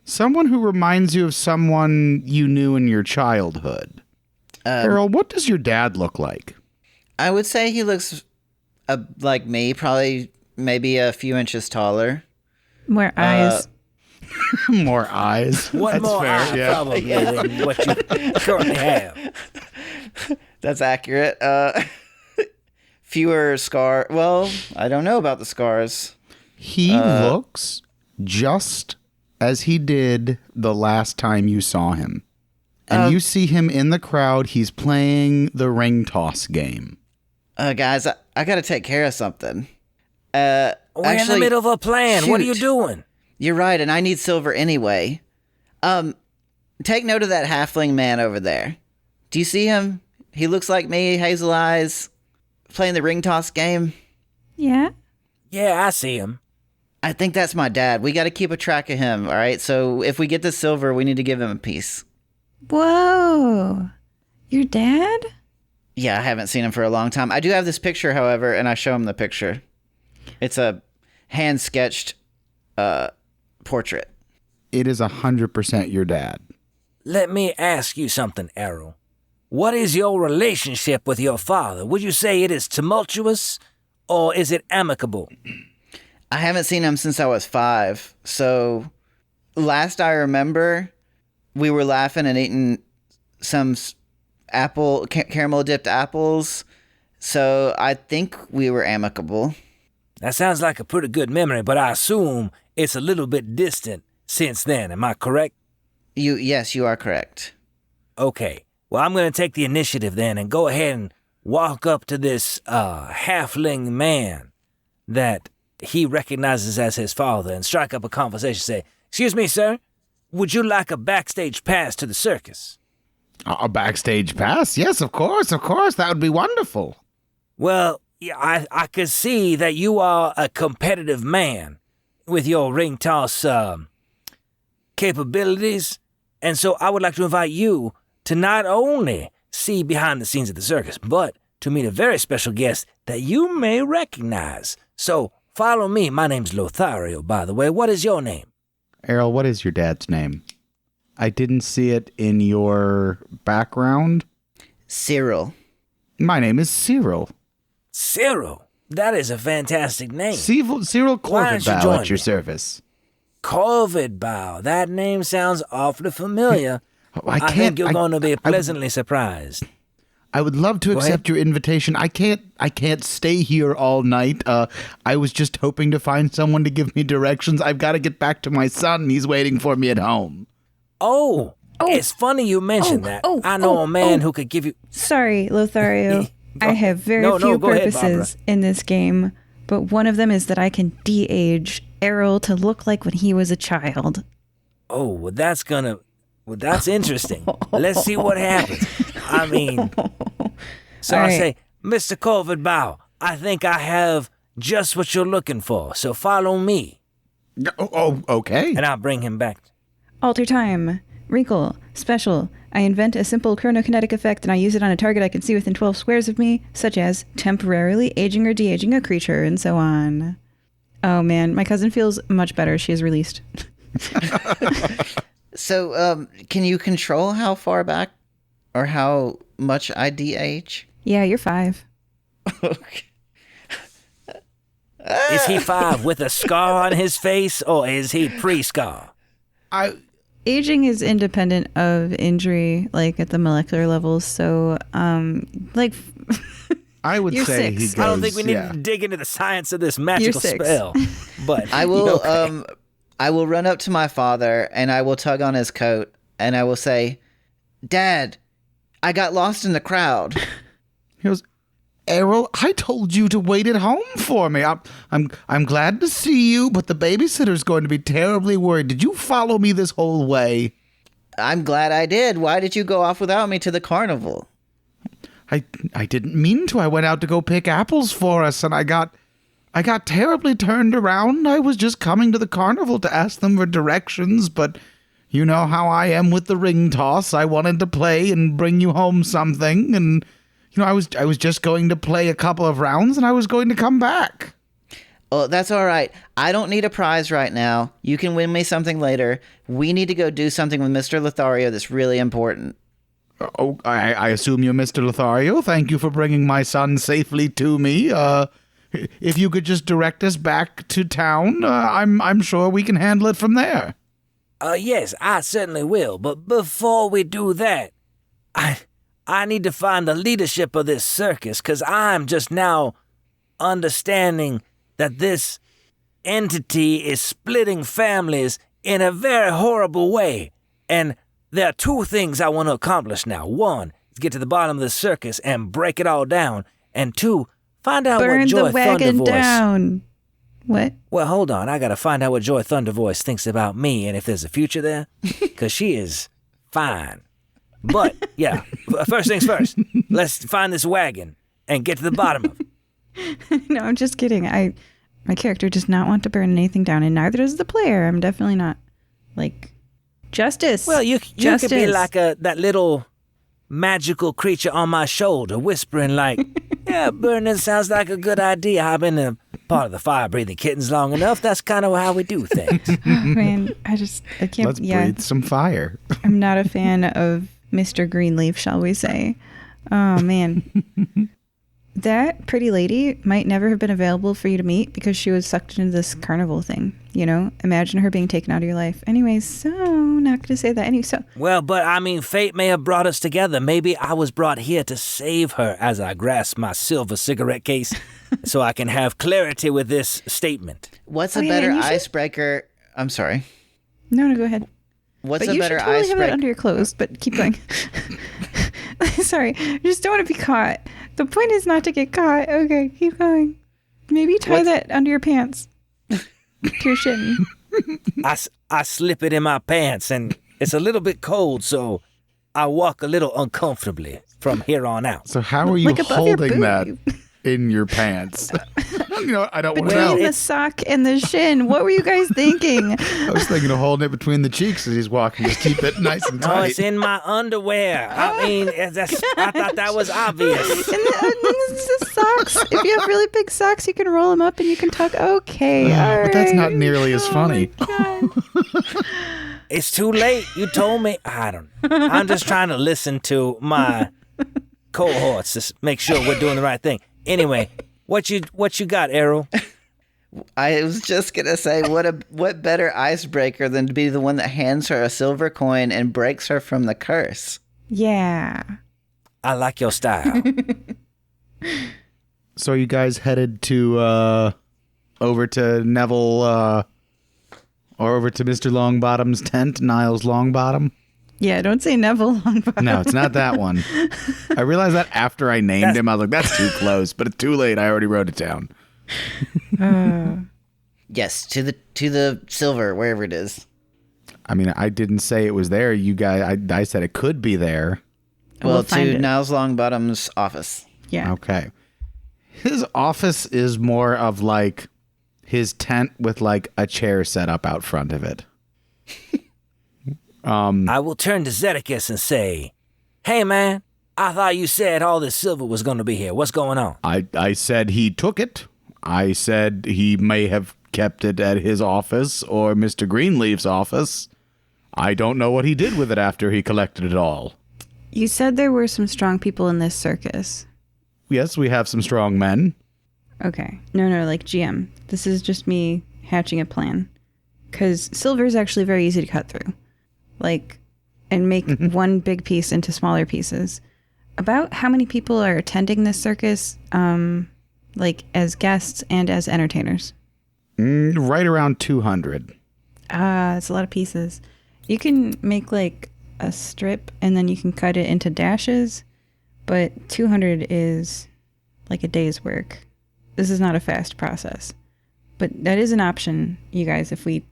S1: Someone who reminds you of someone you knew in your childhood. Errol, what does your dad look like?
S3: I would say he looks like me, probably maybe a few inches taller.
S4: More eyes.
S1: More eyes.
S2: One
S1: That's
S2: more
S1: fair,
S2: eye,
S1: yeah.
S2: probably, than what you currently have.
S3: That's accurate. Fewer scars. Well, I don't know about the scars.
S1: He looks just as he did the last time you saw him. And you see him in the crowd. He's playing the ring toss game.
S3: Guys, I got to take care of something.
S2: We're in the middle of a plan. What are you doing?
S3: You're right, and I need silver anyway. Take note of that halfling man over there. Do you see him? He looks like me, hazel eyes, playing the ring toss game.
S4: Yeah?
S2: Yeah, I see him.
S3: I think that's my dad. We got to keep a track of him, all right? So if we get the silver, we need to give him a piece.
S4: Whoa. Your dad?
S3: Yeah, I haven't seen him for a long time. I do have this picture, however, and I show him the picture. It's a hand-sketched portrait.
S1: It is 100% your dad.
S2: Let me ask you something, Errol. What is your relationship with your father? Would you say it is tumultuous, or is it amicable?
S3: I haven't seen him since I was 5, so last I remember, we were laughing and eating some caramel-dipped apples, so I think we were amicable.
S2: That sounds like a pretty good memory, but I assume it's a little bit distant since then. Am I correct?
S3: Yes, you are correct.
S2: Okay. Well, I'm going to take the initiative then and go ahead and walk up to this halfling man that he recognizes as his father and strike up a conversation. Say, "Excuse me, sir, would you like a backstage pass to the circus?"
S1: A backstage pass? Yes, of course. That would be wonderful.
S2: Well, yeah, I could see that you are a competitive man with your ring toss capabilities, and so I would like to invite you to not only see behind the scenes of the circus, but to meet a very special guest that you may recognize. So follow me. My name's Lothario, by the way. What is your name?
S1: Errol, what is your dad's name? I didn't see it in your background.
S3: Cyril.
S1: My name is Cyril.
S2: Cyril. That is a fantastic name.
S1: Cyril
S2: Why don't you
S1: Corvidbow
S2: join
S1: at your
S2: me?
S1: service.
S2: Corvidbow. That name sounds awfully familiar. I think you're going to be pleasantly surprised.
S1: I would love to accept your invitation. I can't stay here all night. I was just hoping to find someone to give me directions. I've got to get back to my son. He's waiting for me at home.
S2: Oh, it's funny you mentioned that. I know a man who could give you...
S4: Sorry, Lothario. I have very few
S2: go ahead,
S4: purposes in this game, but one of them is that I can de-age Errol to look like when he was a child.
S2: Oh, well, that's interesting. Let's see what happens. I mean... So
S4: All
S2: I
S4: right.
S2: say, Mr. Corvidbow, I think I have just what you're looking for, so follow me.
S1: Oh, okay.
S2: And I'll bring him back.
S4: Alter time. Wrinkle. Special. I invent a simple chronokinetic effect and I use it on a target I can see within 12 squares of me, such as temporarily aging or de-aging a creature, and so on. Oh man, my cousin feels much better. She is released.
S3: So, can you control how far back or how much I de-age?
S4: Yeah, you're 5.
S3: Okay.
S2: Is he 5 with a scar on his face, or is he pre-scar?
S4: Aging is independent of injury, like at the molecular levels. So, like,
S1: I would
S4: You're
S1: say
S4: 6.
S1: he goes,
S2: I don't think we need to dig into the science of this magical
S4: You're 6.
S2: spell. But
S3: I will
S2: okay.
S3: I will run up to my father and I will tug on his coat and I will say, "Dad, I got lost in the crowd."
S1: He goes, Errol, I told you to wait at home for me. I'm glad to see you, but the babysitter's going to be terribly worried. Did you follow me this whole way?
S3: I'm glad I did. Why did you go off without me to the carnival?
S1: I didn't mean to. I went out to go pick apples for us, and I got terribly turned around. I was just coming to the carnival to ask them for directions, but you know how I am with the ring toss. I wanted to play and bring you home something, and you know, I was just going to play a couple of rounds, and I was going to come back.
S3: Oh, that's all right. I don't need a prize right now. You can win me something later. We need to go do something with Mr. Lothario that's really important.
S1: Oh, I assume you're Mr. Lothario. Thank you for bringing my son safely to me. If you could just direct us back to town, I'm sure we can handle it from there.
S2: Yes, I certainly will. But before we do that, I need to find the leadership of this circus, because I'm just now understanding that this entity is splitting families in a very horrible way. And there are 2 things I want to accomplish now. 1 is get to the bottom of the circus and break it all down. And 2, find out
S4: burn
S2: what Joy
S4: the wagon
S2: Thundervoice...
S4: down. What?
S2: Well, hold on. I got to find out what Joy Thundervoice thinks about me and if there's a future there, because she is fine. But, yeah, first things first, let's find this wagon and get to the bottom of it.
S4: No, I'm just kidding. My character does not want to burn anything down, and neither does the player. I'm definitely not. Like, justice.
S2: Well, you could be like that little magical creature on my shoulder, whispering like, yeah, burning sounds like a good idea. I've been a part of the fire-breathing kittens long enough. That's kind of how we do things.
S4: Oh, man, I can't.
S1: Let's breathe some fire.
S4: I'm not a fan of Mr. Greenleaf, shall we say. Oh, man. That pretty lady might never have been available for you to meet because she was sucked into this carnival thing. You know, imagine her being taken out of your life. Anyways, so not going to say that. Anyway, so.
S2: Well, but I mean, fate may have brought us together. Maybe I was brought here to save her as I grasp my silver cigarette case so I can have clarity with this statement.
S3: What's a better icebreaker? I'm sorry.
S4: No, go ahead.
S3: What's
S4: but
S3: a better
S4: you should totally
S3: icebreaker?
S4: have it under your clothes, but keep going. Sorry, I just don't want to be caught. The point is not to get caught. Okay, keep going. Maybe tie that under your pants. To your shin.
S2: I slip it in my pants, and it's a little bit cold, so I walk a little uncomfortably from here on out.
S1: So how are you
S4: Like above your
S1: holding that
S4: booty.
S1: in your pants? You know what? I don't want to know.
S4: Between the sock and the shin. What were you guys thinking?
S1: I was thinking of holding it between the cheeks as he's walking. Just keep it nice and
S2: No,
S1: tight.
S2: it's in my underwear. I mean, I thought that was obvious.
S4: And then it's the socks. If you have really big socks, you can roll them up and you can tuck. Okay, all right.
S1: But that's not nearly as funny.
S2: It's too late. You told me. I don't know. I'm just trying to listen to my cohorts to make sure we're doing the right thing. Anyway, what you got, Errol?
S3: I was just gonna say, what better icebreaker than to be the one that hands her a silver coin and breaks her from the curse?
S4: Yeah.
S2: I like your style.
S1: So you guys headed to over to Neville or over to Mr. Longbottom's tent, Niles Longbottom?
S4: Yeah, don't say Neville Longbottom.
S1: No, it's not that one. I realized that after I named him. I was like, that's too close, but it's too late. I already wrote it down.
S3: Yes, to the silver, wherever it is.
S1: I mean, I didn't say it was there. You guys, I said it could be there.
S3: Well,
S4: find
S3: to
S4: it.
S3: Niles Longbottom's office.
S4: Yeah.
S1: Okay. His office is more of like his tent with like a chair set up out front of it.
S2: I will turn to Zedekias and say, hey, man, I thought you said all this silver was going to be here. What's going on?
S1: I said he took it. I said he may have kept it at his office or Mr. Greenleaf's office. I don't know what he did with it after he collected it all.
S4: You said there were some strong people in this circus.
S1: Yes, we have some strong men.
S4: Okay. No, like GM. This is just me hatching a plan. Because silver is actually very easy to cut through. Like, and make one big piece into smaller pieces. About how many people are attending this circus, like as guests and as entertainers?
S1: Right around 200.
S4: It's a lot of pieces. You can make like a strip and then you can cut it into dashes, but 200 is like a day's work. This is not a fast process, but that is an option, you guys, if we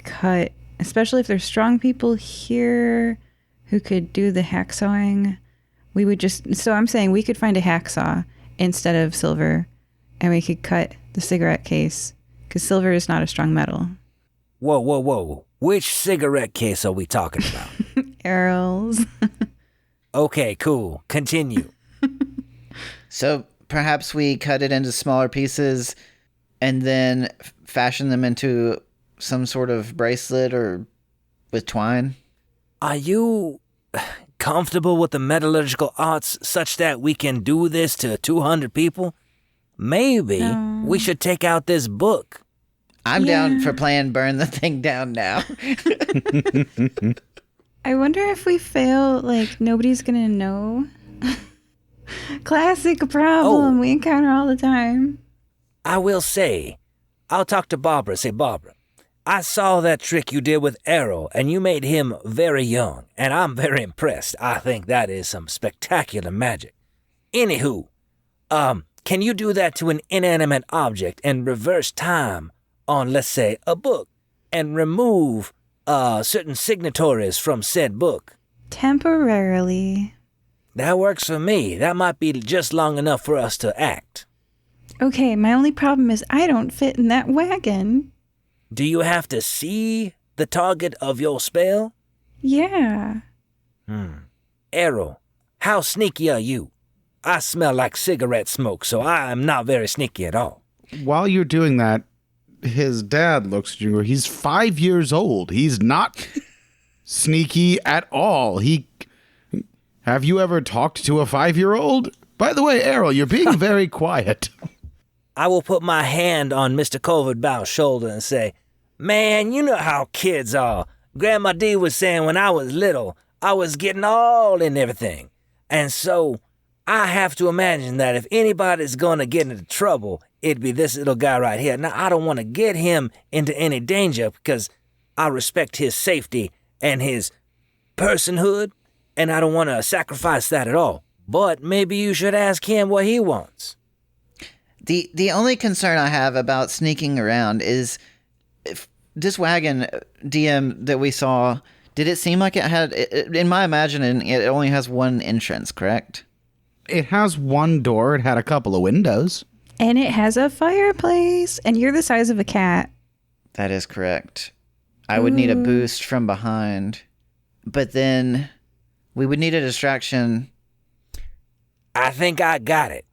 S4: cut, especially if there's strong people here who could do the hacksawing. We would just, so I'm saying we could find a hacksaw instead of silver and we could cut the cigarette case because silver is not a strong metal.
S2: Whoa. Which cigarette case are we talking about?
S4: Errol's.
S2: Okay, cool. Continue.
S3: So perhaps we cut it into smaller pieces and then fashion them into some sort of bracelet or with twine.
S2: Are you comfortable with the metallurgical arts such that we can do this to 200 people? Maybe we should take out this book.
S3: I'm down for playing burn the thing down now.
S4: I wonder if we fail, like, nobody's gonna know. Classic problem we encounter all the time.
S2: I will say, I'll talk to Barbara. Say, Barbara, I saw that trick you did with Errol, and you made him very young, and I'm very impressed. I think that is some spectacular magic. Anywho, can you do that to an inanimate object and reverse time on, let's say, a book, and remove certain signatories from said book?
S4: Temporarily.
S2: That works for me. That might be just long enough for us to act.
S4: Okay, my only problem is I don't fit in that wagon.
S2: Do you have to see the target of your spell?
S4: Yeah.
S2: Errol, How sneaky are you? I smell like cigarette smoke, so I am not very sneaky at all.
S1: While you're doing that, his dad looks at you. He's 5 years old. He's not sneaky at all. Have you ever talked to a 5-year-old? By the way, Errol, you're being very quiet.
S2: I will put my hand on Mr. Culvertbow's shoulder and say, man, you know how kids are. Grandma D was saying when I was little, I was getting all in everything. And so I have to imagine that if anybody's going to get into trouble, it'd be this little guy right here. Now, I don't want to get him into any danger because I respect his safety and his personhood, and I don't want to sacrifice that at all. But maybe you should ask him what he wants.
S3: The only concern I have about sneaking around is if this wagon, DM, that we saw, did it seem like it had, in my imagining, it only has one entrance, correct?
S1: It has one door. It had a couple of windows.
S4: And it has a fireplace. And you're the size of a cat.
S3: That is correct. I would need a boost from behind. But then we would need a distraction.
S2: I think I got it.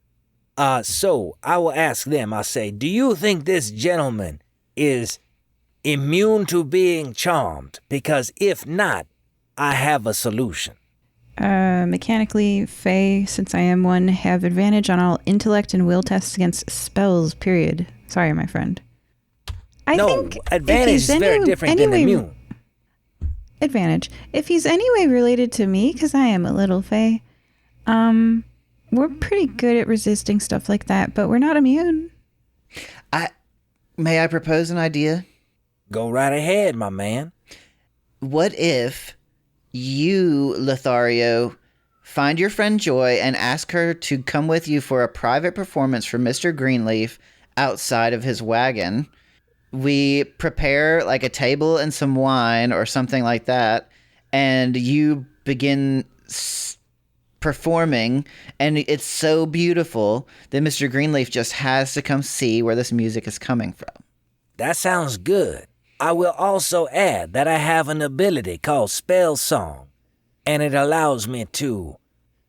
S2: So I will ask them, I'll say, do you think this gentleman is immune to being charmed? Because if not, I have a solution.
S4: Mechanically, Fae, since I am one, have advantage on all intellect and will tests against spells, period. Sorry, my friend. I think
S2: advantage is very different than immune.
S4: Advantage. If he's anyway related to me, because I am a little Fae, we're pretty good at resisting stuff like that, but we're not immune.
S3: May I propose an idea?
S2: Go right ahead, my man.
S3: What if you, Lothario, find your friend Joy and ask her to come with you for a private performance for Mr. Greenleaf outside of his wagon? We prepare like a table and some wine or something like that, and you begin performing, and it's so beautiful that Mr. Greenleaf just has to come see where this music is coming from.
S2: That sounds good. I will also add that I have an ability called Spell Song, and it allows me to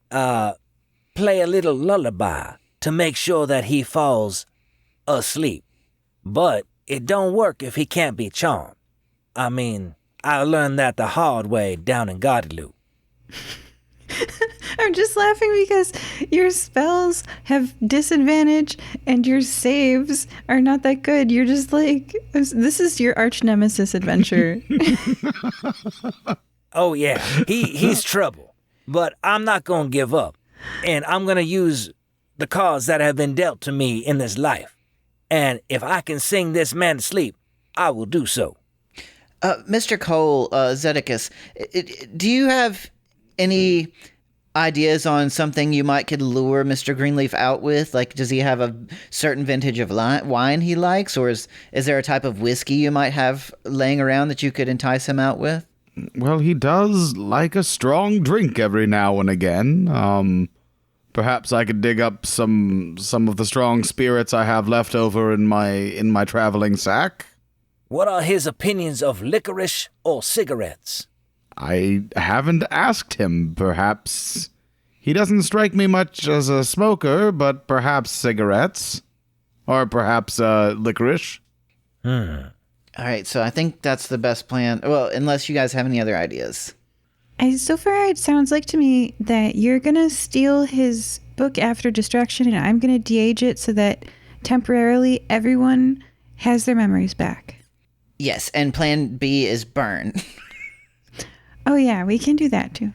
S2: play a little lullaby to make sure that he falls asleep. But it don't work if he can't be charmed. I mean, I learned that the hard way down in Guadeloupe.
S4: I'm just laughing because your spells have disadvantage and your saves are not that good. You're just like, this is your arch nemesis adventure.
S2: Oh yeah, he's trouble. But I'm not going to give up. And I'm going to use the cards that have been dealt to me in this life. And if I can sing this man to sleep, I will do so.
S3: Mr. Cole, Zedicus, do you have any ideas on something you could lure Mr. Greenleaf out with? Like, does he have a certain vintage of wine he likes, or is there a type of whiskey you might have laying around that you could entice him out with?
S1: Well, he does like a strong drink every now and again. Perhaps I could dig up some of the strong spirits I have left over in my traveling sack.
S2: What are his opinions of licorice or cigarettes?
S1: I haven't asked him. Perhaps he doesn't strike me much as a smoker, but perhaps cigarettes. Or perhaps licorice.
S3: All right, so I think that's the best plan. Well, unless you guys have any other ideas.
S4: So far, it sounds like to me that you're going to steal his book after distraction, and I'm going to de-age it so that temporarily everyone has their memories back.
S3: Yes, and plan B is burn.
S4: Oh, yeah, we can do that, too.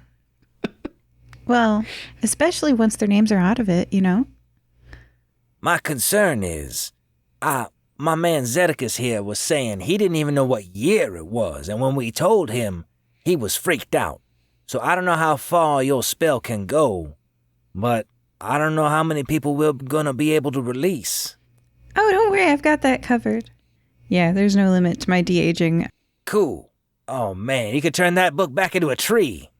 S4: Well, especially once their names are out of it, you know?
S2: My concern is, my man Zedicus here was saying he didn't even know what year it was, and when we told him, he was freaked out. So I don't know how far your spell can go, but I don't know how many people we're gonna be able to release.
S4: Oh, don't worry, I've got that covered. Yeah, there's no limit to my de-aging.
S2: Cool. Oh man, you could turn that book back into a tree.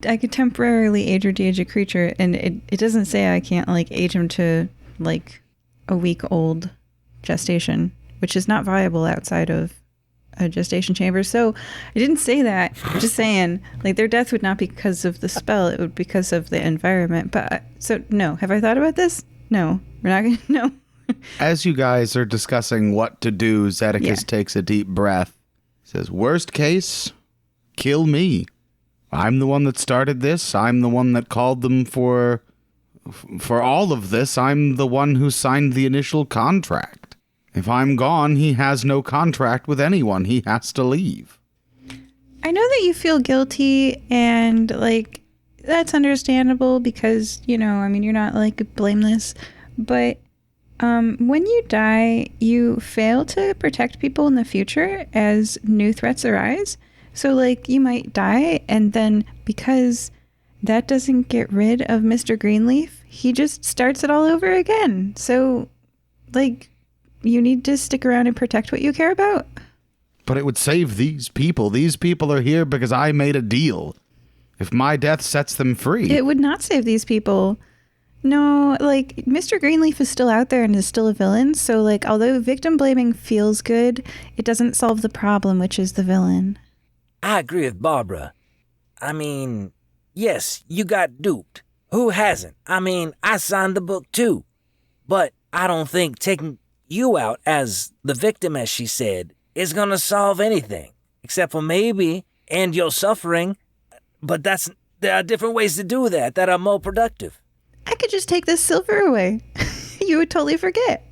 S4: I could temporarily age or de-age a creature, and it doesn't say I can't, like, age him to, like, a week-old gestation, which is not viable outside of a gestation chamber. So I didn't say that. I'm just saying, like, their death would not be because of the spell. It would be because of the environment. But so no. Have I thought about this? No. We're not going to. No.
S1: As you guys are discussing what to do, Zedekus takes a deep breath. Says, worst case, kill me. I'm the one that started this. I'm the one that called them for all of this. I'm the one who signed the initial contract. If I'm gone, he has no contract with anyone. He has to leave.
S4: I know that you feel guilty, and, like, that's understandable because, you know, I mean, you're not, like, blameless. But when you die, you fail to protect people in the future as new threats arise. So, like, you might die, and then because that doesn't get rid of Mr. Greenleaf, he just starts it all over again. So, like, you need to stick around and protect what you care about.
S1: But it would save these people. These people are here because I made a deal. If my death sets them free.
S4: It would not save these people. No, like, Mr. Greenleaf is still out there and is still a villain. So, like, although victim blaming feels good, it doesn't solve the problem, which is the villain.
S2: I agree with Barbara. I mean, yes, you got duped. Who hasn't? I mean, I signed the book too. But I don't think taking you out as the victim, as she said, is going to solve anything. Except for maybe end your suffering. But there are different ways to do that are more productive.
S4: I could just take this silver away. You would totally forget.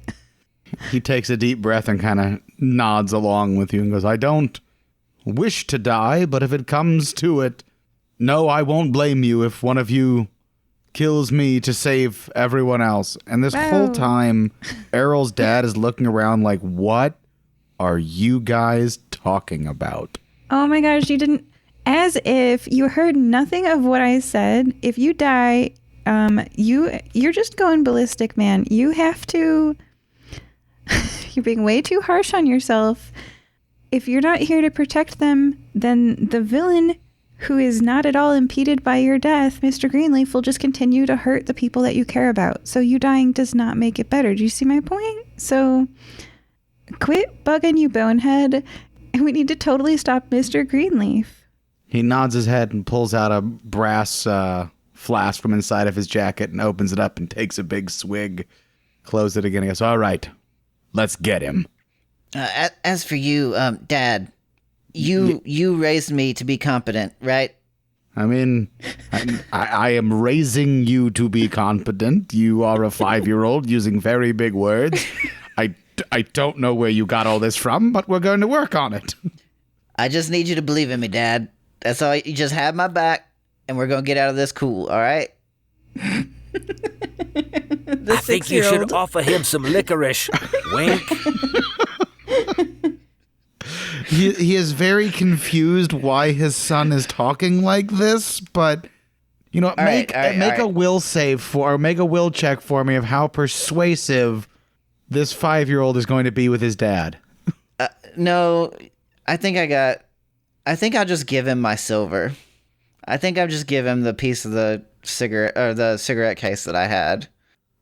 S1: He takes a deep breath and kind of nods along with you and goes, I don't wish to die, but if it comes to it, no, I won't blame you if one of you kills me to save everyone else. And this whole time, Errol's dad is looking around like, what are you guys talking about?
S4: Oh my gosh, you didn't... As if you heard nothing of what I said. If you die... you're just going ballistic, man. You have to... You're being way too harsh on yourself. If you're not here to protect them, then the villain, who is not at all impeded by your death, Mr. Greenleaf, will just continue to hurt the people that you care about. So you dying does not make it better. Do you see my point? So quit bugging, you bonehead. And we need to totally stop Mr. Greenleaf.
S1: He nods his head and pulls out a brass... flask from inside of his jacket and opens it up and takes a big swig, close it again. He goes, all right, let's get him.
S3: As for you, Dad, you raised me to be competent, right?
S1: I mean, I am raising you to be competent. You are a 5-year-old using very big words. I don't know where you got all this from, but we're going to work on it.
S3: I just need you to believe in me, Dad. That's all. You just have my back. And we're going to get out of this cool, all right?
S2: I think you should offer him some licorice. Wink.
S1: He is very confused why his son is talking like this, but, you know, make a will check for me of how persuasive this 5-year-old is going to be with his dad.
S3: No, I think I'll just give him my silver. I think I'll just give him the piece of the cigarette case that I had.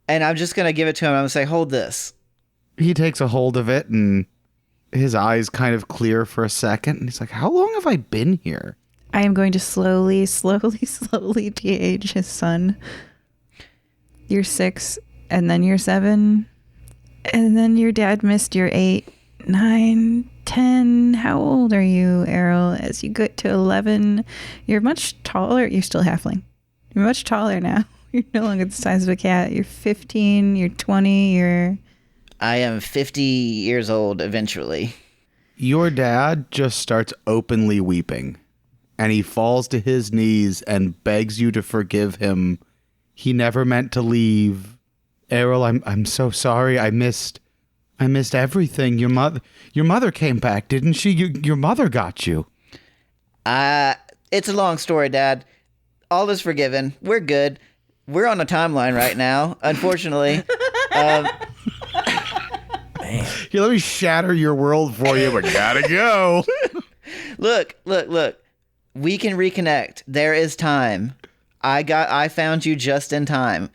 S3: And I'm just going to give it to him. I'm going to say, hold this.
S1: He takes a hold of it and his eyes kind of clear for a second. And he's like, how long have I been here?
S4: I am going to slowly de-age his son. You're 6, and then you're 7, and then your dad missed your 8, 9, 10. How old are you, Errol? As you get to 11, you're much taller. You're still halfling. You're much taller now. You're no longer the size of a cat. You're 15, you're 20,
S3: I am 50 years old eventually.
S1: Your dad just starts openly weeping, and he falls to his knees and begs you to forgive him. He never meant to leave. Errol, I'm so sorry. I missed everything. Your mother came back, didn't she? Your mother got you.
S3: It's a long story, Dad. All is forgiven. We're good. We're on a timeline right now, unfortunately.
S1: Here, let me shatter your world for you, but gotta go.
S3: Look. We can reconnect. There is time. I found you just in time.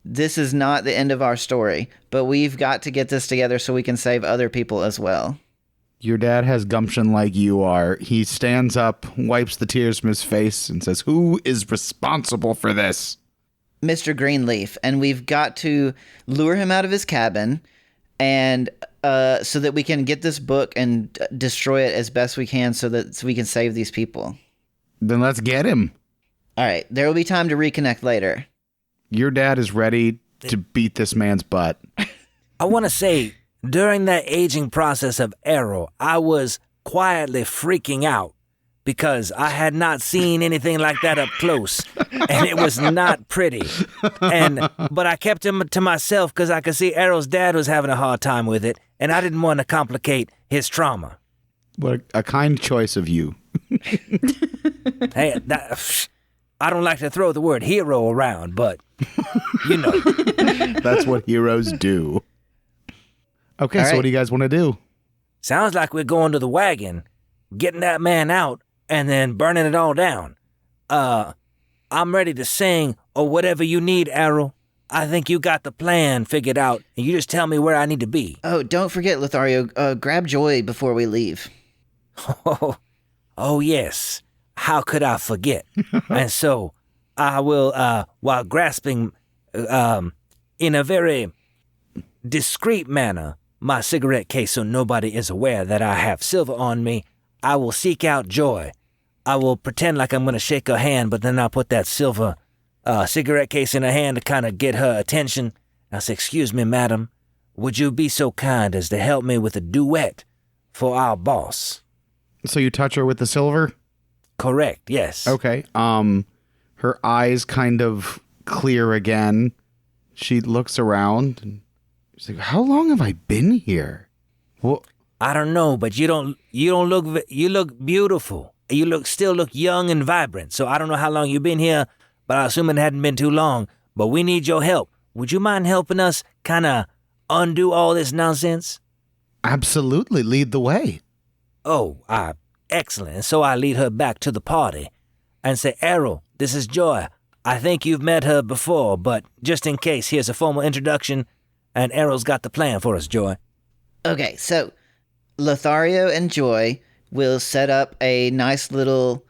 S3: This is not the end of our story, but we've got to get this together so we can save other people as well.
S1: Your dad has gumption like you are. He stands up, wipes the tears from his face, and says, "Who is responsible for this?"
S3: Mr. Greenleaf, and we've got to lure him out of his cabin, and so that we can get this book and destroy it as best we can, so we can save these people.
S1: Then let's get him.
S3: All right, there will be time to reconnect later.
S1: Your dad is ready to beat this man's butt.
S2: I want to say, during that aging process of Errol, I was quietly freaking out because I had not seen anything like that up close, and it was not pretty. But I kept him to myself because I could see Errol's dad was having a hard time with it, and I didn't want to complicate his trauma.
S1: What a kind choice of you.
S2: Hey, I don't like to throw the word hero around, but you know.
S1: That's what heroes do. Okay,
S3: All
S1: so
S3: right.
S1: what do you guys want to do?
S2: Sounds like we're going to the wagon, getting that man out, and then burning it all down. I'm ready to sing or whatever you need, Errol. I think you got the plan figured out, and you just tell me where I need to be.
S3: Oh, don't forget, Lothario, grab Joy before we leave.
S2: Oh, yes. How could I forget? And so I will, while grasping in a very discreet manner my cigarette case so nobody is aware that I have silver on me, I will seek out Joy. I will pretend like I'm going to shake her hand, but then I'll put that silver cigarette case in her hand to kind of get her attention. I'll say, "Excuse me, madam, would you be so kind as to help me with a duet for our boss?"
S1: So you touch her with the silver?
S2: Correct, yes.
S1: Okay. Her eyes kind of clear again. She looks around and she's like, "How long have I been here?" Well,
S2: I don't know, but you look beautiful. You still look young and vibrant. So I don't know how long you've been here, but I assume it hadn't been too long. But we need your help. Would you mind helping us kind of undo all this nonsense?
S1: absolutely. Lead the way.
S2: Oh, excellent. And so I lead her back to the party and say, "Errol, this is Joy. I think you've met her before, but just in case, here's a formal introduction, and Errol's got the plan for us, Joy."
S3: Okay, so Lothario and Joy will set up a nice little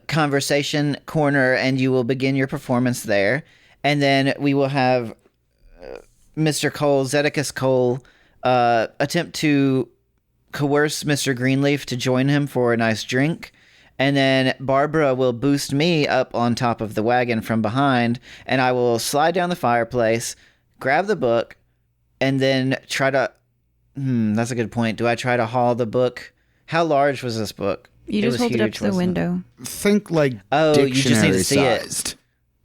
S3: conversation corner, and you will begin your performance there. And then we will have Mr. Cole, Zedicus Cole, attempt to coerce Mr. Greenleaf to join him for a nice drink. And then Barbara will boost me up on top of the wagon from behind, and I will slide down the fireplace, grab the book, and then try to... that's a good point. Do I try to haul the book? How large was this book?
S4: You just hold it up to the window.
S1: Think like
S3: you just need to see
S1: dictionary-sized.
S3: it.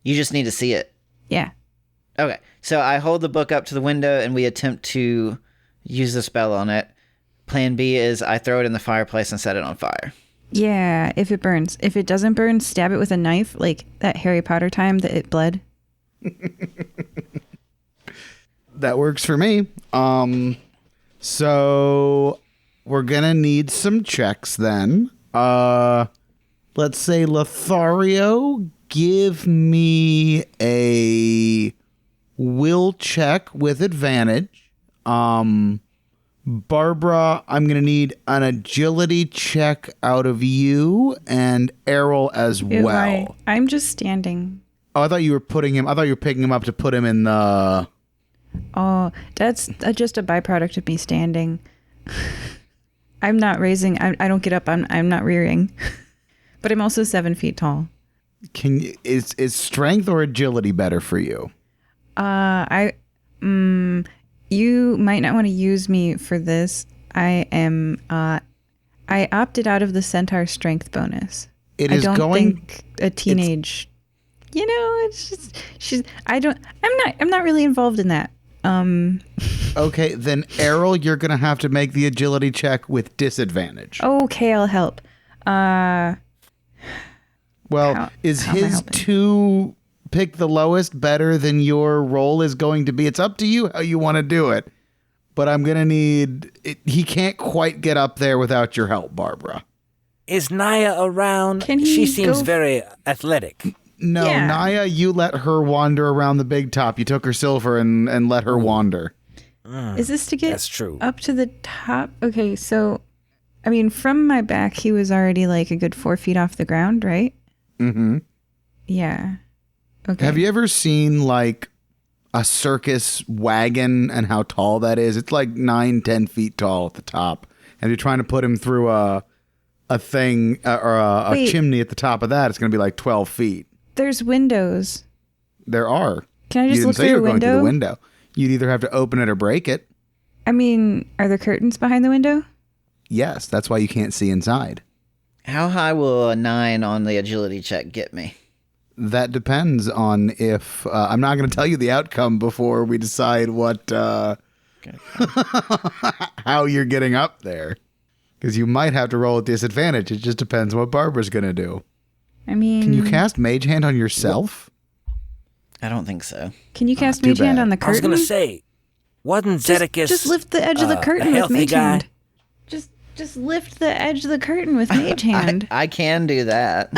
S3: You just need to see it.
S4: Yeah.
S3: Okay, so I hold the book up to the window, and we attempt to use the spell on it. Plan B is I throw it in the fireplace and set it on fire.
S4: Yeah, if it burns. If it doesn't burn, stab it with a knife, like that Harry Potter time that it bled.
S1: That works for me. So we're gonna need some checks then. Let's say Lothario, give me a will check with advantage. Barbara, I'm going to need an agility check out of you, and Errol as well.
S4: I'm just standing.
S1: Oh, I thought you were picking him up to put him in the...
S4: Oh, that's just a byproduct of me standing. I'm not raising. I don't get up. I'm not rearing. But I'm also 7 feet tall.
S1: Is strength or agility better for you?
S4: You might not want to use me for this. I opted out of the centaur strength bonus.
S1: It is
S4: I don't
S1: going.
S4: think a teenage. It's just I'm not really involved in that.
S1: Okay, then Errol, you're gonna have to make the agility check with disadvantage.
S4: Okay, I'll help.
S1: Well, is
S4: how am I
S1: his
S4: helping?
S1: 2 pick the lowest better than your roll is going to be? It's up to you how you want to do it. But I'm going to need... he can't quite get up there without your help, Barbara.
S2: Is Naya around?
S4: Can he
S2: She seems
S4: go-
S2: very athletic.
S1: No,
S4: Yeah.
S1: Naya, you let her wander around the big top. You took her silver and let her wander.
S4: Is this to get
S2: That's true.
S4: up to the top? Okay, so, I mean, from my back, he was already like a good 4 feet off the ground, right?
S1: Mm-hmm.
S4: Yeah. Okay.
S1: Have you ever seen like a circus wagon and how tall that is? It's like 9-10 feet tall at the top. And you're trying to put him through a thing or a
S4: Wait.
S1: chimney at the top of that. It's going to be like 12 feet.
S4: There's windows.
S1: There are.
S4: Can I
S1: You
S4: just
S1: didn't
S4: look
S1: say
S4: through
S1: you
S4: a
S1: were going through the
S4: window?
S1: window. You'd either have to open it or break it.
S4: I mean, are there curtains behind the window?
S1: Yes, that's why you can't see inside.
S3: How high will a 9 on the agility check get me?
S1: That depends on if I'm not going to tell you the outcome before we decide what how you're getting up there, because you might have to roll at disadvantage. It just depends what Barbara's going to do.
S4: I mean,
S1: Can you cast Mage Hand on yourself?
S3: I don't think so.
S4: Can you cast
S1: too
S4: Mage Hand
S1: bad.
S4: on the
S2: I was
S4: curtain?
S2: gonna say, wasn't Zedekus
S4: Just lift the edge of the curtain
S2: a
S4: with
S2: healthy
S4: Mage
S2: guy?
S4: Hand. Just lift the edge of the curtain with Mage Hand.
S3: I can do that.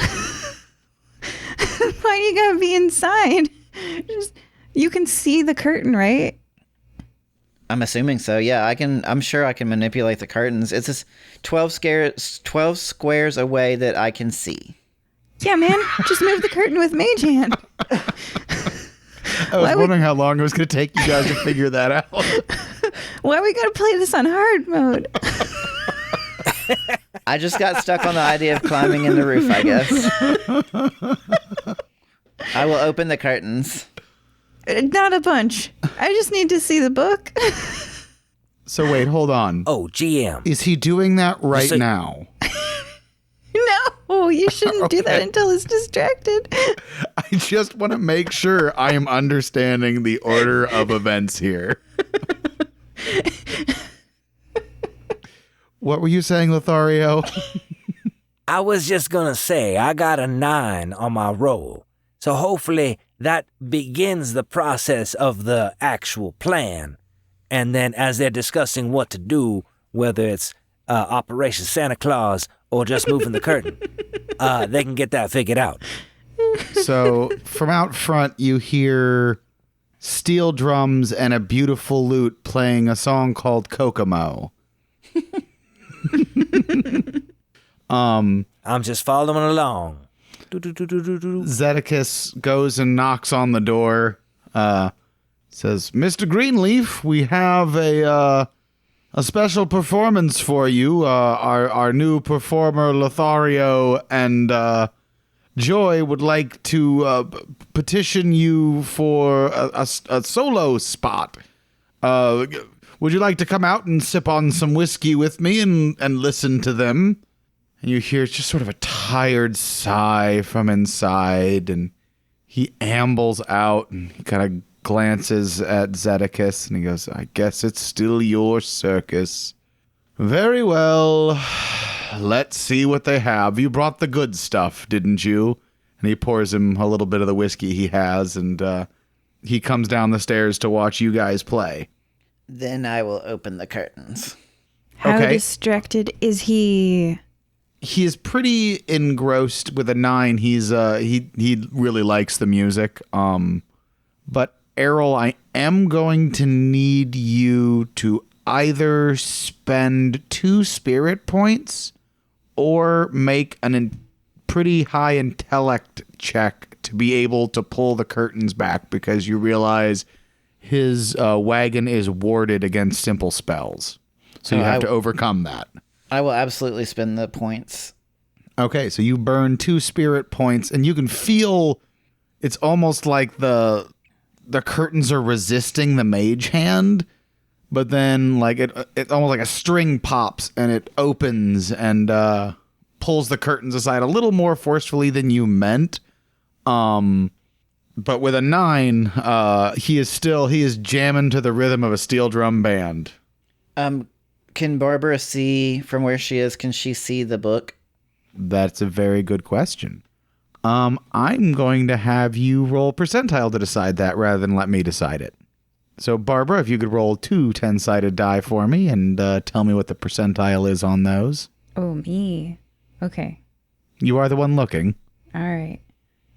S4: Why do you gotta be inside? You can see the curtain, right?
S3: I'm assuming so. Yeah, I'm sure I can manipulate the curtains. It's just 12 squares away that I can see.
S4: Yeah, man. Just move the curtain with Mage Hand.
S1: I was wondering how long it was going to take you guys to figure that out.
S4: Why we gotta play this on hard mode?
S3: I just got stuck on the idea of climbing in the roof, I guess. I will open the curtains.
S4: Not a bunch. I just need to see the book.
S1: So wait, hold on.
S2: Oh, GM.
S1: Is he doing that right
S2: So-
S1: now?
S4: No, you shouldn't do that until it's distracted.
S1: I just want to make sure I am understanding the order of events here. What were you saying, Lothario?
S2: I was just gonna say, I got a 9 on my roll. So hopefully that begins the process of the actual plan. And then as they're discussing what to do, whether it's Operation Santa Claus or just moving the curtain, they can get that figured out.
S1: So from out front, you hear steel drums and a beautiful lute playing a song called Kokomo.
S2: I'm just following along.
S1: Zedekus goes and knocks on the door. Says, "Mr. Greenleaf, we have a special performance for you. Our new performer Lothario and Joy would like to petition you for a solo spot. Would you like to come out and sip on some whiskey with me and listen to them?" And you hear just sort of a tired sigh from inside, and he ambles out and he kind of glances at Zedekus and he goes, "I guess it's still your circus. Very well. Let's see what they have. You brought the good stuff, didn't you?" And he pours him a little bit of the whiskey he has, and he comes down the stairs to watch you guys play.
S3: Then I will open the curtains.
S4: How
S1: Okay.
S4: distracted is he?
S1: He is pretty engrossed with a 9. He's he really likes the music. But Errol, I am going to need you to either spend 2 spirit points or make pretty high intellect check to be able to pull the curtains back, because you realize his wagon is warded against simple spells. So you have to overcome that.
S3: I will absolutely spend the points.
S1: Okay, so you burn 2 spirit points, and you can feel it's almost like the curtains are resisting the mage hand, but then like it's almost like a string pops and it opens and pulls the curtains aside a little more forcefully than you meant. But with a 9, he is jamming to the rhythm of a steel drum band.
S3: Can Barbara see from where she is? Can she see the book?
S1: That's a very good question. I'm going to have you roll percentile to decide that rather than let me decide it. So, Barbara, if you could roll 2 10-sided die for me and tell me what the percentile is on those.
S4: Oh, me. Okay.
S1: You are the one looking.
S4: All right.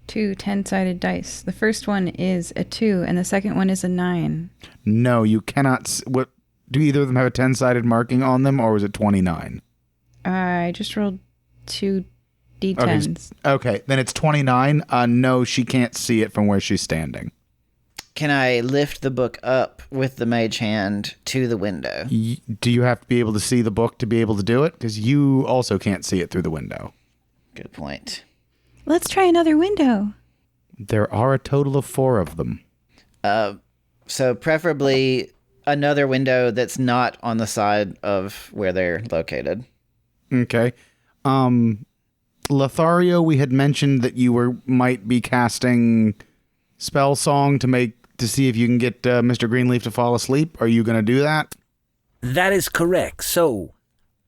S4: 2 10-sided dice. The first one is a 2, and the second one is a 9.
S1: No, you cannot. What do either of them have a 10-sided marking on them, or was it 29?
S4: I just rolled 2 d10s.
S1: Okay, then it's 29. No, she can't see it from where she's standing.
S3: Can I lift the book up with the mage hand to the window?
S1: Do you have to be able to see the book to be able to do it? Because you also can't see it through the window.
S3: Good point.
S4: Let's try another window.
S1: There are a total of 4 of them.
S3: So preferably another window that's not on the side of where they're located.
S1: Okay. Lothario, we had mentioned that you might be casting spell song to see if you can get Mr. Greenleaf to fall asleep. Are you going to do that?
S2: That is correct. So,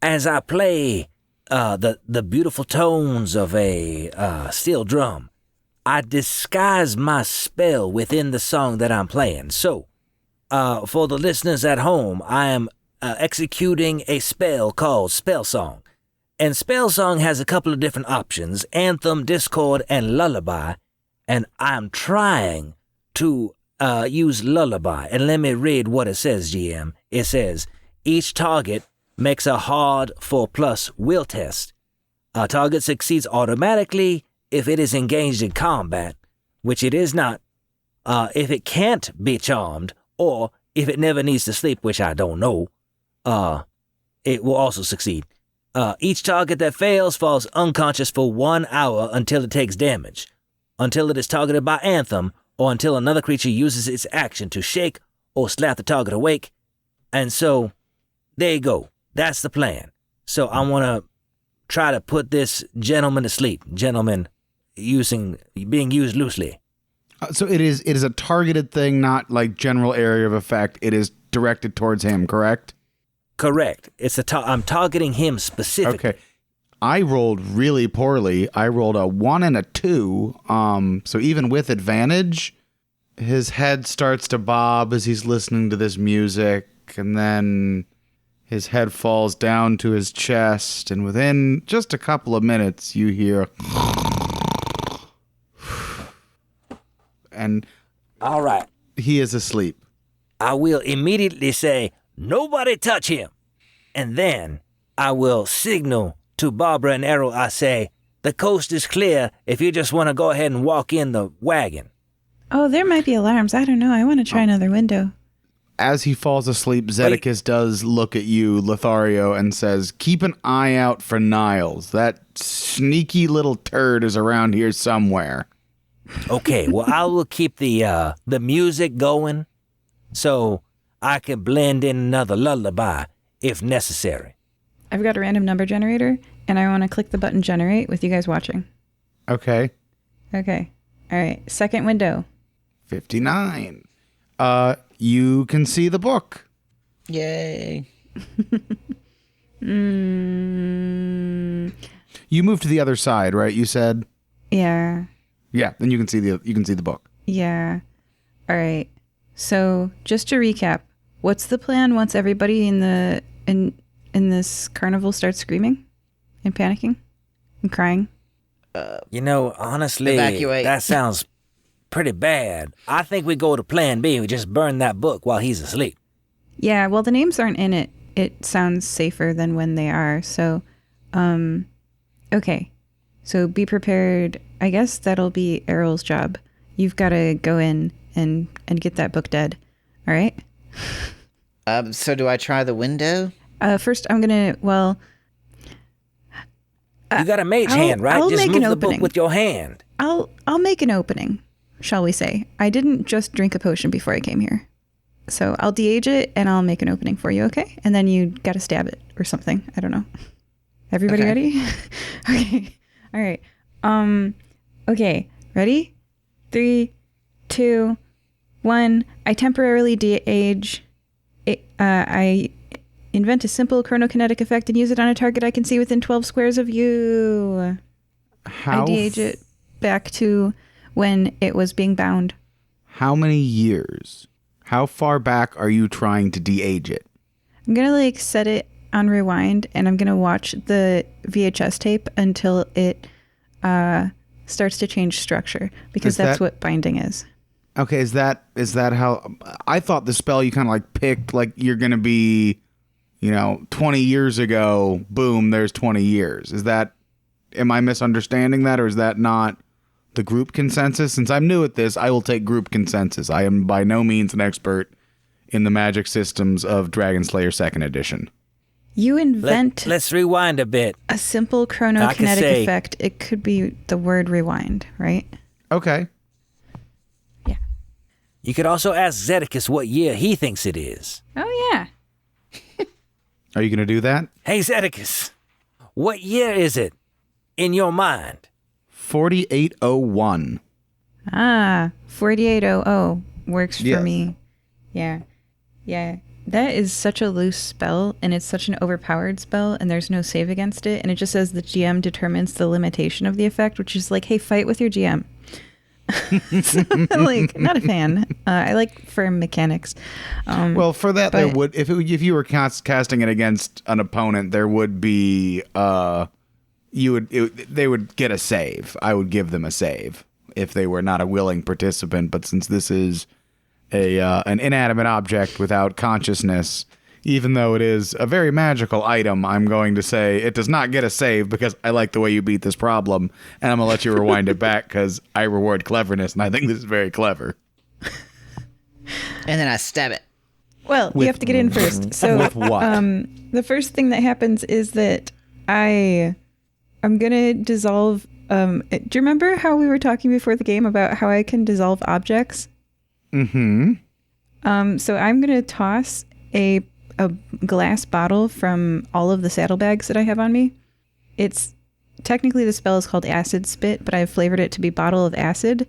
S2: as I play the beautiful tones of a steel drum, I disguise my spell within the song that I'm playing. So, for the listeners at home, I am executing a spell called Spell Song. And Spell Song has a couple of different options, Anthem, Discord, and Lullaby. And I'm trying to use Lullaby. And let me read what it says, GM. It says, each target makes a hard 4+ will test. A target succeeds automatically if it is engaged in combat, which it is not, if it can't be charmed, or if it never needs to sleep, which I don't know, it will also succeed. Each target that fails falls unconscious for 1 hour until it takes damage, until it is targeted by Anthem, or until another creature uses its action to shake or slap the target awake. And so, there you go. That's the plan. So I want to try to put this gentleman to sleep. Gentleman being used loosely.
S1: So it is a targeted thing, not like general area of effect. It is directed towards him, correct?
S2: Correct. I'm targeting him specifically.
S1: Okay. I rolled really poorly. I rolled a 1 and a 2. So even with advantage, his head starts to bob as he's listening to this music, and then his head falls down to his chest, and within just a couple of minutes, you hear and
S2: all right.
S1: He is asleep.
S2: I will immediately say, nobody touch him. And then I will signal to Barbara and Errol. I say, the coast is clear if you just want to go ahead and walk in the wagon.
S4: Oh, there might be alarms. I don't know. I want to try another window.
S1: As he falls asleep, Zedekis does look at you, Lothario, and says, keep an eye out for Niles. That sneaky little turd is around here somewhere.
S2: Okay, well, I will keep the music going so I can blend in another lullaby if necessary.
S4: I've got a random number generator, and I want to click the button generate with you guys watching.
S1: Okay.
S4: Okay. All right. Second window.
S1: 59. You can see the book.
S3: Yay.
S1: You moved to the other side, right? You said?
S4: Yeah.
S1: Yeah, then you can see the book.
S4: Yeah. All right. So, just to recap, what's the plan once everybody in this carnival starts screaming and panicking and crying?
S2: Honestly,
S3: evacuate.
S2: That sounds pretty bad. I think we go to plan B. We just burn that book while he's asleep.
S4: Yeah, well, the names aren't in it. It sounds safer than when they are. So, okay. So be prepared. I guess that'll be Errol's job. You've got to go in and get that book dead. All right?
S3: So do I try the window?
S4: First, I'm going to,
S2: you got a mage hand, right?
S4: I'll
S2: Just
S4: make
S2: move
S4: an
S2: the book
S4: opening.
S2: with your hand.
S4: I'll make an opening, shall we say. I didn't just drink a potion before I came here. So I'll de-age it and I'll make an opening for you, okay? And then you got to stab it or something. I don't know. Everybody
S3: Okay.
S4: ready? Okay. All right. Okay. Ready? 3, 2, 1. I temporarily de-age. I invent a simple chronokinetic effect and use it on a target I can see within 12 squares of you. I de-age it back to when it was being bound.
S1: How many years? How far back are you trying to de-age it?
S4: I'm going to set it on rewind and I'm going to watch the VHS tape until it starts to change structure because
S1: Is
S4: that's
S1: that-
S4: what binding is.
S1: Okay, is that how I thought the spell you kind of like picked, like you're going to be, 20 years ago, boom, there's 20 years. Am I misunderstanding that, or is that not the group consensus? Since I'm new at this, I will take group consensus. I am by no means an expert in the magic systems of Dragonslayer 2nd Edition.
S4: You invent
S2: Let's rewind a bit.
S4: a simple
S2: I could
S4: chronokinetic
S2: say-
S4: effect. It could be the word rewind, right?
S1: Okay.
S4: Yeah.
S2: You could also ask Zedicus what year he thinks it is.
S4: Oh, yeah.
S1: Are you going to do that?
S2: Hey, Zedicus, what year is it in your mind?
S1: 4801.
S4: 4800 works for
S1: Yes.
S4: me. Yeah. Yeah. That is such a loose spell, and it's such an overpowered spell, and there's no save against it. And it just says the GM determines the limitation of the effect, which is like, hey, fight with your GM. Like, not a fan. I like firm mechanics.
S1: Well, for that, there
S4: but-
S1: would if you were casting it against an opponent, there would be they would get a save. I would give them a save if they were not a willing participant. But since this is an inanimate object without consciousness, even though it is a very magical item, I'm going to say it does not get a save because I like the way you beat this problem, and I'm gonna let you rewind it back because I reward cleverness, and I think this is very clever.
S3: And then I stab it.
S4: Well, you have to get in first. So
S1: With what?
S4: the first thing that happens is that I'm gonna dissolve. Do you remember how we were talking before the game about how I can dissolve objects?
S1: Mm-hmm.
S4: So I'm gonna toss a glass bottle from all of the saddlebags that I have on me. It's technically the spell is called Acid Spit, but I've flavored it to be Bottle of Acid,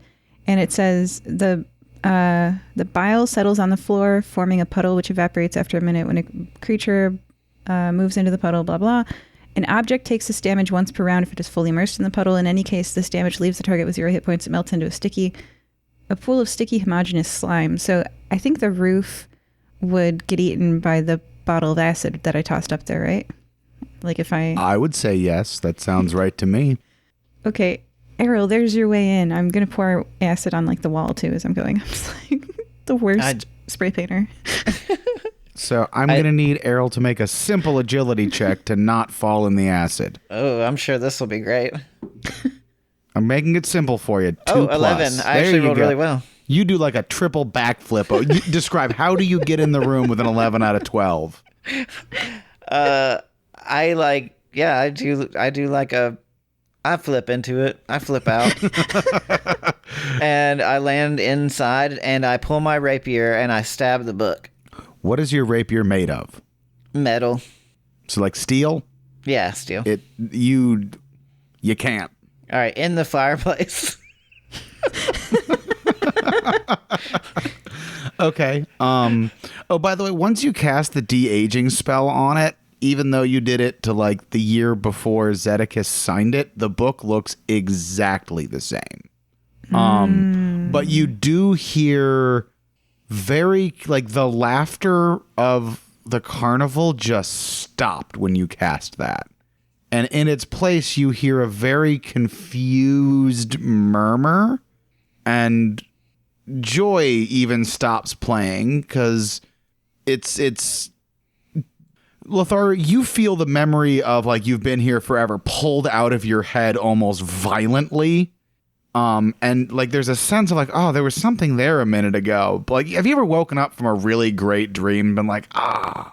S4: and it says the bile settles on the floor, forming a puddle which evaporates after a minute when a creature moves into the puddle. Blah blah. An object takes this damage once per round if it is fully immersed in the puddle. In any case, this damage leaves the target with 0 hit points. It melts into a pool of sticky homogeneous slime. So I think the roof would get eaten by the bottle of acid that I tossed up there, right? Like if I
S1: would say yes. That sounds right to me.
S4: Okay, Errol, there's your way in. I'm gonna pour acid on like the wall too as I'm going. I'm just like the worst spray painter.
S1: So I'm going to need Errol to make a simple agility check to not fall in the acid.
S3: Oh, I'm sure this will be great.
S1: I'm making it simple for you. 2+.
S3: Oh, 11. I
S1: There
S3: actually
S1: you
S3: rolled
S1: go.
S3: really well.
S1: You do like a triple backflip. Oh, you describe, how do you get in the room with an 11 out of 12?
S3: I do like I flip into it. I flip out. And I land inside and I pull my rapier and I stab the book.
S1: What is your rapier made of?
S3: Metal.
S1: So like steel?
S3: Yeah, steel.
S1: You can't.
S3: All right, in the fireplace.
S1: Okay. Oh, by the way, once you cast the de-aging spell on it, even though you did it to like the year before Zedicus signed it, the book looks exactly the same. But you do hear very, like, the laughter of the carnival just stopped when you cast that. And in its place, you hear a very confused murmur, and Joy even stops playing because it's Lothario, you feel the memory of like you've been here forever pulled out of your head almost violently. And like there's a sense of like, oh, there was something there a minute ago. But like, have you ever woken up from a really great dream and been like, I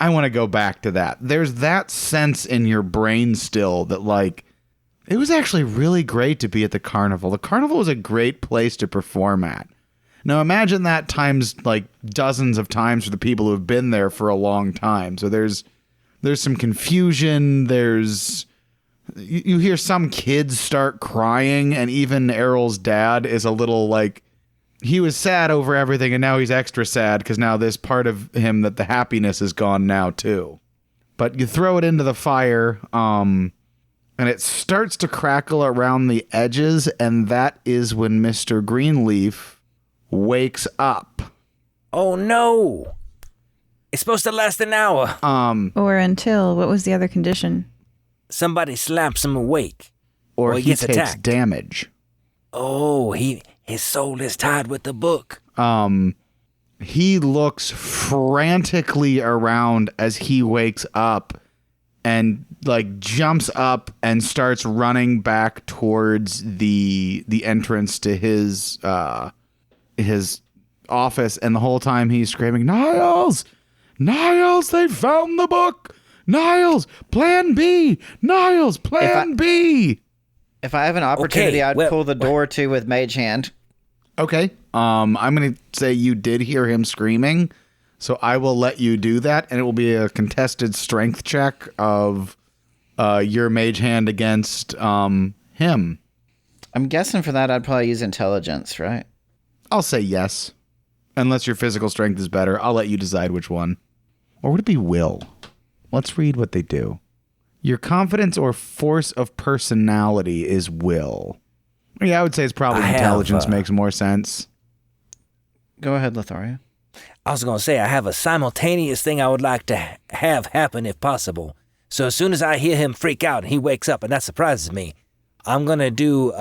S1: want to go back to that? There's that sense in your brain still that like, it was actually really great to be at the carnival. The carnival was a great place to perform at. Now imagine that times like dozens of times for the people who have been there for a long time. So there's some confusion. You hear some kids start crying, and even Errol's dad is a little like, he was sad over everything and now he's extra sad because now this part of him that the happiness is gone now too. But you throw it into the fire, and it starts to crackle around the edges, and that is when Mr. Greenleaf wakes up.
S2: Oh no! It's supposed to last an hour.
S4: Or until, what was the other condition?
S2: Somebody slaps him awake.
S1: or
S2: he
S1: he
S2: gets
S1: takes
S2: attacked.
S1: damage.
S2: Oh, his soul is tied with the book.
S1: He looks frantically around as he wakes up and like jumps up and starts running back towards the entrance to his office, and the whole time he's screaming, Niles, they found the book. Niles, plan B. Niles, plan B.
S3: If I have an opportunity, I'd pull the door to with Mage Hand.
S1: Okay. I'm going to say you did hear him screaming, so I will let you do that, and it will be a contested strength check of your Mage Hand against him.
S3: I'm guessing for that, I'd probably use intelligence, right?
S1: I'll say yes. Unless your physical strength is better, I'll let you decide which one. Or would it be will? Let's read what they do. Your confidence or force of personality is will. Yeah, I would say it's probably intelligence makes more sense.
S3: Go ahead, Lothario.
S2: I was going to say, I have a simultaneous thing I would like to have happen if possible. So as soon as I hear him freak out and he wakes up and that surprises me, I'm going to do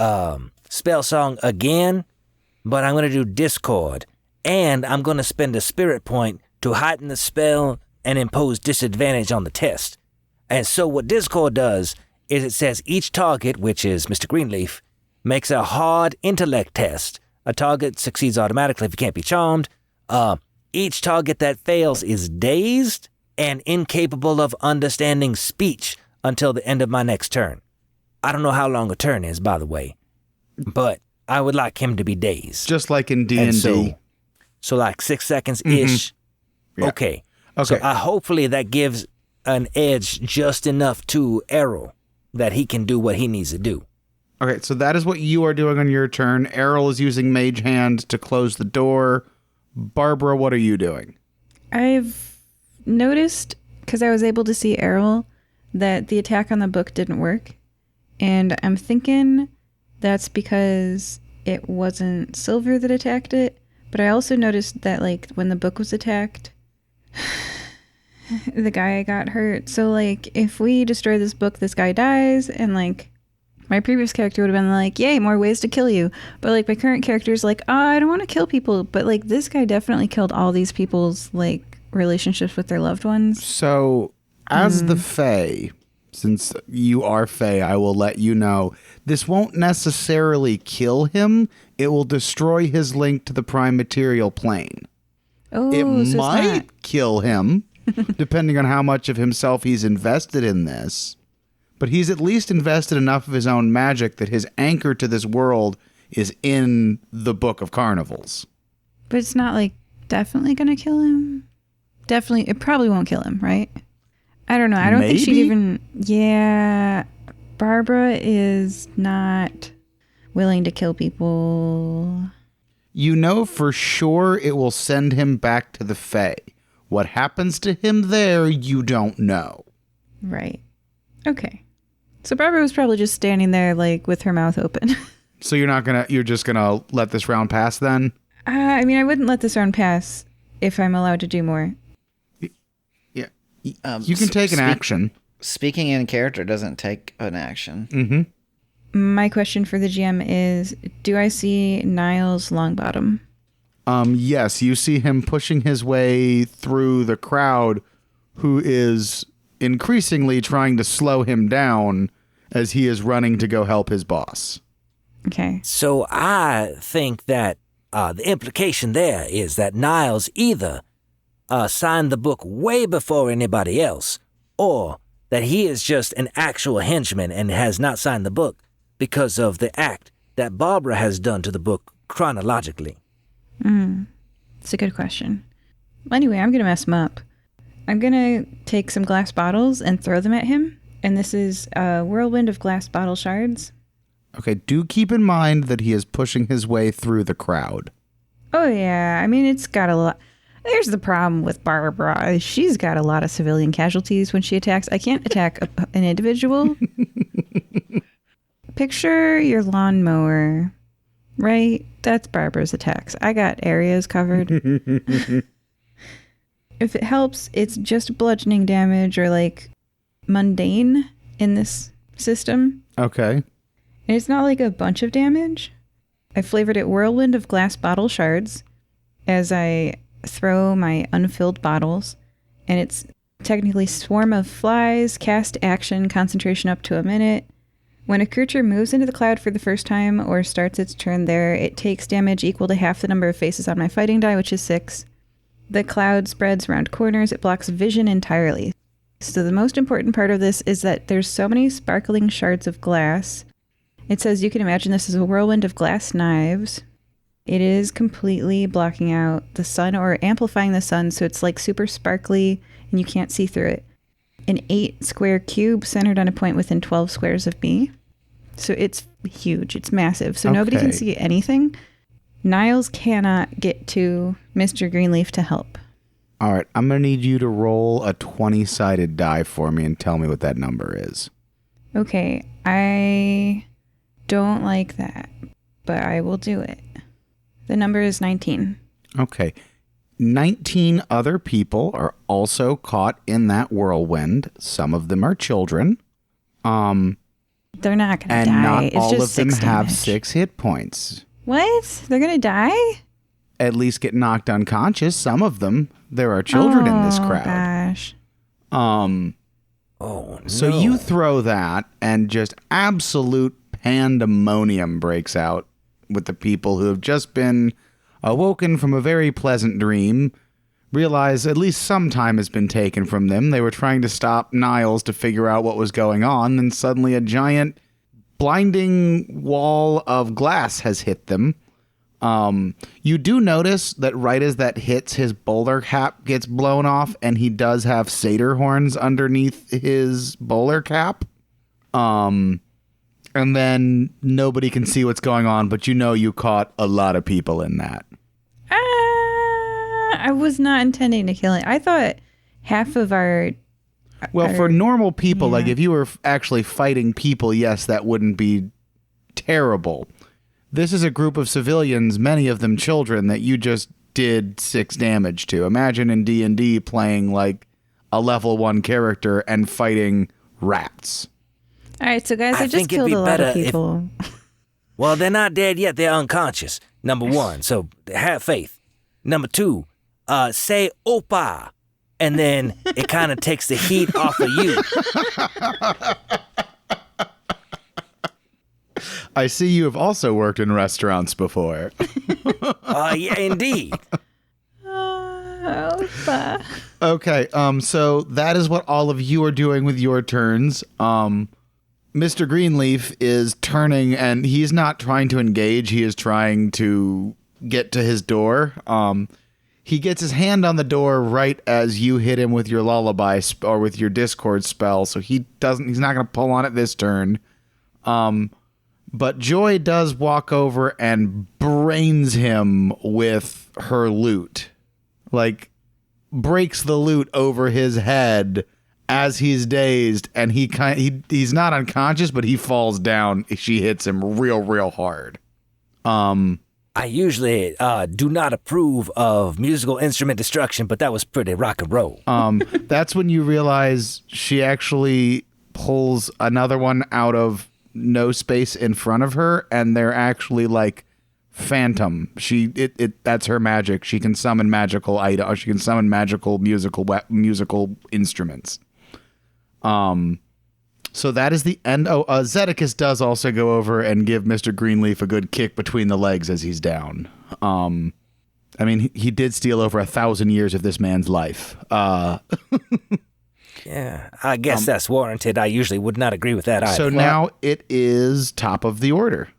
S2: Spell Song again, but I'm going to do Discord. And I'm going to spend a spirit point to heighten the spell and impose disadvantage on the test. And so what Discord does is it says each target, which is Mr. Greenleaf, makes a hard intellect test. A target succeeds automatically if he can't be charmed. Each target that fails is dazed and incapable of understanding speech until the end of my next turn. I don't know how long a turn is, by the way, but I would like him to be dazed.
S1: Just like in D&D.
S2: So like 6 seconds-ish.
S1: Yeah.
S2: Okay. So hopefully that gives an edge just enough to Errol that he can do what he needs to do.
S1: Okay, so that is what you are doing on your turn. Errol is using Mage Hand to close the door. Barbara, what are you doing?
S4: I've noticed, because I was able to see Errol, that the attack on the book didn't work. And I'm thinking that's because it wasn't Silver that attacked it. But I also noticed that, like, when the book was attacked, the guy got hurt. So, like, if we destroy this book, this guy dies. And, like, my previous character would have been like, yay, more ways to kill you. But, like, my current character is like, oh, I don't want to kill people. But, like, this guy definitely killed all these people's, like, relationships with their loved ones.
S1: So, as the Fae, since you are Fae, I will let you know, this won't necessarily kill him. It will destroy his link to the prime material plane.
S4: Oh,
S1: It
S4: so
S1: might kill him, depending on how much of himself he's invested in this. But he's at least invested enough of his own magic that his anchor to this world is in the Book of Carnivals.
S4: But it's not, like, definitely going to kill him? Definitely, it probably won't kill him, right? I don't know. I don't think she'd even... Yeah, Barbara is not willing to kill people.
S1: You know for sure it will send him back to the Fae. What happens to him there, you don't know.
S4: Right. Okay. So Barbara was probably just standing there, like, with her mouth open.
S1: So you're just gonna let this round pass then?
S4: I mean, I wouldn't let this round pass if I'm allowed to do more.
S1: Yeah. You can take an action.
S3: Speaking in character doesn't take an action.
S1: Mm-hmm.
S4: My question for the GM is, do I see Niles Longbottom?
S1: Yes, you see him pushing his way through the crowd, who is increasingly trying to slow him down as he is running to go help his boss.
S4: Okay.
S2: So I think that the implication there is that Niles either signed the book way before anybody else, or that he is just an actual henchman and has not signed the book because of the act that Barbara has done to the book chronologically.
S4: It's a good question. Anyway, I'm going to mess him up. I'm going to take some glass bottles and throw them at him. And this is a whirlwind of glass bottle shards.
S1: Okay, do keep in mind that he is pushing his way through the crowd.
S4: Oh, yeah. I mean, it's got a lot. There's the problem with Barbara. She's got a lot of civilian casualties when she attacks. I can't attack an individual. Picture your lawnmower, right? That's Barbara's attacks. I got areas covered. If it helps, it's just bludgeoning damage or like mundane in this system.
S1: Okay.
S4: And it's not like a bunch of damage. I flavored it whirlwind of glass bottle shards as I throw my unfilled bottles. And it's technically swarm of flies, cast action, concentration up to a minute. When a creature moves into the cloud for the first time or starts its turn there, it takes damage equal to half the number of faces on my fighting die, which is 6. The cloud spreads around corners. It blocks vision entirely. So the most important part of this is that there's so many sparkling shards of glass. It says you can imagine this as a whirlwind of glass knives. It is completely blocking out the sun or amplifying the sun, so it's like super sparkly and you can't see through it. An 8 square cube centered on a point within 12 squares of me. So it's huge. It's massive. So nobody can see anything. Niles cannot get to Mr. Greenleaf to help.
S1: All right, I'm going to need you to roll a 20-sided die for me and tell me what that number is.
S4: Okay, I don't like that, but I will do it. The number is 19.
S1: Okay. 19 other people are also caught in that whirlwind. Some of them are children.
S4: They're not going to die.
S1: And not
S4: it's
S1: all
S4: just
S1: of them
S4: 6
S1: have
S4: damage.
S1: 6 hit points.
S4: What? They're going to die?
S1: At least get knocked unconscious. Some of them. There are children in this crowd.
S4: Gosh.
S2: Oh, no.
S1: So you throw that and just absolute pandemonium breaks out with the people who have just been awoken from a very pleasant dream, realize at least some time has been taken from them. They were trying to stop Niles to figure out what was going on, and suddenly a giant blinding wall of glass has hit them. You do notice that right as that hits, his bowler cap gets blown off, and he does have satyr horns underneath his bowler cap. And then nobody can see what's going on, but you know you caught a lot of people in that.
S4: I was not intending to kill it. I thought half of our...
S1: Well, for normal people, like if you were actually fighting people, yes, that wouldn't be terrible. This is a group of civilians, many of them children, that you just did 6 damage to. Imagine in D&D playing like a level 1 character and fighting rats.
S4: All right, so guys, I just
S2: think it'd
S4: killed
S2: be
S4: a lot of
S2: better if-
S4: people.
S2: Well, they're not dead yet. They're unconscious. Number 1, so have faith. Number 2, say opa, and then it kind of takes the heat off of you.
S1: I see you have also worked in restaurants before.
S2: Yeah, indeed.
S4: Opa.
S1: Okay, so that is what all of you are doing with your turns. Mr. Greenleaf is turning, and he's not trying to engage. He is trying to get to his door. He gets his hand on the door right as you hit him with your lullaby or with your Discord spell, so he's not going to pull on it this turn. But Joy does walk over and brains him with her lute. Like, breaks the lute over his head as he's dazed, and he's not unconscious, but he falls down. She hits him real hard.
S2: I usually do not approve of musical instrument destruction, but that was pretty rock and roll.
S1: That's when you realize she actually pulls another one out of no space in front of her, and they're actually like phantom. That's her magic. She can summon magical items. She can summon magical musical instruments. So that is the end. Zedekis does also go over and give Mr. Greenleaf a good kick between the legs as he's down. I mean, he did steal over 1,000 years of this man's life.
S2: Yeah, I guess that's warranted. I usually would not agree with that either.
S1: So now it is top of the order.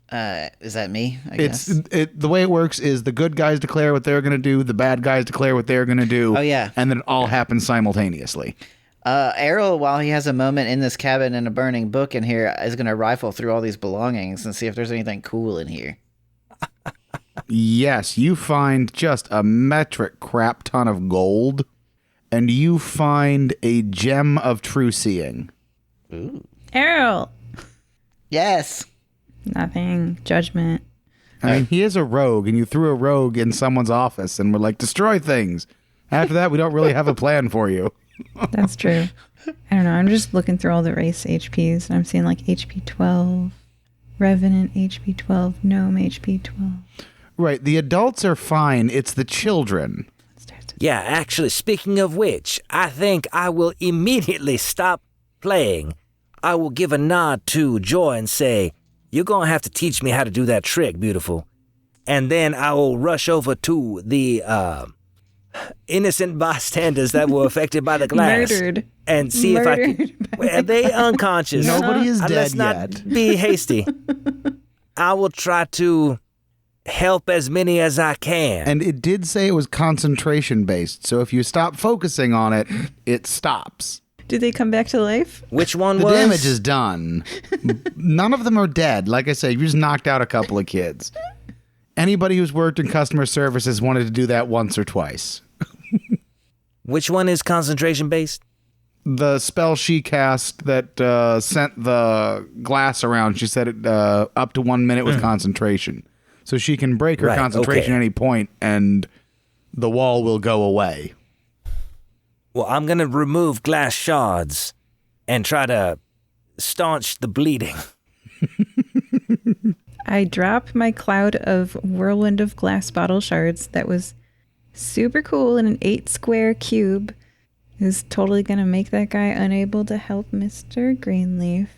S3: Is that me? I
S1: It's
S3: guess.
S1: the way it works is the good guys declare what they're going to do, the bad guys declare what they're going to do.
S3: Oh, yeah.
S1: And then it all happens simultaneously.
S3: Errol, while he has a moment in this cabin and a burning book in here, is going to rifle through all these belongings and see if there's anything cool in here.
S1: Yes, you find just a metric crap ton of gold, and you find a gem of true seeing.
S3: Ooh.
S4: Errol.
S3: Yes.
S4: Nothing. Judgment.
S1: I mean, he is a rogue, and you threw a rogue in someone's office and were like, destroy things. After that, we don't really have a plan for you.
S4: That's true. I don't know. I'm just looking through all the race HPs, and I'm seeing like HP 12, Revenant HP 12, Gnome HP 12.
S1: Right. The adults are fine. It's the children.
S2: Yeah, actually, speaking of which, I think I will immediately stop playing. I will give a nod to Joy and say, "You're going to have to teach me how to do that trick, beautiful." And then I will rush over to the innocent bystanders that were affected by the glass.
S4: Murdered.
S2: And see if I can... Are they unconscious?
S1: Nobody is dead
S2: Let's
S1: yet.
S2: not be hasty. I will try to help as many as I can.
S1: And it did say it was concentration based. So if you stop focusing on it, it stops.
S4: Did they come back to life?
S2: Which one
S1: The
S2: was?
S1: damage is done. None of them are dead. Like I said, you just knocked out a couple of kids. Anybody who's worked in customer service has wanted to do that once or twice.
S2: Which one is concentration based?
S1: The spell she cast that sent the glass around, she said it up to 1 minute with concentration. So she can break her
S2: Right,
S1: concentration
S2: okay.
S1: at any point and the wall will go away.
S2: Well, I'm going to remove glass shards and try to staunch the bleeding.
S4: I drop my cloud of whirlwind of glass bottle shards that was super cool in an 8 square cube. It was totally going to make that guy unable to help Mr. Greenleaf.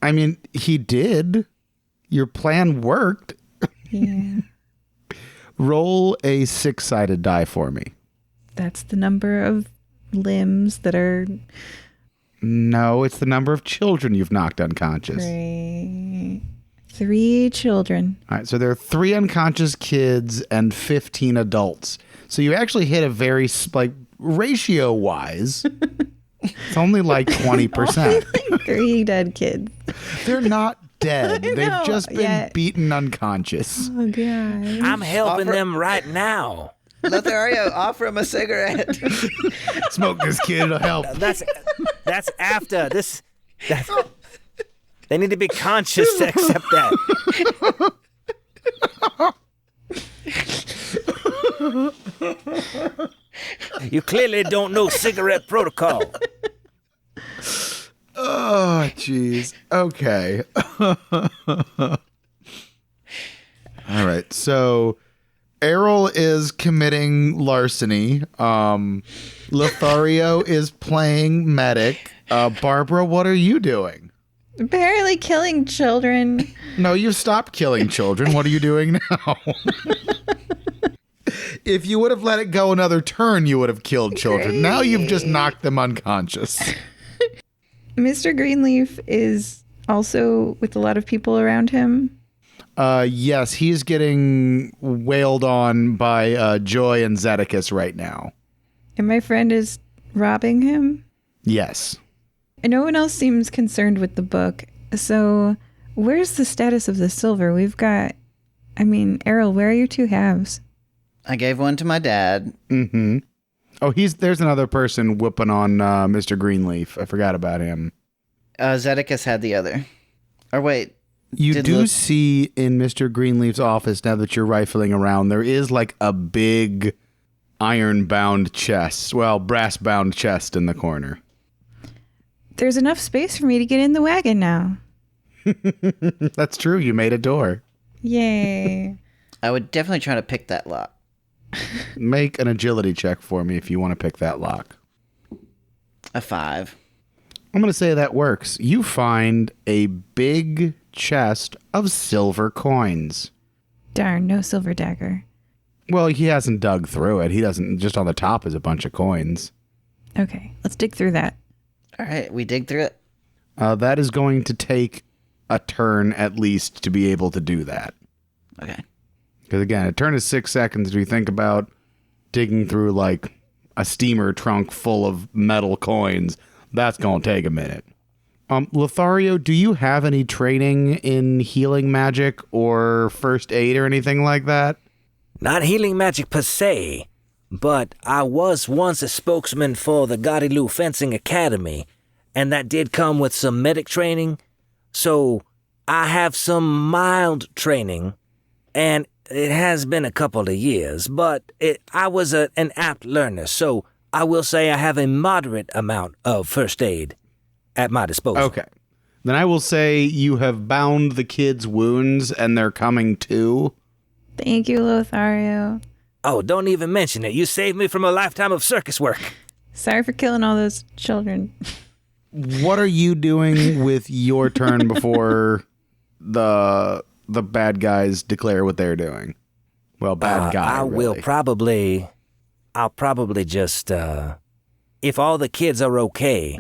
S1: I mean, he did. Your plan worked.
S4: Yeah.
S1: Roll a 6-sided die for me.
S4: That's the number of limbs that are
S1: No, it's the number of children you've knocked unconscious.
S4: great. 3 children.
S1: All right, so there are 3 unconscious kids and 15 adults. So you actually hit a very, like, ratio-wise, it's only like 20%.
S4: 3 dead kids.
S1: They're not dead. They've
S4: know,
S1: just been
S4: yeah.
S1: beaten unconscious.
S4: Oh, God.
S2: I'm helping them right now.
S3: Lothario, offer him a cigarette.
S1: Smoke this kid, it'll help.
S2: That's after this. They need to be conscious to accept that. You clearly don't know cigarette protocol.
S1: Oh, jeez. Okay. All right. So Errol is committing larceny. Lothario is playing medic. Barbara, what are you doing?
S4: Barely killing children.
S1: No, you stopped killing children. What are you doing now? If you would have let it go another turn, you would have killed children. Now you've just knocked them unconscious.
S4: Mr. Greenleaf is also with a lot of people around him.
S1: Yes, he's getting wailed on by Joy and Zedekus right now.
S4: And my friend is robbing him.
S1: Yes.
S4: And no one else seems concerned with the book. So where's the status of the silver? We've got, Errol, where are your 2 halves?
S3: I gave one to my dad.
S1: Mm-hmm. Oh, there's another person whooping on Mr. Greenleaf. I forgot about him.
S3: Zedekus had the other. Or wait.
S1: You do see in Mr. Greenleaf's office, now that you're rifling around, there is like a big iron-bound chest. Well, brass-bound chest in the corner.
S4: There's enough space for me to get in the wagon now.
S1: That's true. You made a door.
S4: Yay.
S3: I would definitely try to pick that lock.
S1: Make an agility check for me if you want to pick that lock.
S3: A 5.
S1: I'm going to say that works. You find a big chest of silver coins.
S4: Darn, no silver dagger.
S1: Well, he hasn't dug through it. He doesn't. Just on the top is a bunch of coins.
S4: Okay, let's dig through that.
S3: All right, we dig through it.
S1: That is going to take a turn at least to be able to do that.
S3: Okay.
S1: Because again, a turn is 6 seconds. If you think about digging through like a steamer trunk full of metal coins, that's going to take a minute. Lothario, do you have any training in healing magic or first aid or anything like that?
S2: Not healing magic per se, but I was once a spokesman for the Godilu Fencing Academy, and that did come with some medic training. So I have some mild training, and it has been a couple of years, but I was an apt learner, so I will say I have a moderate amount of first aid at my disposal.
S1: Okay. Then I will say you have bound the kids' wounds and they're coming too.
S4: Thank you, Lothario.
S2: Oh, don't even mention it. You saved me from a lifetime of circus work.
S4: Sorry for killing all those children.
S1: What are you doing with your turn before the bad guys declare what they're doing? Well, bad guy.
S2: I'll probably just, if all the kids are okay,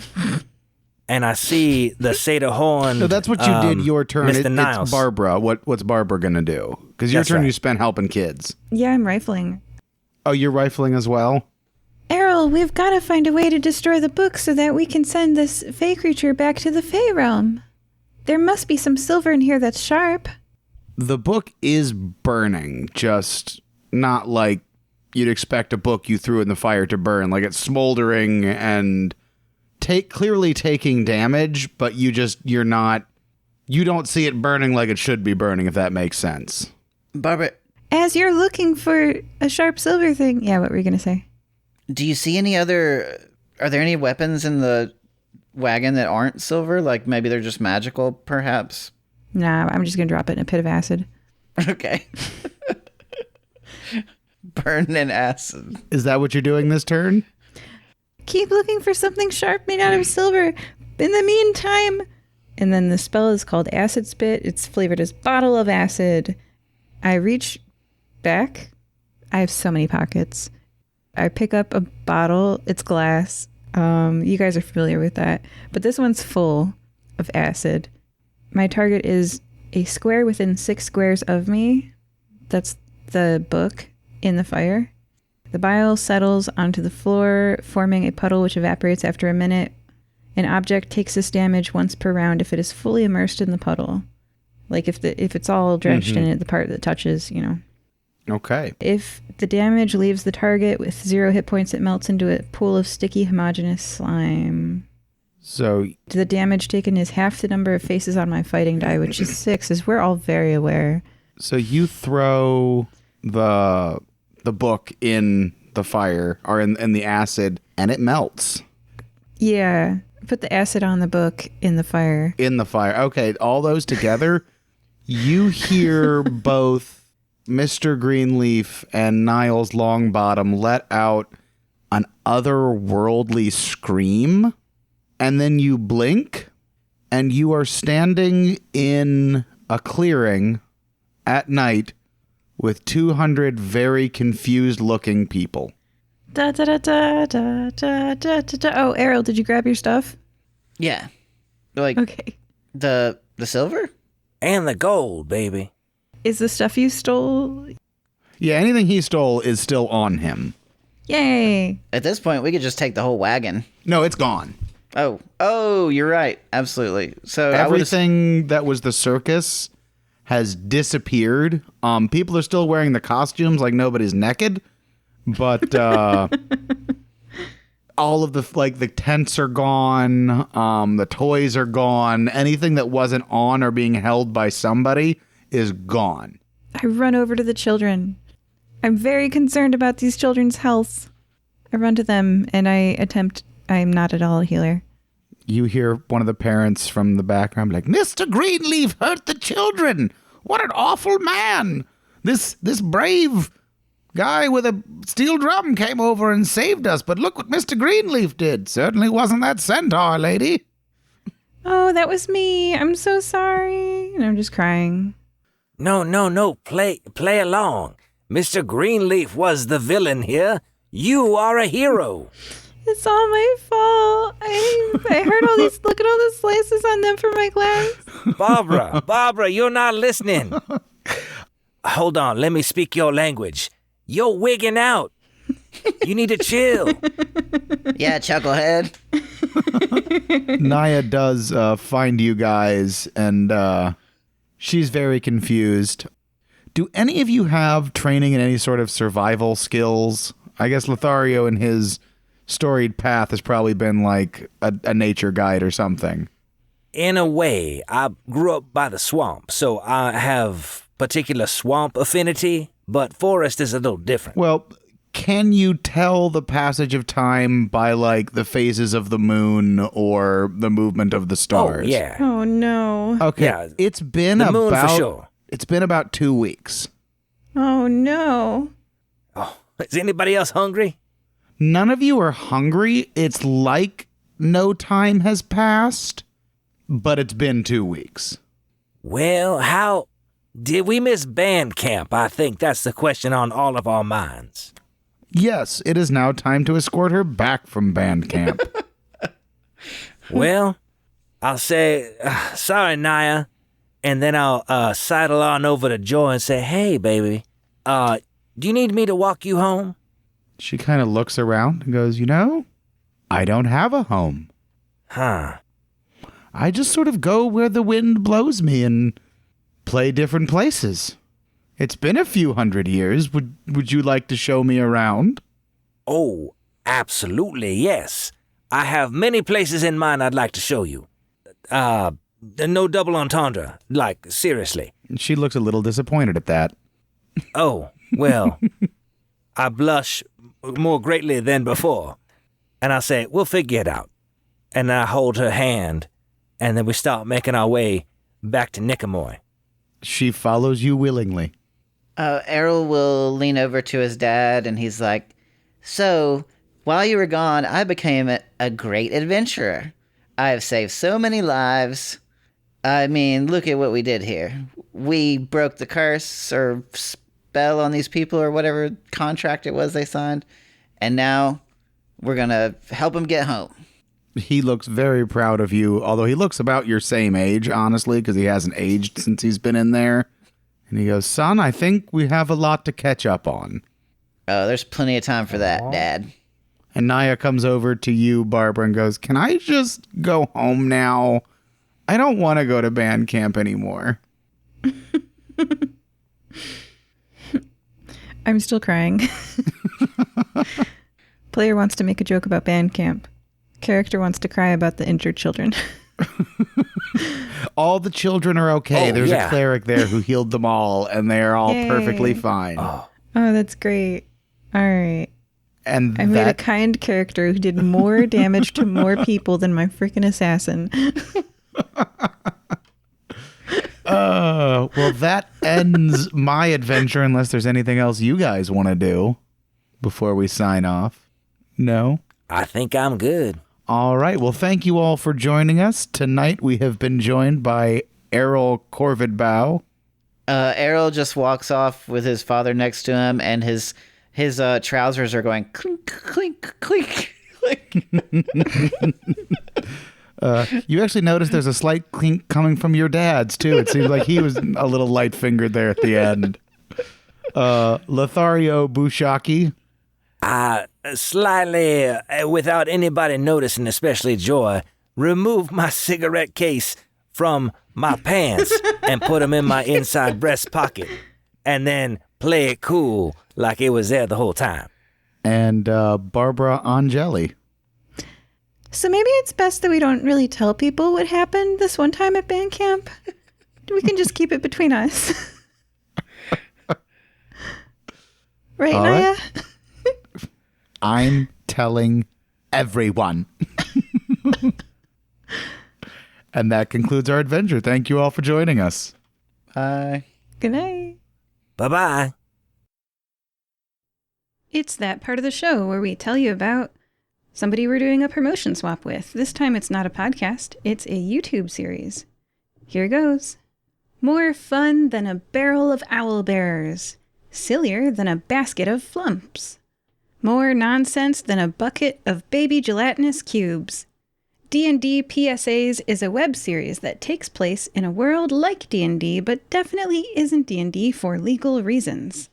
S2: and I see the Seder Horn.
S1: No, that's what you did your turn.
S2: Mr. Niles.
S1: It's Barbara. What's Barbara going to do? Because your
S2: That's
S1: turn
S2: right.
S1: you spent helping kids.
S4: Yeah, I'm rifling.
S1: Oh, you're rifling as well?
S4: Errol, we've got to find a way to destroy the book so that we can send this Fey creature back to the Fey realm. There must be some silver in here that's sharp.
S1: The book is burning, just not like you'd expect a book you threw in the fire to burn. Like it's smoldering and clearly taking damage, but you don't see it burning like it should be burning, if that makes sense.
S3: Barbara,
S4: As you're looking for a sharp silver thing. Yeah, what were you going to say?
S3: do you see any other... Are there any weapons in the wagon that aren't silver? Like maybe they're just magical, perhaps?
S4: Nah, I'm just going to drop it in a pit of acid.
S3: Okay. Burn in acid.
S1: Is that what you're doing this turn?
S4: Keep looking for something sharp made out of silver. In the meantime... And then the spell is called Acid Spit. It's flavored as bottle of acid. I reach back. I have so many pockets. I pick up a bottle. It's glass. You guys are familiar with that. But this one's full of acid. My target is a square within 6 squares of me. That's the book in the fire. The bile settles onto the floor, forming a puddle which evaporates after a minute. An object takes this damage once per round if it is fully immersed in the puddle. Like if it's all drenched in it, the part that touches,
S1: Okay.
S4: If the damage leaves the target with 0 hit points, it melts into a pool of sticky, homogeneous slime.
S1: So
S4: The damage taken is half the number of faces on my fighting die, which is 6, as we're all very aware.
S1: So you throw the book in the fire or in the acid, and it melts.
S4: Yeah. Put the acid on the book in the fire.
S1: In the fire. Okay, all those together, you hear both Mr. Greenleaf and Niles Longbottom let out an otherworldly scream, and then you blink, and you are standing in a clearing at night with 200 very confused-looking people.
S4: Da da da da da da da da. Oh, Errol, did you grab your stuff?
S3: Yeah. Like
S4: Okay.
S3: the silver?
S2: And the gold, baby.
S4: Is the stuff you stole?
S1: Yeah, anything he stole is still on him.
S4: Yay!
S3: At this point, we could just take the whole wagon.
S1: No, it's gone.
S3: Oh, you're right. Absolutely. So
S1: Everything that was the circus has disappeared. People are still wearing the costumes like nobody's naked, but all of the tents are gone. The toys are gone. Anything that wasn't on or being held by somebody is gone.
S4: I run over to the children. I'm very concerned about these children's health. I run to them and I'm not at all a healer.
S1: You hear one of the parents from the background be like, "Mr. Greenleaf hurt the children. What an awful man. This brave guy with a steel drum came over and saved us, but look what Mr. Greenleaf did. Certainly wasn't that centaur lady."
S4: Oh, that was me. I'm so sorry. And I'm just crying.
S2: No. Play along. Mr. Greenleaf was the villain here. You are a hero.
S4: It's all my fault. I heard all these. Look at all the slices on them for my glass.
S2: Barbara, you're not listening. Hold on, let me speak your language. You're wigging out. You need to chill.
S3: Yeah, chucklehead.
S1: Naya does find you guys, and she's very confused. Do any of you have training in any sort of survival skills? I guess Lothario in his storied path has probably been like a nature guide or something.
S2: In a way, I grew up by the swamp, so I have particular swamp affinity, but forest is a little different.
S1: Well, can you tell the passage of time by, like, the phases of the moon or the movement of the stars?
S2: Oh, yeah.
S4: Oh, no.
S1: Okay.
S2: Yeah,
S1: It's been
S2: the moon
S1: about
S2: for sure.
S1: It's been about 2 weeks.
S4: Oh, no.
S2: Oh, is anybody else hungry?
S1: None of you are hungry. It's like no time has passed, but it's been 2 weeks.
S2: Well, how did we miss band camp? I think that's the question on all of our minds.
S1: Yes, it is now time to escort her back from band camp.
S2: Well, I'll say, sorry, Naya, and then I'll sidle on over to Joy and say, hey, baby, do you need me to walk you home?
S1: She kind of looks around and goes, I don't have a home.
S2: Huh.
S1: I just sort of go where the wind blows me and play different places. It's been a few hundred years. Would you like to show me around?
S2: Oh, absolutely, yes. I have many places in mind I'd like to show you. No double entendre, like, seriously.
S1: She looks a little disappointed at that.
S2: Oh, well, I blush more greatly than before. And I say, we'll figure it out. And I hold her hand, and then we start making our way back to Nicomoy.
S1: She follows you willingly.
S3: Errol will lean over to his dad, and he's like, so, while you were gone, I became a great adventurer. I have saved so many lives. I mean, look at what we did here. We broke the curse or spell on these people or whatever contract it was they signed, and now we're going to help them get home.
S1: He looks very proud of you, although he looks about your same age, honestly, because he hasn't aged since he's been in there. And he goes, son, I think we have a lot to catch up on.
S3: Oh, there's plenty of time for that, Dad.
S1: And Naya comes over to you, Barbara, and goes, can I just go home now? I don't want to go to band camp anymore.
S4: I'm still crying. Player wants to make a joke about band camp. Character wants to cry about the injured children.
S1: All the children are okay.
S2: Oh,
S1: There's
S2: yeah.
S1: a cleric there who healed them all, and they're all
S4: Yay.
S1: perfectly fine.
S2: Oh,
S4: Oh, that's great. All right.
S1: And
S4: I made a
S1: that
S4: kind character who did more damage to more people than my freaking assassin.
S1: well, that ends my adventure unless there's anything else you guys want to do before we sign off. No?
S2: I think I'm good.
S1: All right. Well, thank you all for joining us. Tonight we have been joined by Errol Corvidbow.
S3: Errol just walks off with his father next to him, and his trousers are going clink, clink, clink, clink.
S1: You actually notice there's a slight clink coming from your dad's, too. It seems like he was a little light-fingered there at the end. Lothario Bushaki.
S2: Slightly, without anybody noticing, especially Joy, remove my cigarette case from my pants and put them in my inside breast pocket, and then play it cool like it was there the whole time.
S1: And Barbara Angeli.
S4: So maybe it's best that we don't really tell people what happened this one time at band camp. We can just keep it between us. Right,
S1: All
S4: Naya?
S1: right. I'm telling everyone. And that concludes our adventure. Thank you all for joining us.
S3: Bye.
S4: Good night.
S2: Bye-bye.
S4: It's that part of the show where we tell you about somebody we're doing a promotion swap with. This time it's not a podcast, it's a YouTube series. Here goes. More fun than a barrel of owlbears. Sillier than a basket of flumps. More nonsense than a bucket of baby gelatinous cubes. D&D PSAs is a web series that takes place in a world like D&D, but definitely isn't D&D for legal reasons.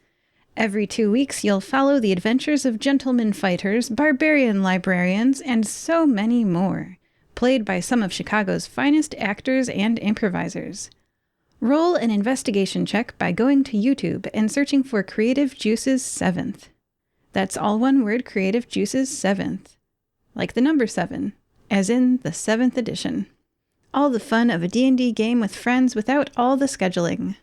S4: Every 2 weeks, you'll follow the adventures of gentlemen fighters, barbarian librarians, and so many more, played by some of Chicago's finest actors and improvisers. Roll an investigation check by going to YouTube and searching for Creative Juice's 7th. That's all one word, Creative Juice's 7th. Like the number 7, as in the 7th edition. All the fun of a D&D game with friends without all the scheduling.